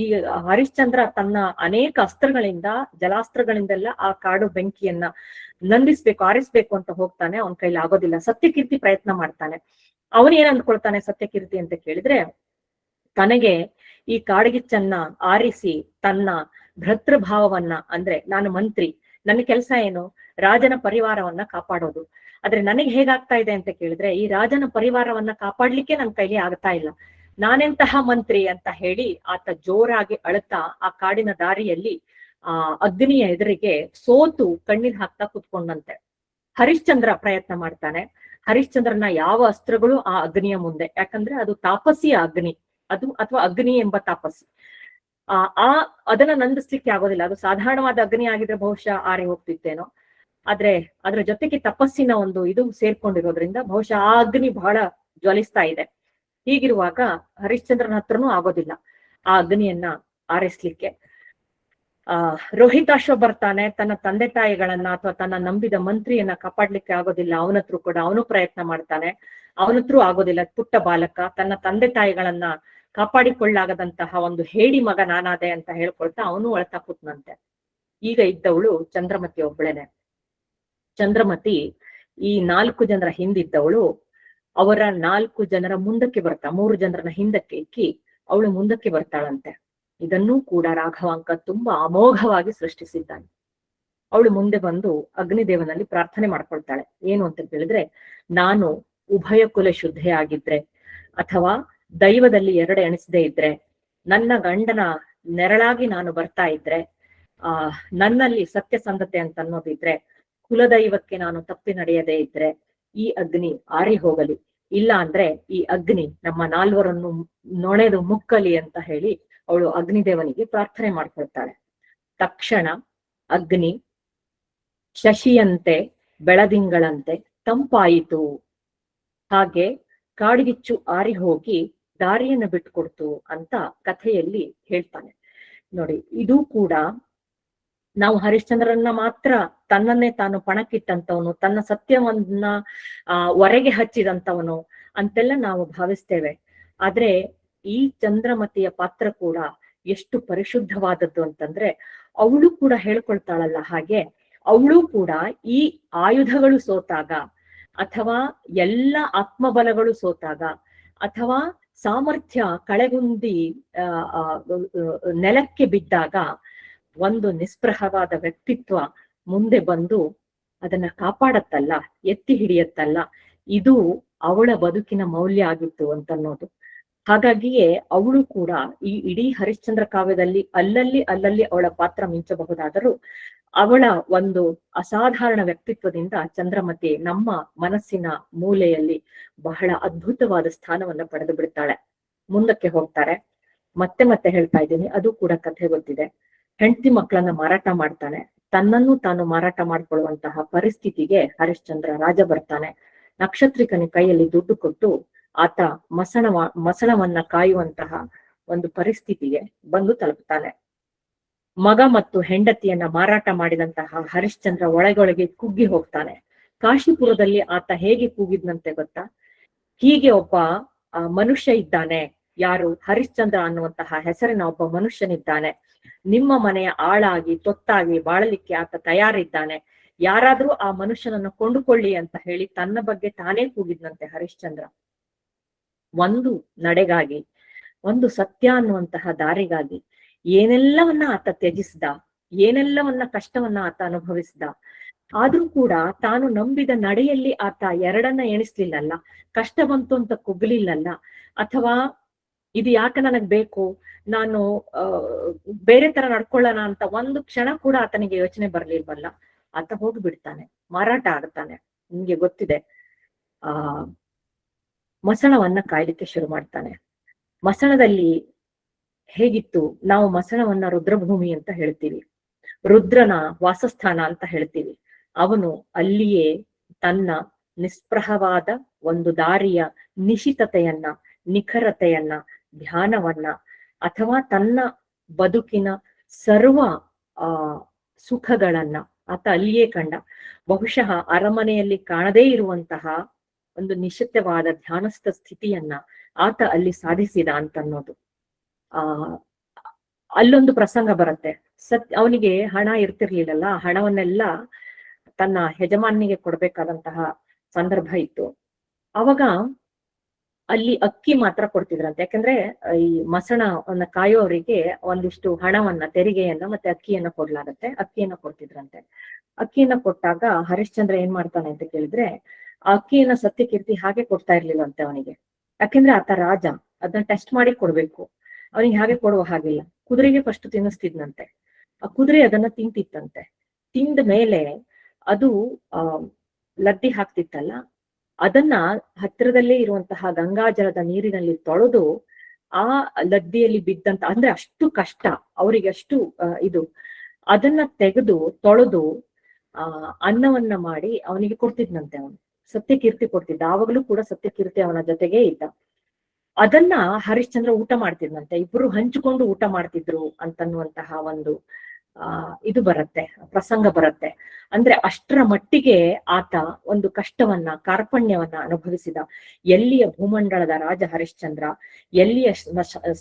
ಈ ಹರಿಶ್ಚಂದ್ರ ತನ್ನ ಅನೇಕ ಅಸ್ತ್ರಗಳಿಂದ, ಜಲಾಸ್ತ್ರಗಳಿಂದೆಲ್ಲ ಆ ಕಾಡು ಬೆಂಕಿಯನ್ನ ನಂದಿಸ್ಬೇಕು, ಆರಿಸ್ಬೇಕು ಅಂತ ಹೋಗ್ತಾನೆ. ಅವನ ಕೈಲಿ ಆಗೋದಿಲ್ಲ. ಸತ್ಯಕೀರ್ತಿ ಪ್ರಯತ್ನ ಮಾಡ್ತಾನೆ. ಅವನೇನ್ ಅಂದ್ಕೊಳ್ತಾನೆ ಸತ್ಯಕೀರ್ತಿ ಅಂತ ಕೇಳಿದ್ರೆ, ತನಗೆ ಈ ಕಾಡಗಿಚ್ಚನ್ನ ಆರಿಸಿ ತನ್ನ ಭೃತೃಭಾವವನ್ನ, ಅಂದ್ರೆ ನಾನು ಮಂತ್ರಿ, ನನ್ನ ಕೆಲಸ ಏನು? ರಾಜನ ಪರಿವಾರವನ್ನ ಕಾಪಾಡೋದು. ಆದ್ರೆ ನನಗೆ ಹೇಗಾಗ್ತಾ ಇದೆ ಅಂತ ಕೇಳಿದ್ರೆ, ಈ ರಾಜನ ಪರಿವಾರವನ್ನ ಕಾಪಾಡ್ಲಿಕ್ಕೆ ನನ್ನ ಕೈಲಿ ಆಗ್ತಾ ಇಲ್ಲ, ನಾನೆಂತಹ ಮಂತ್ರಿ ಅಂತ ಹೇಳಿ ಆತ ಜೋರಾಗಿ ಅಳುತ್ತಾ ಆ ಕಾಡಿನ ದಾರಿಯಲ್ಲಿ ಅಗ್ನಿಯ ಎದುರಿಗೆ ಸೋತು ಕಣ್ಣೀರ್ ಹಾಕ್ತಾ ಕುತ್ಕೊಂಡಂತೆ. ಹರಿಶ್ಚಂದ್ರ ಪ್ರಯತ್ನ ಮಾಡ್ತಾನೆ. ಹರಿಶ್ಚಂದ್ರನ ಯಾವ ಅಸ್ತ್ರಗಳು ಆ ಅಗ್ನಿಯ ಮುಂದೆ, ಯಾಕಂದ್ರೆ ಅದು ತಾಪಸಿಯ ಅಗ್ನಿ, ಅದು ಅಥವಾ ಅಗ್ನಿ ಎಂಬ ತಾಪಸಿ. ಆ ಅದನ್ನ ನಂದಿಸ್ಲಿಕ್ಕೆ ಆಗೋದಿಲ್ಲ. ಅದು ಸಾಧಾರಣವಾದ ಅಗ್ನಿ ಆಗಿದ್ರೆ ಬಹುಶಃ ಆರಿ ಹೋಗ್ತಿತ್ತೇನೋ. ಆದ್ರೆ ಅದ್ರ ಜೊತೆಗೆ ತಪಸ್ಸಿನ ಒಂದು ಇದು ಸೇರ್ಕೊಂಡಿರೋದ್ರಿಂದ ಬಹುಶಃ ಆ ಅಗ್ನಿ ಬಹಳ ಜ್ವಲಿಸ್ತಾ ಇದೆ. ಹೀಗಿರುವಾಗ ಹರಿಶ್ಚಂದ್ರನ ಹತ್ರನೂ ಆಗೋದಿಲ್ಲ ಆ ಅಗ್ನಿಯನ್ನ ಆರಿಸ್ಲಿಕ್ಕೆ. ರೋಹಿತಾಶ್ವ ಬರ್ತಾನೆ, ತನ್ನ ತಂದೆ ತಾಯಿಗಳನ್ನ ಅಥವಾ ತನ್ನ ನಂಬಿದ ಮಂತ್ರಿಯನ್ನ ಕಾಪಾಡ್ಲಿಕ್ಕೆ ಆಗೋದಿಲ್ಲ. ಅವನತ್ರ ಕೂಡ ಅವನು ಪ್ರಯತ್ನ ಮಾಡ್ತಾನೆ, ಅವನತ್ರೂ ಆಗೋದಿಲ್ಲ. ಪುಟ್ಟ ಬಾಲಕ ತನ್ನ ತಂದೆ ತಾಯಿಗಳನ್ನ ಕಾಪಾಡಿಕೊಳ್ಳಾಗದಂತಹ ಒಂದು ಹೇಡಿ ಮಗ ನಾನಾದೆ ಅಂತ ಹೇಳ್ಕೊಳ್ತಾ ಅವನು ಒಳತಾ ಕೂತ್ನಂತೆ. ಈಗ ಇದ್ದವಳು ಚಂದ್ರಮತಿ ಒಬ್ಬಳೇನೆ. ಚಂದ್ರಮತಿ ಈ 4 ಜನರ ಹಿಂದಿದ್ದವಳು ಅವರ 4 ಜನರ ಮುಂದಕ್ಕೆ ಬರ್ತಾ, 3 ಜನರನ್ನ ಹಿಂದಕ್ಕೆ ಇಕ್ಕಿ ಅವಳು ಮುಂದಕ್ಕೆ ಬರ್ತಾಳಂತೆ. ಇದನ್ನೂ ಕೂಡ ರಾಘವಾಂಕ ತುಂಬಾ ಅಮೋಘವಾಗಿ ಸೃಷ್ಟಿಸಿದ್ದಾನೆ. ಅವಳು ಮುಂದೆ ಬಂದು ಅಗ್ನಿದೇವನಲ್ಲಿ ಪ್ರಾರ್ಥನೆ ಮಾಡ್ಕೊಳ್ತಾಳೆ. ಏನು ಅಂತ ಹೇಳಿದ್ರೆ, ನಾನು ಉಭಯ ಕುಲ ಶುದ್ಧೆ ಆಗಿದ್ರೆ ಅಥವಾ ದೈವದಲ್ಲಿ 2 ಎಣಿಸದೇ ಇದ್ರೆ, ನನ್ನ ಗಂಡನ ನೆರಳಾಗಿ ನಾನು ಬರ್ತಾ ಇದ್ರೆ, ನನ್ನಲ್ಲಿ ಸತ್ಯಸಂಧತೆ ಅಂತ ಅನ್ನೋದಿದ್ರೆ, ಕುಲದೈವಕ್ಕೆ ನಾನು ತಪ್ಪಿ ನಡೆಯದೇ ಇದ್ರೆ ಈ ಅಗ್ನಿ ಆರಿ ಹೋಗಲಿ, ಇಲ್ಲ ಅಂದ್ರೆ ಈ ಅಗ್ನಿ ನಮ್ಮ 4ರನ್ನು ನೊಣೆದು ಮುಕ್ಕಲಿ ಅಂತ ಹೇಳಿ ಅವಳು ಅಗ್ನಿದೇವನಿಗೆ ಪ್ರಾರ್ಥನೆ ಮಾಡ್ಕೊಳ್ತಾಳೆ. ತಕ್ಷಣ ಅಗ್ನಿ ಶಶಿಯಂತೆ ಬೆಳದಿಂಗಳಂತೆ ತಂಪಾಯಿತು, ಹಾಗೆ ಕಾಡ್ಗಿಚ್ಚು ಆರಿ ಹೋಗಿ ದಾರಿಯನ್ನು ಬಿಟ್ಕೊಡ್ತು ಅಂತ ಕಥೆಯಲ್ಲಿ ಹೇಳ್ತಾನೆ. ನೋಡಿ, ಇದು ಕೂಡ ನಾವು ಹರಿಶ್ಚಂದ್ರನ್ನ ಮಾತ್ರ ತನ್ನನ್ನೇ ತಾನು ಪಣಕ್ಕಿಟ್ಟಂತವನು, ತನ್ನ ಸತ್ಯವನ್ನ ಹೊರಗೆ ಹಚ್ಚಿದಂತವನು ಅಂತೆಲ್ಲ ನಾವು ಭಾವಿಸ್ತೇವೆ. ಆದ್ರೆ ಈ ಚಂದ್ರಮತಿಯ ಪಾತ್ರ ಕೂಡ ಎಷ್ಟು ಪರಿಶುದ್ಧವಾದದ್ದು ಅಂತಂದ್ರೆ, ಅವಳು ಕೂಡ ಹೇಳ್ಕೊಳ್ತಾಳಲ್ಲ ಹಾಗೆ, ಅವಳು ಕೂಡ ಈ ಆಯುಧಗಳು ಸೋತಾಗ ಅಥವಾ ಎಲ್ಲ ಆತ್ಮಬಲಗಳು ಸೋತಾಗ ಅಥವಾ ಸಾಮರ್ಥ್ಯ ಕಳೆಗುಂದಿ ನೆಲಕ್ಕೆ ಬಿದ್ದಾಗ ಒಂದು ನಿಸ್ಪೃಹವಾದ ವ್ಯಕ್ತಿತ್ವ ಮುಂದೆ ಬಂದು ಅದನ್ನ ಕಾಪಾಡತ್ತಲ್ಲ, ಎತ್ತಿ ಹಿಡಿಯತ್ತಲ್ಲ, ಇದು ಅವಳ ಬದುಕಿನ ಮೌಲ್ಯ ಆಗಿತ್ತು ಅಂತನ್ನೋದು. ಹಾಗಾಗಿಯೇ ಅವಳು ಕೂಡ ಈ ಇಡೀ ಹರಿಶ್ಚಂದ್ರ ಕಾವ್ಯದಲ್ಲಿ ಅಲ್ಲಲ್ಲಿ ಅವಳ ಪಾತ್ರ ಮಿಂಚಬಹುದಾದರೂ ಅವಳ ಒಂದು ಅಸಾಧಾರಣ ವ್ಯಕ್ತಿತ್ವದಿಂದ ಚಂದ್ರಮತಿ ನಮ್ಮ ಮನಸ್ಸಿನ ಮೂಲೆಯಲ್ಲಿ ಬಹಳ ಅದ್ಭುತವಾದ ಸ್ಥಾನವನ್ನ ಪಡೆದು ಬಿಡ್ತಾಳೆ. ಮುಂದಕ್ಕೆ ಹೋಗ್ತಾರೆ. ಮತ್ತೆ ಹೇಳ್ತಾ ಇದ್ದೀನಿ, ಅದು ಕೂಡ ಕಥೆ ಗೊತ್ತಿದೆ. ಹೆಂಡತಿ ಮಕ್ಕಳನ್ನ ಮಾರಾಟ ಮಾಡ್ತಾನೆ, ತನ್ನನ್ನು ತಾನು ಮಾರಾಟ ಮಾಡ್ಕೊಳ್ಳುವಂತಹ ಪರಿಸ್ಥಿತಿಗೆ ಹರಿಶ್ಚಂದ್ರ ರಾಜ ಬರ್ತಾನೆ. ನಕ್ಷತ್ರಿಕನ ಕೈಯಲ್ಲಿ ದುಡ್ಡು ಕೊಟ್ಟು ಆತ ಮಸಣವನ್ನ ಕಾಯುವಂತಹ ಒಂದು ಪರಿಸ್ಥಿತಿಗೆ ಬಂದು ತಲುಪ್ತಾನೆ. ಮಗ ಮತ್ತು ಹೆಂಡತಿಯನ್ನ ಮಾರಾಟ ಮಾಡಿದಂತಹ ಹರಿಶ್ಚಂದ್ರ ಒಳಗೊಳಗೆ ಕುಗ್ಗಿ ಹೋಗ್ತಾನೆ. ಕಾಶಿಪುರದಲ್ಲಿ ಆತ ಹೇಗೆ ಕೂಗಿದ್ನಂತೆ ಗೊತ್ತಾ? ಹೀಗೆ ಒಬ್ಬ ಮನುಷ್ಯ ಇದ್ದಾನೆ, ಯಾರು ಹರಿಶ್ಚಂದ್ರ ಅನ್ನುವಂತಹ ಹೆಸರಿನ ಒಬ್ಬ ಮನುಷ್ಯನಿದ್ದಾನೆ, ನಿಮ್ಮ ಮನೆಯ ಆಳಾಗಿ ತೊತ್ತಾಗಿ ಬಾಳಲಿಕ್ಕೆ ಆತ ತಯಾರಿದ್ದಾನೆ, ಯಾರಾದ್ರೂ ಆ ಮನುಷ್ಯನನ್ನು ಕೊಂಡುಕೊಳ್ಳಿ ಅಂತ ಹೇಳಿ ತನ್ನ ಬಗ್ಗೆ ತಾನೇ ಕೂಗಿದ್ನಂತೆ ಹರಿಶ್ಚಂದ್ರ. ಒಂದು ನಡೆಗಾಗಿ, ಒಂದು ಸತ್ಯ ಅನ್ನುವಂತಹ ದಾರಿಗಾಗಿ ಏನೆಲ್ಲವನ್ನ ಆತ ತ್ಯಜಿಸಿದ, ಏನೆಲ್ಲವನ್ನ ಕಷ್ಟವನ್ನ ಆತ ಅನುಭವಿಸಿದ. ಆದ್ರೂ ಕೂಡ ತಾನು ನಂಬಿದ ನಡೆಯಲ್ಲಿ ಆತ 2 ಎಣಿಸ್ಲಿಲ್ಲಲ್ಲ, ಕಷ್ಟ ಬಂತು ಅಂತ ಕುಗ್ಲಿಲ್ಲಲ್ಲ, ಅಥವಾ ಇದು ಯಾಕೆ ನನಗ್ ಬೇಕು, ನಾನು ಬೇರೆ ತರ ನಡ್ಕೊಳ್ಳೋಣ ಅಂತ ಒಂದು ಕ್ಷಣ ಕೂಡ ಆತನಿಗೆ ಯೋಚನೆ ಬರ್ಲಿಲ್ವಲ್ಲ. ಆತ ಹೋಗ್ಬಿಡ್ತಾನೆ, ಮಾರಾಟ ಆಗ್ತಾನೆ. ನಿಮ್ಗೆ ಗೊತ್ತಿದೆ, ಮಸಣವನ್ನ ಕಾಯ್ಲಿಕ್ಕೆ ಶುರು ಮಾಡ್ತಾನೆ. ಮಸಣದಲ್ಲಿ ಹೇಗಿತ್ತು, ನಾವು ಮಸಣವನ್ನ ರುದ್ರಭೂಮಿ ಅಂತ ಹೇಳ್ತೀವಿ, ರುದ್ರನ ವಾಸಸ್ಥಾನ ಅಂತ ಹೇಳ್ತೀವಿ. ಅವನು ಅಲ್ಲಿಯೇ ತನ್ನ ನಿಸ್ಪೃಹವಾದ ಒಂದು ದಾರಿಯ ನಿಶಿತತೆಯನ್ನ, ನಿಖರತೆಯನ್ನ, ಧ್ಯಾನವನ್ನ ಅಥವಾ ತನ್ನ ಬದುಕಿನ ಸರ್ವ ಸುಖಗಳನ್ನ ಆತ ಅಲ್ಲಿಯೇ ಕಂಡ. ಬಹುಶಃ ಅರಮನೆಯಲ್ಲಿ ಕಾಣದೇ ಇರುವಂತಹ ಒಂದು ನಿಶ್ಚಿತವಾದ ಧ್ಯಾನಸ್ಥ ಸ್ಥಿತಿಯನ್ನ ಆತ ಅಲ್ಲಿ ಸಾಧಿಸಿದ ಅಂತನ್ನೋದು. ಅಲ್ಲೊಂದು ಪ್ರಸಂಗ ಬರುತ್ತೆ. ಅವನಿಗೆ ಹಣ ಇರ್ತಿರ್ಲಿಲ್ಲಲ್ಲ, ಹಣವನ್ನೆಲ್ಲ ತನ್ನ ಯಜಮಾನಿಗೆ ಕೊಡ್ಬೇಕಾದಂತಹ ಸಂದರ್ಭ ಇತ್ತು. ಅವಾಗ ಅಲ್ಲಿ ಅಕ್ಕಿ ಮಾತ್ರ ಕೊಡ್ತಿದ್ರಂತೆ. ಯಾಕಂದ್ರೆ ಈ ಮಸಣವನ್ನ ಕಾಯೋರಿಗೆ ಒಂದಿಷ್ಟು ಹಣವನ್ನ, ತೆರಿಗೆಯನ್ನ ಮತ್ತೆ ಅಕ್ಕಿಯನ್ನ ಕೊಡ್ಲಾಗತ್ತೆ. ಅಕ್ಕಿಯನ್ನ ಕೊಡ್ತಿದ್ರಂತೆ. ಅಕ್ಕಿಯನ್ನ ಕೊಟ್ಟಾಗ ಹರಿಶ್ಚಂದ್ರ ಏನ್ ಮಾಡ್ತಾನೆ ಅಂತ ಕೇಳಿದ್ರೆ, ಆ ಅಕ್ಕಿಯನ್ನ ಸತ್ಯಕೀರ್ತಿ ಹಾಗೆ ಕೊಡ್ತಾ ಇರ್ಲಿಲ್ಲ ಅಂತೆ ಅವನಿಗೆ. ಯಾಕೆಂದ್ರೆ ಆತ ರಾಜ, ಅದನ್ನ ಟೆಸ್ಟ್ ಮಾಡಿ ಕೊಡ್ಬೇಕು. ಅವನಿಗೆ ಹಾಗೆ ಕೊಡುವ ಹಾಗಿಲ್ಲ. ಕುದುರೆಗೆ ಫಸ್ಟ್ ತಿನ್ನಿಸ್ತಿದ್ನಂತೆ. ಆ ಕುದುರೆ ಅದನ್ನ ತಿಂತಿತ್ತಂತೆ. ತಿಂದ ಮೇಲೆ ಅದು ಲದ್ದಿ ಹಾಕ್ತಿತ್ತಲ್ಲ, ಅದನ್ನ ಹತ್ತಿರದಲ್ಲೇ ಇರುವಂತಹ ಗಂಗಾಜಲದ ನೀರಿನಲ್ಲಿ ತೊಳೆದು ಆ ಲದ್ದಿಯಲ್ಲಿ ಬಿದ್ದಂತ, ಅಂದ್ರೆ ಅಷ್ಟು ಕಷ್ಟ ಅವರಿಗೆ, ಅಷ್ಟು ಇದು, ಅದನ್ನ ತೆಗೆದು ತೊಳೆದು ಅನ್ನವನ್ನ ಮಾಡಿ ಅವನಿಗೆ ಕೊಡ್ತಿದ್ನಂತೆ. ಅವನು ಸತ್ಯಕೀರ್ತಿ ಕೊಡ್ತಿದ್ದ, ಆವಾಗಲೂ ಕೂಡ ಸತ್ಯಕೀರ್ತಿ ಅವನ ಜೊತೆಗೇ ಇದ್ದ. ಅದನ್ನ ಹರಿಶ್ಚಂದ್ರ ಊಟ ಮಾಡ್ತಿದ್ನಂತೆ, ಇಬ್ರು ಹಂಚಿಕೊಂಡು ಊಟ ಮಾಡ್ತಿದ್ರು ಅಂತನ್ನುವಂತಹ ಒಂದು ಇದು ಬರುತ್ತೆ, ಪ್ರಸಂಗ ಬರುತ್ತೆ. ಅಂದ್ರೆ ಅಷ್ಟರ ಮಟ್ಟಿಗೆ ಆತ ಒಂದು ಕಷ್ಟವನ್ನ, ಕಾರ್ಪಣ್ಯವನ್ನ ಅನುಭವಿಸಿದ. ಎಲ್ಲಿಯ ಭೂಮಂಡಲದ ರಾಜ ಹರಿಶ್ಚಂದ್ರ, ಎಲ್ಲಿಯ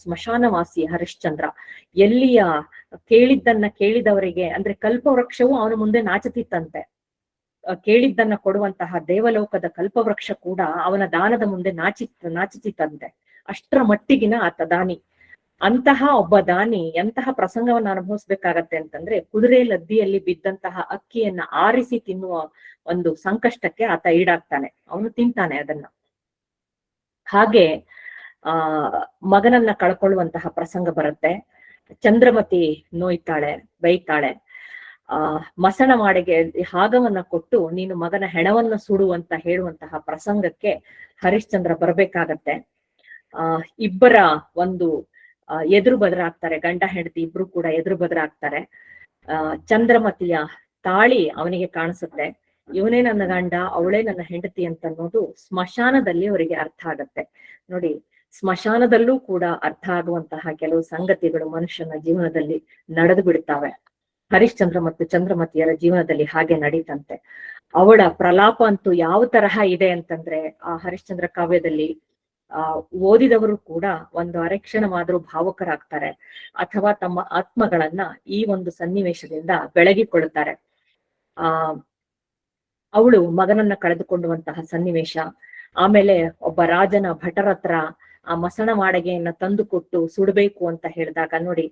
ಸ್ಮಶಾನವಾಸಿ ಹರಿಶ್ಚಂದ್ರ, ಎಲ್ಲಿಯ ಕೇಳಿದ್ದನ್ನ ಕೇಳಿದವರಿಗೆ, ಅಂದ್ರೆ ಕಲ್ಪವೃಕ್ಷವು ಅವನ ಮುಂದೆ ನಾಚುತ್ತಿತ್ತಂತೆ. ಕೇಳಿದ್ದನ್ನ ಕೊಡುವಂತಹ ದೇವಲೋಕದ ಕಲ್ಪವೃಕ್ಷ ಕೂಡ ಅವನ ದಾನದ ಮುಂದೆ ನಾಚಿತಿತ್ತಂತೆ. ಅಷ್ಟರ ಮಟ್ಟಿಗಿನ ಆತ ದಾನಿ. ಅಂತಹ ಒಬ್ಬ ದಾನಿ ಎಂತಹ ಪ್ರಸಂಗವನ್ನ ಅನುಭವಿಸ್ಬೇಕಾಗತ್ತೆ ಅಂತಂದ್ರೆ, ಕುದುರೆ ಲದ್ದಿಯಲ್ಲಿ ಬಿದ್ದಂತಹ ಅಕ್ಕಿಯನ್ನ ಆರಿಸಿ ತಿನ್ನುವ ಒಂದು ಸಂಕಷ್ಟಕ್ಕೆ ಆತ ಈಡಾಗ್ತಾನೆ. ಅವನು ತಿಂತಾನೆ ಅದನ್ನ. ಹಾಗೆ ಮಗನನ್ನ ಕಳ್ಕೊಳ್ಳುವಂತಹ ಪ್ರಸಂಗ ಬರುತ್ತೆ. ಚಂದ್ರಮತಿ ನೋಯ್ತಾಳೆ, ಬೈತಾಳೆ. ಮಸಣ ಮಾಡೆಗೆ ಹಾಗವನ್ನ ಕೊಟ್ಟು ನೀನು ಮಗನ ಹೆಣವನ್ನ ಸುಡು ಅಂತ ಹೇಳುವಂತಹ ಪ್ರಸಂಗಕ್ಕೆ ಹರಿಶ್ಚಂದ್ರ ಬರ್ಬೇಕಾಗತ್ತೆ. ಇಬ್ಬರ ಒಂದು ಎದುರು ಬದರಾಗ್ತಾರೆ, ಗಂಡ ಹೆಂಡತಿ ಇಬ್ರು ಕೂಡ ಎದುರು ಬದರಾಗ್ತಾರೆ. ಚಂದ್ರಮತಿಯ ತಾಳಿ ಅವನಿಗೆ ಕಾಣಿಸುತ್ತೆ, ಇವನೇ ನನ್ನ ಗಂಡ, ಅವಳೇ ನನ್ನ ಹೆಂಡತಿ ಅಂತ ಅನ್ನೋದು ಸ್ಮಶಾನದಲ್ಲಿ ಅವರಿಗೆ ಅರ್ಥ ಆಗತ್ತೆ. ನೋಡಿ, ಸ್ಮಶಾನದಲ್ಲೂ ಕೂಡ ಅರ್ಥ ಆಗುವಂತಹ ಕೆಲವು ಸಂಗತಿಗಳು ಮನುಷ್ಯನ ಜೀವನದಲ್ಲಿ ನಡೆದು ಬಿಡ್ತಾವೆ. ಹರಿಶ್ಚಂದ್ರ ಮತ್ತು ಚಂದ್ರಮತಿಯರ ಜೀವನದಲ್ಲಿ ಹಾಗೆ ನಡೀತಂತೆ. ಅವಳ ಪ್ರಲಾಪ ಅಂತೂ ಯಾವ ತರಹ ಇದೆ ಅಂತಂದ್ರೆ, ಆ ಹರಿಶ್ಚಂದ್ರ ಕಾವ್ಯದಲ್ಲಿ ಓದಿದವರು ಕೂಡ ಒಂದು ಅರೆಕ್ಷಣವಾದರೂ ಭಾವುಕರಾಗ್ತಾರೆ, ಅಥವಾ ತಮ್ಮ ಆತ್ಮಗಳನ್ನ ಈ ಒಂದು ಸನ್ನಿವೇಶದಿಂದ ಬೆಳಗಿಕೊಳ್ಳುತ್ತಾರೆ. ಅವಳು ಮಗನನ್ನ ಕಳೆದುಕೊಂಡುವಂತಹ ಸನ್ನಿವೇಶ, ಆಮೇಲೆ ಒಬ್ಬ ರಾಜನ ಭಟರ ಹತ್ರ ಆ ಮಸಣ ಮಾಳಿಗೆಯನ್ನ ತಂದು ಕೊಟ್ಟು ಸುಡಬೇಕು ಅಂತ ಹೇಳಿದಾಗ ನೋಡಿ,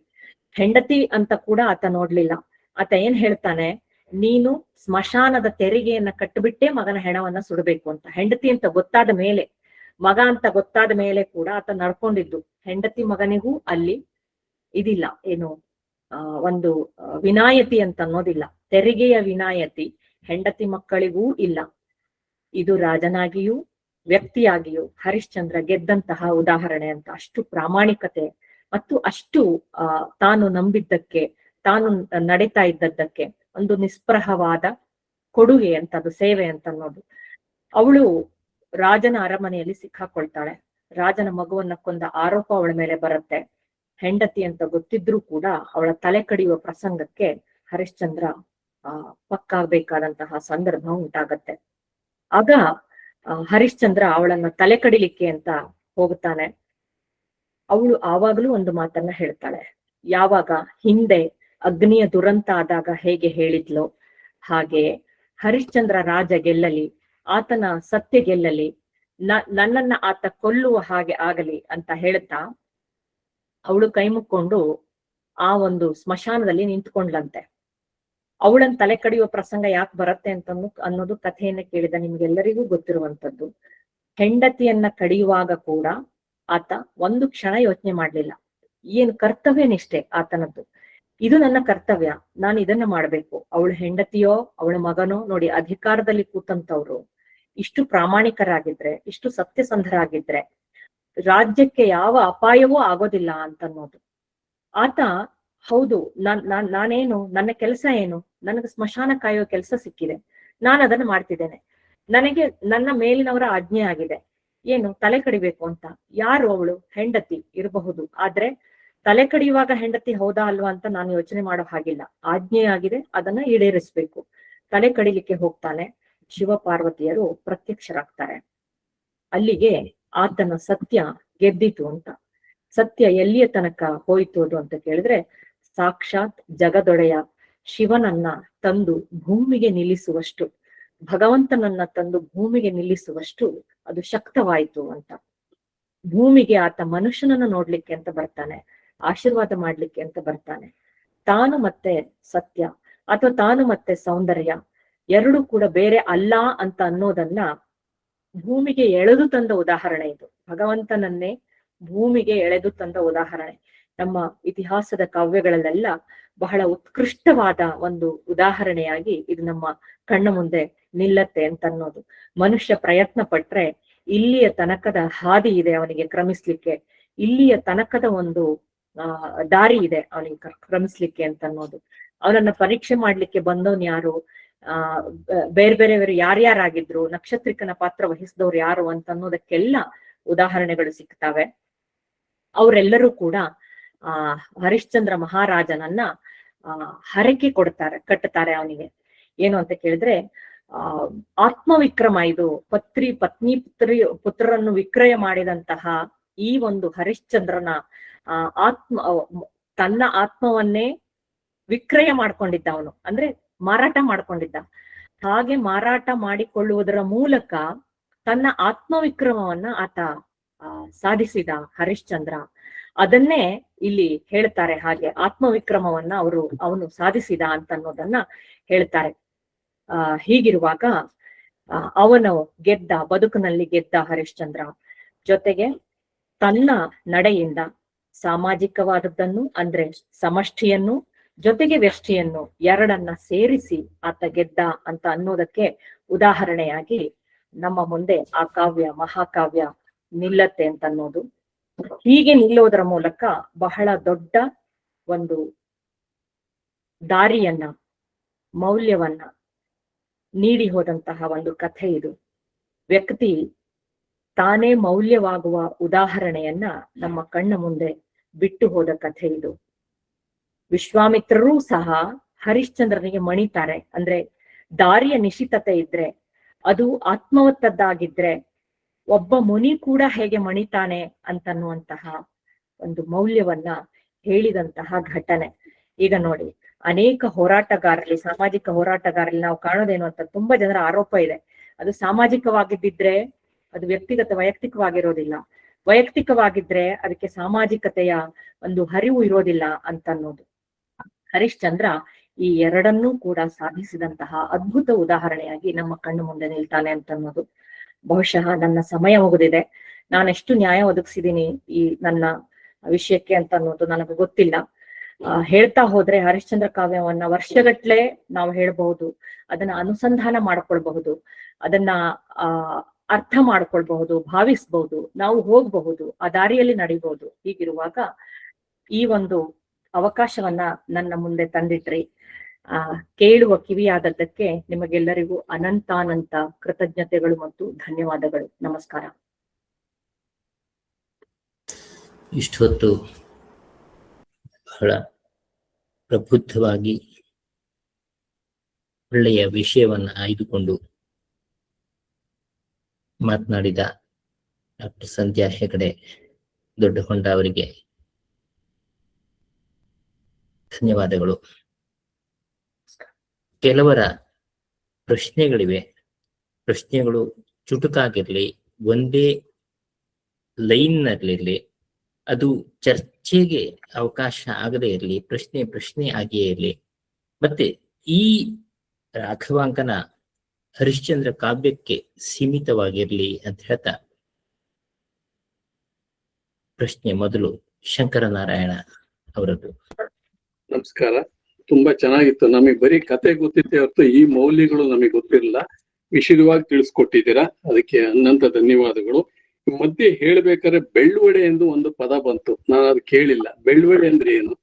ಹೆಂಡತಿ ಅಂತ ಕೂಡ ಆತ ನೋಡ್ಲಿಲ್ಲ. ಆತ ಏನ್ ಹೇಳ್ತಾನೆ, ನೀನು ಸ್ಮಶಾನದ ತೆರಿಗೆಯನ್ನ ಕಟ್ಟಿಬಿಟ್ಟೆ ಮಗನ ಹೆಣವನ್ನ ಸುಡಬೇಕು ಅಂತ. ಹೆಂಡತಿ ಅಂತ ಗೊತ್ತಾದ ಮೇಲೆ, ಮಗ ಅಂತ ಗೊತ್ತಾದ ಮೇಲೆ ಕೂಡ ಆತ ನಡ್ಕೊಂಡಿದ್ದು. ಹೆಂಡತಿ ಮಗನಿಗೂ ಅಲ್ಲಿ ಇದಿಲ್ಲ, ಏನು ಒಂದು ವಿನಾಯತಿ ಅಂತ ಅನ್ನೋದಿಲ್ಲ, ತೆರಿಗೆಯ ವಿನಾಯತಿ ಹೆಂಡತಿ ಮಕ್ಕಳಿಗೂ ಇಲ್ಲ. ಇದು ರಾಜನಾಗಿಯೂ ವ್ಯಕ್ತಿಯಾಗಿಯೂ ಹರಿಶ್ಚಂದ್ರ ಗೆದ್ದಂತಹ ಉದಾಹರಣೆ ಅಂತ. ಅಷ್ಟು ಪ್ರಾಮಾಣಿಕತೆ ಮತ್ತು ಅಷ್ಟು ತಾನು ನಂಬಿದ್ದಕ್ಕೆ, ತಾನು ನಡೀತಾ ಇದ್ದದ್ದಕ್ಕೆ ಒಂದು ನಿಸ್ಪೃಹವಾದ ಕೊಡುಗೆ ಅಂತ, ಅದು ಸೇವೆ ಅಂತ ಅನ್ನೋದು. ಅವಳು ರಾಜನ ಅರಮನೆಯಲ್ಲಿ ಸಿಕ್ಕಾಕೊಳ್ತಾಳೆ. ರಾಜನ ಮಗುವನ್ನ ಕೊಂದ ಆರೋಪ ಅವಳ ಮೇಲೆ ಬರುತ್ತೆ. ಹೆಂಡತಿ ಅಂತ ಗೊತ್ತಿದ್ರೂ ಕೂಡ ಅವಳ ತಲೆ ಕಡಿಯುವ ಪ್ರಸಂಗಕ್ಕೆ ಹರಿಶ್ಚಂದ್ರ ಪಕ್ಕಾಗಬೇಕಾದಂತಹ ಸಂದರ್ಭ ಉಂಟಾಗತ್ತೆ. ಆಗ ಹರಿಶ್ಚಂದ್ರ ಅವಳನ್ನ ತಲೆ ಕಡಿಲಿಕ್ಕೆ ಅಂತ ಹೋಗುತ್ತಾನೆ. ಅವಳು ಆವಾಗಲೂ ಒಂದು ಮಾತನ್ನ ಹೇಳ್ತಾಳೆ. ಯಾವಾಗ ಹಿಂದೆ ಅಗ್ನಿಯ ದುರಂತ ಆದಾಗ ಹೇಗೆ ಹೇಳಿದ್ಲೋ ಹಾಗೆ ಹರಿಶ್ಚಂದ್ರ ರಾಜ ಗೆಲ್ಲಲಿ, ಆತನ ಸತ್ಯ ಗೆಲ್ಲಲಿ, ನನ್ನನ್ನ ಆತ ಕೊಲ್ಲುವ ಹಾಗೆ ಆಗಲಿ ಅಂತ ಹೇಳ್ತಾ ಅವಳು ಕೈ ಮುಕ್ಕೊಂಡು ಆ ಒಂದು ಸ್ಮಶಾನದಲ್ಲಿ ನಿಂತ್ಕೊಂಡ್ಲಂತೆ. ಅವಳನ್ನ ತಲೆ ಕಡಿಯುವ ಪ್ರಸಂಗ ಯಾಕೆ ಬರುತ್ತೆ ಅಂತ ಅನ್ನೋದು ಕಥೆಯನ್ನ ಕೇಳಿದ ನಿಮ್ಗೆಲ್ಲರಿಗೂ ಗೊತ್ತಿರುವಂತದ್ದು. ಹೆಂಡತಿಯನ್ನ ಕಡಿಯುವಾಗ ಕೂಡ ಆತ ಒಂದು ಕ್ಷಣ ಯೋಚನೆ ಮಾಡ್ಲಿಲ್ಲ. ಏನು ಕರ್ತವ್ಯ ನಿಷ್ಠೆ ಆತನದ್ದು. ಇದು ನನ್ನ ಕರ್ತವ್ಯ, ನಾನು ಇದನ್ನ ಮಾಡ್ಬೇಕು. ಅವಳ ಹೆಂಡತಿಯೋ ಅವಳ ಮಗನೋ ನೋಡಿ, ಅಧಿಕಾರದಲ್ಲಿ ಕೂತಂತವ್ರು ಇಷ್ಟು ಪ್ರಾಮಾಣಿಕರಾಗಿದ್ರೆ, ಇಷ್ಟು ಸತ್ಯಸಂಧರಾಗಿದ್ರೆ ರಾಜ್ಯಕ್ಕೆ ಯಾವ ಅಪಾಯವೂ ಆಗೋದಿಲ್ಲ ಅಂತನ್ನೋದು. ಆತ ಹೌದು, ನಾನೇನು, ನನ್ನ ಕೆಲಸ ಏನು, ನನಗೆ ಸ್ಮಶಾನ ಕಾಯೋ ಕೆಲಸ ಸಿಕ್ಕಿದೆ, ನಾನು ಅದನ್ನ ಮಾಡ್ತಿದ್ದೇನೆ, ನನಗೆ ನನ್ನ ಮೇಲಿನವರ ಆಜ್ಞೆ ಆಗಿದೆ, ಏನು ತಲೆ ಕಡಿಬೇಕು ಅಂತ. ಯಾರು ಅವಳು? ಹೆಂಡತಿ ಇರಬಹುದು, ಆದ್ರೆ ತಲೆ ಕಡಿಯುವಾಗ ಹೆಂಡತಿ ಹೌದಾ ಅಲ್ವಾ ಅಂತ ನಾನು ಯೋಚನೆ ಮಾಡೋ ಹಾಗಿಲ್ಲ. ಆಜ್ಞೆ ಆಗಿದೆ, ಅದನ್ನ ಈಡೇರಿಸ್ಬೇಕು. ತಲೆ ಕಡಿಲಿಕ್ಕೆ ಹೋಗ್ತಾನೆ. ಶಿವ ಪಾರ್ವತಿಯರು ಪ್ರತ್ಯಕ್ಷರಾಗ್ತಾರೆ. ಅಲ್ಲಿಗೆ ಆತನ ಸತ್ಯ ಗೆದ್ದಿತು ಅಂತ. ಸತ್ಯ ಎಲ್ಲಿಯ ತನಕ ಹೋಯ್ತು ಅದು ಅಂತ ಕೇಳಿದ್ರೆ, ಸಾಕ್ಷಾತ್ ಜಗದೊಡೆಯ ಶಿವನನ್ನ ತಂದು ಭೂಮಿಗೆ ನಿಲ್ಲಿಸುವಷ್ಟು, ಭಗವಂತನನ್ನ ತಂದು ಭೂಮಿಗೆ ನಿಲ್ಲಿಸುವಷ್ಟು ಅದು ಶಕ್ತವಾಯಿತು ಅಂತ. ಭೂಮಿಗೆ ಆತ ಮನುಷ್ಯನನ್ನ ನೋಡ್ಲಿಕ್ಕೆ ಅಂತ ಬರ್ತಾನೆ, ಆಶೀರ್ವಾದ ಮಾಡ್ಲಿಕ್ಕೆ ಅಂತ ಬರ್ತಾನೆ. ತಾನು ಮತ್ತೆ ಸತ್ಯ ಅಥವಾ ತಾನು ಮತ್ತೆ ಸೌಂದರ್ಯ ಎರಡು ಕೂಡ ಬೇರೆ ಅಲ್ಲ ಅಂತ ಅನ್ನೋದನ್ನ ಭೂಮಿಗೆ ಎಳೆದು ತಂದ ಉದಾಹರಣೆ ಇದು. ಭಗವಂತನನ್ನೇ ಭೂಮಿಗೆ ಎಳೆದು ತಂದ ಉದಾಹರಣೆ. ನಮ್ಮ ಇತಿಹಾಸದ ಕಾವ್ಯಗಳಲ್ಲೆಲ್ಲ ಬಹಳ ಉತ್ಕೃಷ್ಟವಾದ ಒಂದು ಉದಾಹರಣೆಯಾಗಿ ಇದು ನಮ್ಮ ಕಣ್ಣ ಮುಂದೆ ನಿಲ್ಲತ್ತೆ ಅಂತ ಅನ್ನೋದು. ಮನುಷ್ಯ ಪ್ರಯತ್ನ ಪಟ್ರೆ ಇಲ್ಲಿಯ ತನಕದ ಹಾದಿ ಇದೆ ಅವನಿಗೆ ಕ್ರಮಿಸ್ಲಿಕ್ಕೆ. ಇಲ್ಲಿಯ ತನಕದ ಒಂದು ದಾರಿ ಇದೆ ಅವನಿಗೆ ಕ್ರಮಿಸ್ಲಿಕ್ಕೆ ಅಂತ ಅನ್ನೋದು. ಅವನನ್ನ ಪರೀಕ್ಷೆ ಮಾಡ್ಲಿಕ್ಕೆ ಬಂದವನ್ ಯಾರು, ಬೇರೆ ಬೇರೆಯವರು ಯಾರ್ಯಾರಾಗಿದ್ರು, ನಕ್ಷತ್ರಿಕನ ಪಾತ್ರ ವಹಿಸಿದವ್ರು ಯಾರು ಅಂತ ಅನ್ನೋದಕ್ಕೆಲ್ಲ ಉದಾಹರಣೆಗಳು ಸಿಗ್ತವೆ. ಅವರೆಲ್ಲರೂ ಕೂಡ ಹರಿಶ್ಚಂದ್ರ ಮಹಾರಾಜನನ್ನ ಹರಕೆ ಕಟ್ಟುತ್ತಾರೆ ಅವನಿಗೆ. ಏನು ಅಂತ ಕೇಳಿದ್ರೆ, ಆತ್ಮವಿಕ್ರಮ, ಇದು ಪತ್ನಿ ಪುತ್ರರನ್ನು ವಿಕ್ರಯ ಮಾಡಿದಂತಹ ಈ ಒಂದು ಹರಿಶ್ಚಂದ್ರನ ತನ್ನ ಆತ್ಮವನ್ನೇ ವಿಕ್ರಯ ಮಾಡ್ಕೊಂಡಿದ್ದ ಅವನು, ಅಂದ್ರೆ ಮಾರಾಟ ಮಾಡ್ಕೊಂಡಿದ್ದ. ಹಾಗೆ ಮಾರಾಟ ಮಾಡಿಕೊಳ್ಳುವುದರ ಮೂಲಕ ತನ್ನ ಆತ್ಮವಿಕ್ರಮವನ್ನ ಆತ ಸಾಧಿಸಿದ ಹರಿಶ್ಚಂದ್ರ. ಅದನ್ನೇ ಇಲ್ಲಿ ಹೇಳ್ತಾರೆ. ಹಾಗೆ ಆತ್ಮವಿಕ್ರಮವನ್ನ ಅವನು ಸಾಧಿಸಿದ ಅಂತ ಅನ್ನೋದನ್ನ ಹೇಳ್ತಾರೆ. ಹೀಗಿರುವಾಗ ಅವನು ಬದುಕಿನಲ್ಲಿ ಗೆದ್ದ ಹರಿಶ್ಚಂದ್ರ. ಜೊತೆಗೆ ತನ್ನ ನಡೆಯಿಂದ ಸಾಮಾಜಿಕವಾದದ್ದನ್ನು, ಅಂದ್ರೆ ಸಮಷ್ಟಿಯನ್ನು ಜೊತೆಗೆ ವ್ಯಷ್ಟಿಯನ್ನು ಎರಡನ್ನ ಸೇರಿಸಿ ಆತ ಗೆದ್ದ ಅಂತ ಅನ್ನೋದಕ್ಕೆ ಉದಾಹರಣೆಯಾಗಿ ನಮ್ಮ ಮುಂದೆ ಆ ಮಹಾಕಾವ್ಯ ನಿಲ್ಲತ್ತೆ ಅಂತ ಅನ್ನೋದು. ಹೀಗೆ ನಿಲ್ಲೋದರ ಮೂಲಕ ಬಹಳ ದೊಡ್ಡ ಒಂದು ದಾರಿಯನ್ನ, ಮೌಲ್ಯವನ್ನ ನೀಡಿ ಹೋದಂತಹ ಒಂದು ಕಥೆ ಇದು. ವ್ಯಕ್ತಿ ತಾನೇ ಮೌಲ್ಯವಾಗುವ ಉದಾಹರಣೆಯನ್ನ ನಮ್ಮ ಕಣ್ಣ ಮುಂದೆ ಬಿಟ್ಟು ಹೋದ ಕಥೆ ಇದು. ವಿಶ್ವಾಮಿತ್ರರೂ ಸಹ ಹರಿಶ್ಚಂದ್ರನಿಗೆ ಮಣಿತಾರೆ. ಅಂದ್ರೆ ದಾರಿಯ ನಿಶ್ಚಿತತೆ ಇದ್ರೆ, ಅದು ಆತ್ಮವತ್ತದ್ದಾಗಿದ್ರೆ ಒಬ್ಬ ಮುನಿ ಕೂಡ ಹೇಗೆ ಮಣಿತಾನೆ ಅಂತನ್ನುವಂತಹ ಒಂದು ಮೌಲ್ಯವನ್ನ ಹೇಳಿದಂತಹ ಘಟನೆ. ಈಗ ನೋಡಿ, ಅನೇಕ ಹೋರಾಟಗಾರರಲ್ಲಿ, ಸಾಮಾಜಿಕ ಹೋರಾಟಗಾರರಲ್ಲಿ ನಾವು ಕಾಣೋದೇನು ಅಂತ ತುಂಬಾ ಜನರ ಆರೋಪ ಇದೆ. ಅದು ಸಾಮಾಜಿಕವಾಗಿದ್ದಿದ್ರೆ ಅದು ವೈಯಕ್ತಿಕವಾಗಿರೋದಿಲ್ಲ, ವೈಯಕ್ತಿಕವಾಗಿದ್ರೆ ಅದಕ್ಕೆ ಸಾಮಾಜಿಕತೆಯ ಒಂದು ಹರಿವು ಇರೋದಿಲ್ಲ ಅಂತ ಅನ್ನೋದು. ಹರಿಶ್ಚಂದ್ರ ಈ ಎರಡನ್ನೂ ಕೂಡ ಸಾಧಿಸಿದಂತಹ ಅದ್ಭುತ ಉದಾಹರಣೆಯಾಗಿ ನಮ್ಮ ಕಣ್ಣು ಮುಂದೆ ನಿಲ್ತಾನೆ ಅಂತ ಅನ್ನೋದು. ಬಹುಶಃ ನನ್ನ ಸಮಯ ಮುಗಿದಿದೆ. ನಾನೆಷ್ಟು ನ್ಯಾಯ ಒದಗಿಸಿದೀನಿ ಈ ನನ್ನ ವಿಷಯಕ್ಕೆ ಅಂತ ಅನ್ನೋದು ನನಗೆ ಗೊತ್ತಿಲ್ಲ. ಹೇಳ್ತಾ ಹೋದ್ರೆ ಹರಿಶ್ಚಂದ್ರ ಕಾವ್ಯವನ್ನ ವರ್ಷಗಟ್ಲೆ ನಾವು ಹೇಳ್ಬಹುದು, ಅದನ್ನ ಅನುಸಂಧಾನ ಮಾಡ್ಕೊಳ್ಬಹುದು, ಅದನ್ನ ಅರ್ಥ ಮಾಡ್ಕೊಳ್ಬಹುದು, ಭಾವಿಸ್ಬಹುದು, ನಾವು ಹೋಗ್ಬಹುದು, ಆ ದಾರಿಯಲ್ಲಿ ನಡಿಬಹುದು. ಹೀಗಿರುವಾಗ ಈ ಒಂದು ಅವಕಾಶವನ್ನ ನನ್ನ ಮುಂದೆ ತಂದಿಟ್ರಿ. ಕೇಳುವ ಕಿವಿಯಾದದ್ದಕ್ಕೆ ನಿಮಗೆಲ್ಲರಿಗೂ ಅನಂತಾನಂತ ಕೃತಜ್ಞತೆಗಳು ಮತ್ತು ಧನ್ಯವಾದಗಳು. ನಮಸ್ಕಾರ. ಇಷ್ಟೊತ್ತು ಬಹಳ ಪ್ರಬುದ್ಧವಾಗಿ ಒಳ್ಳೆಯ ವಿಷಯವನ್ನ ಆಯ್ದುಕೊಂಡು ಮಾತನಾಡಿದ ಡಾಕ್ಟರ್ ಸಂಧ್ಯಾ ಹೆಗಡೆ ದೊಡ್ಡಹೊಂಡ ಅವರಿಗೆ ಧನ್ಯವಾದಗಳು. ಕೆಲವರ ಪ್ರಶ್ನೆಗಳಿವೆ. ಪ್ರಶ್ನೆಗಳು ಚುಟುಕಾಗಿರ್ಲಿ, ಒಂದೇ ಲೈನ್ ನಲ್ಲಿರ್ಲಿ, ಅದು ಚರ್ಚೆಗೆ ಅವಕಾಶ ಆಗದೇ ಇರಲಿ, ಪ್ರಶ್ನೆ ಆಗಿಯೇ ಇರಲಿ. ಮತ್ತೆ ಈ ರಾಘವಾಂಕನ ಹರಿಶ್ಚಂದ್ರ ಕಾವ್ಯಕ್ಕೆ ಸೀಮಿತವಾಗಿರ್ಲಿ ಅಂತ ಹೇಳ್ತಾ, ಪ್ರಶ್ನೆ ಮೊದಲು ಶಂಕರನಾರಾಯಣ ಅವರದ್ದು. ನಮಸ್ಕಾರ. ತುಂಬಾ ಚೆನ್ನಾಗಿತ್ತು. ನಮಗೆ ಬರೀ ಕತೆ ಗೊತ್ತಿತ್ತೆ ಹೊರತು ಈ ಮೌಲ್ಯಗಳು ನಮಗೆ ಗೊತ್ತಿರಲಿಲ್ಲ. ವಿಶದವಾಗಿ ತಿಳಿಸ್ಕೊಟ್ಟಿದ್ದೀರಾ, ಅದಕ್ಕೆ ಅನಂತ ಧನ್ಯವಾದಗಳು. ಮಧ್ಯೆ ಹೇಳ್ಬೇಕಾದ್ರೆ ಬೆಳ್ಳುವಡೆ ಎಂದು ಒಂದು ಪದ ಬಂತು, ನಾನು ಅದು ಕೇಳಿಲ್ಲ. ಬೆಳ್ಳುವಡೆ ಅಂದ್ರೆ ಏನು?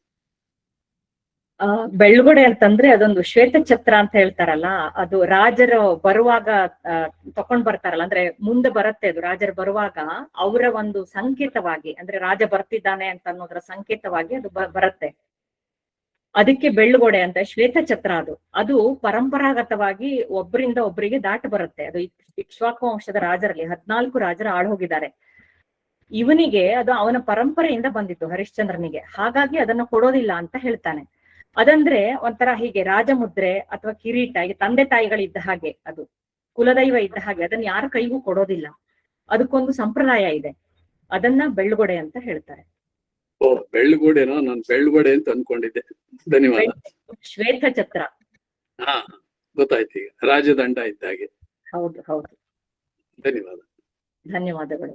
ಬೆಳ್ಳುವಡೆ ಅಂತಂದ್ರೆ ಅದೊಂದು ಶ್ವೇತ ಛತ್ರ ಅಂತ ಹೇಳ್ತಾರಲ್ಲ, ಅದು ರಾಜರು ಬರುವಾಗ ತಕೊಂಡ್ ಬರ್ತಾರಲ್ಲ, ಅಂದ್ರೆ ಮುಂದೆ ಬರುತ್ತೆ ಅದು. ರಾಜರು ಬರುವಾಗ ಅವರ ಒಂದು ಸಂಕೇತವಾಗಿ, ಅಂದ್ರೆ ರಾಜ ಬರ್ತಿದ್ದಾನೆ ಅಂತ ಅನ್ನೋದ್ರ ಸಂಕೇತವಾಗಿ ಅದು ಬರುತ್ತೆ. ಅದಕ್ಕೆ ಬೆಳ್ಳುಗೊಡೆ ಅಂತ. ಶ್ವೇತ ಛತ್ರ ಅದು ಪರಂಪರಾಗತವಾಗಿ ಒಬ್ಬರಿಂದ ಒಬ್ಬರಿಗೆ ದಾಟ ಬರುತ್ತೆ. ಅದು ಇಕ್ಷ್ವಾಕು ವಂಶದ ರಾಜರಲ್ಲಿ 14 ರಾಜರು ಆಳ್ ಹೋಗಿದ್ದಾರೆ. ಇವನಿಗೆ ಅದು ಅವನ ಪರಂಪರೆಯಿಂದ ಬಂದಿತ್ತು, ಹರಿಶ್ಚಂದ್ರನಿಗೆ. ಹಾಗಾಗಿ ಅದನ್ನ ಕೊಡೋದಿಲ್ಲ ಅಂತ ಹೇಳ್ತಾನೆ. ಅದಂದ್ರೆ ಒಂಥರ ಹೀಗೆ ರಾಜಮುದ್ರೆ ಅಥವಾ ಕಿರೀಟ, ಈಗ ತಂದೆ ತಾಯಿಗಳಿದ್ದ ಹಾಗೆ, ಅದು ಕುಲದೈವ ಇದ್ದ ಹಾಗೆ, ಅದನ್ನ ಯಾರ ಕೈಗೂ ಕೊಡೋದಿಲ್ಲ. ಅದಕ್ಕೊಂದು ಸಂಪ್ರದಾಯ ಇದೆ, ಅದನ್ನ ಬೆಳ್ಳುಗೊಡೆ ಅಂತ ಹೇಳ್ತಾರೆ. ಓ, ಬೆಳ್ಳುಗೋಡೆನೋ? ನಾನು ಬೆಳ್ಳುಗೋಡೆ ಅಂತ ಅನ್ಕೊಂಡಿದ್ದೆ. ಧನ್ಯವಾದ. ಶ್ವೇತ ಛತ್ರ. ಹಾ, ಗೊತ್ತಾಯ್ತು. ಈಗ ರಾಜದಂಡ ಇದ್ದ ಹಾಗೆ. ಹೌದು ಹೌದು. ಧನ್ಯವಾದ. ಧನ್ಯವಾದಗಳು.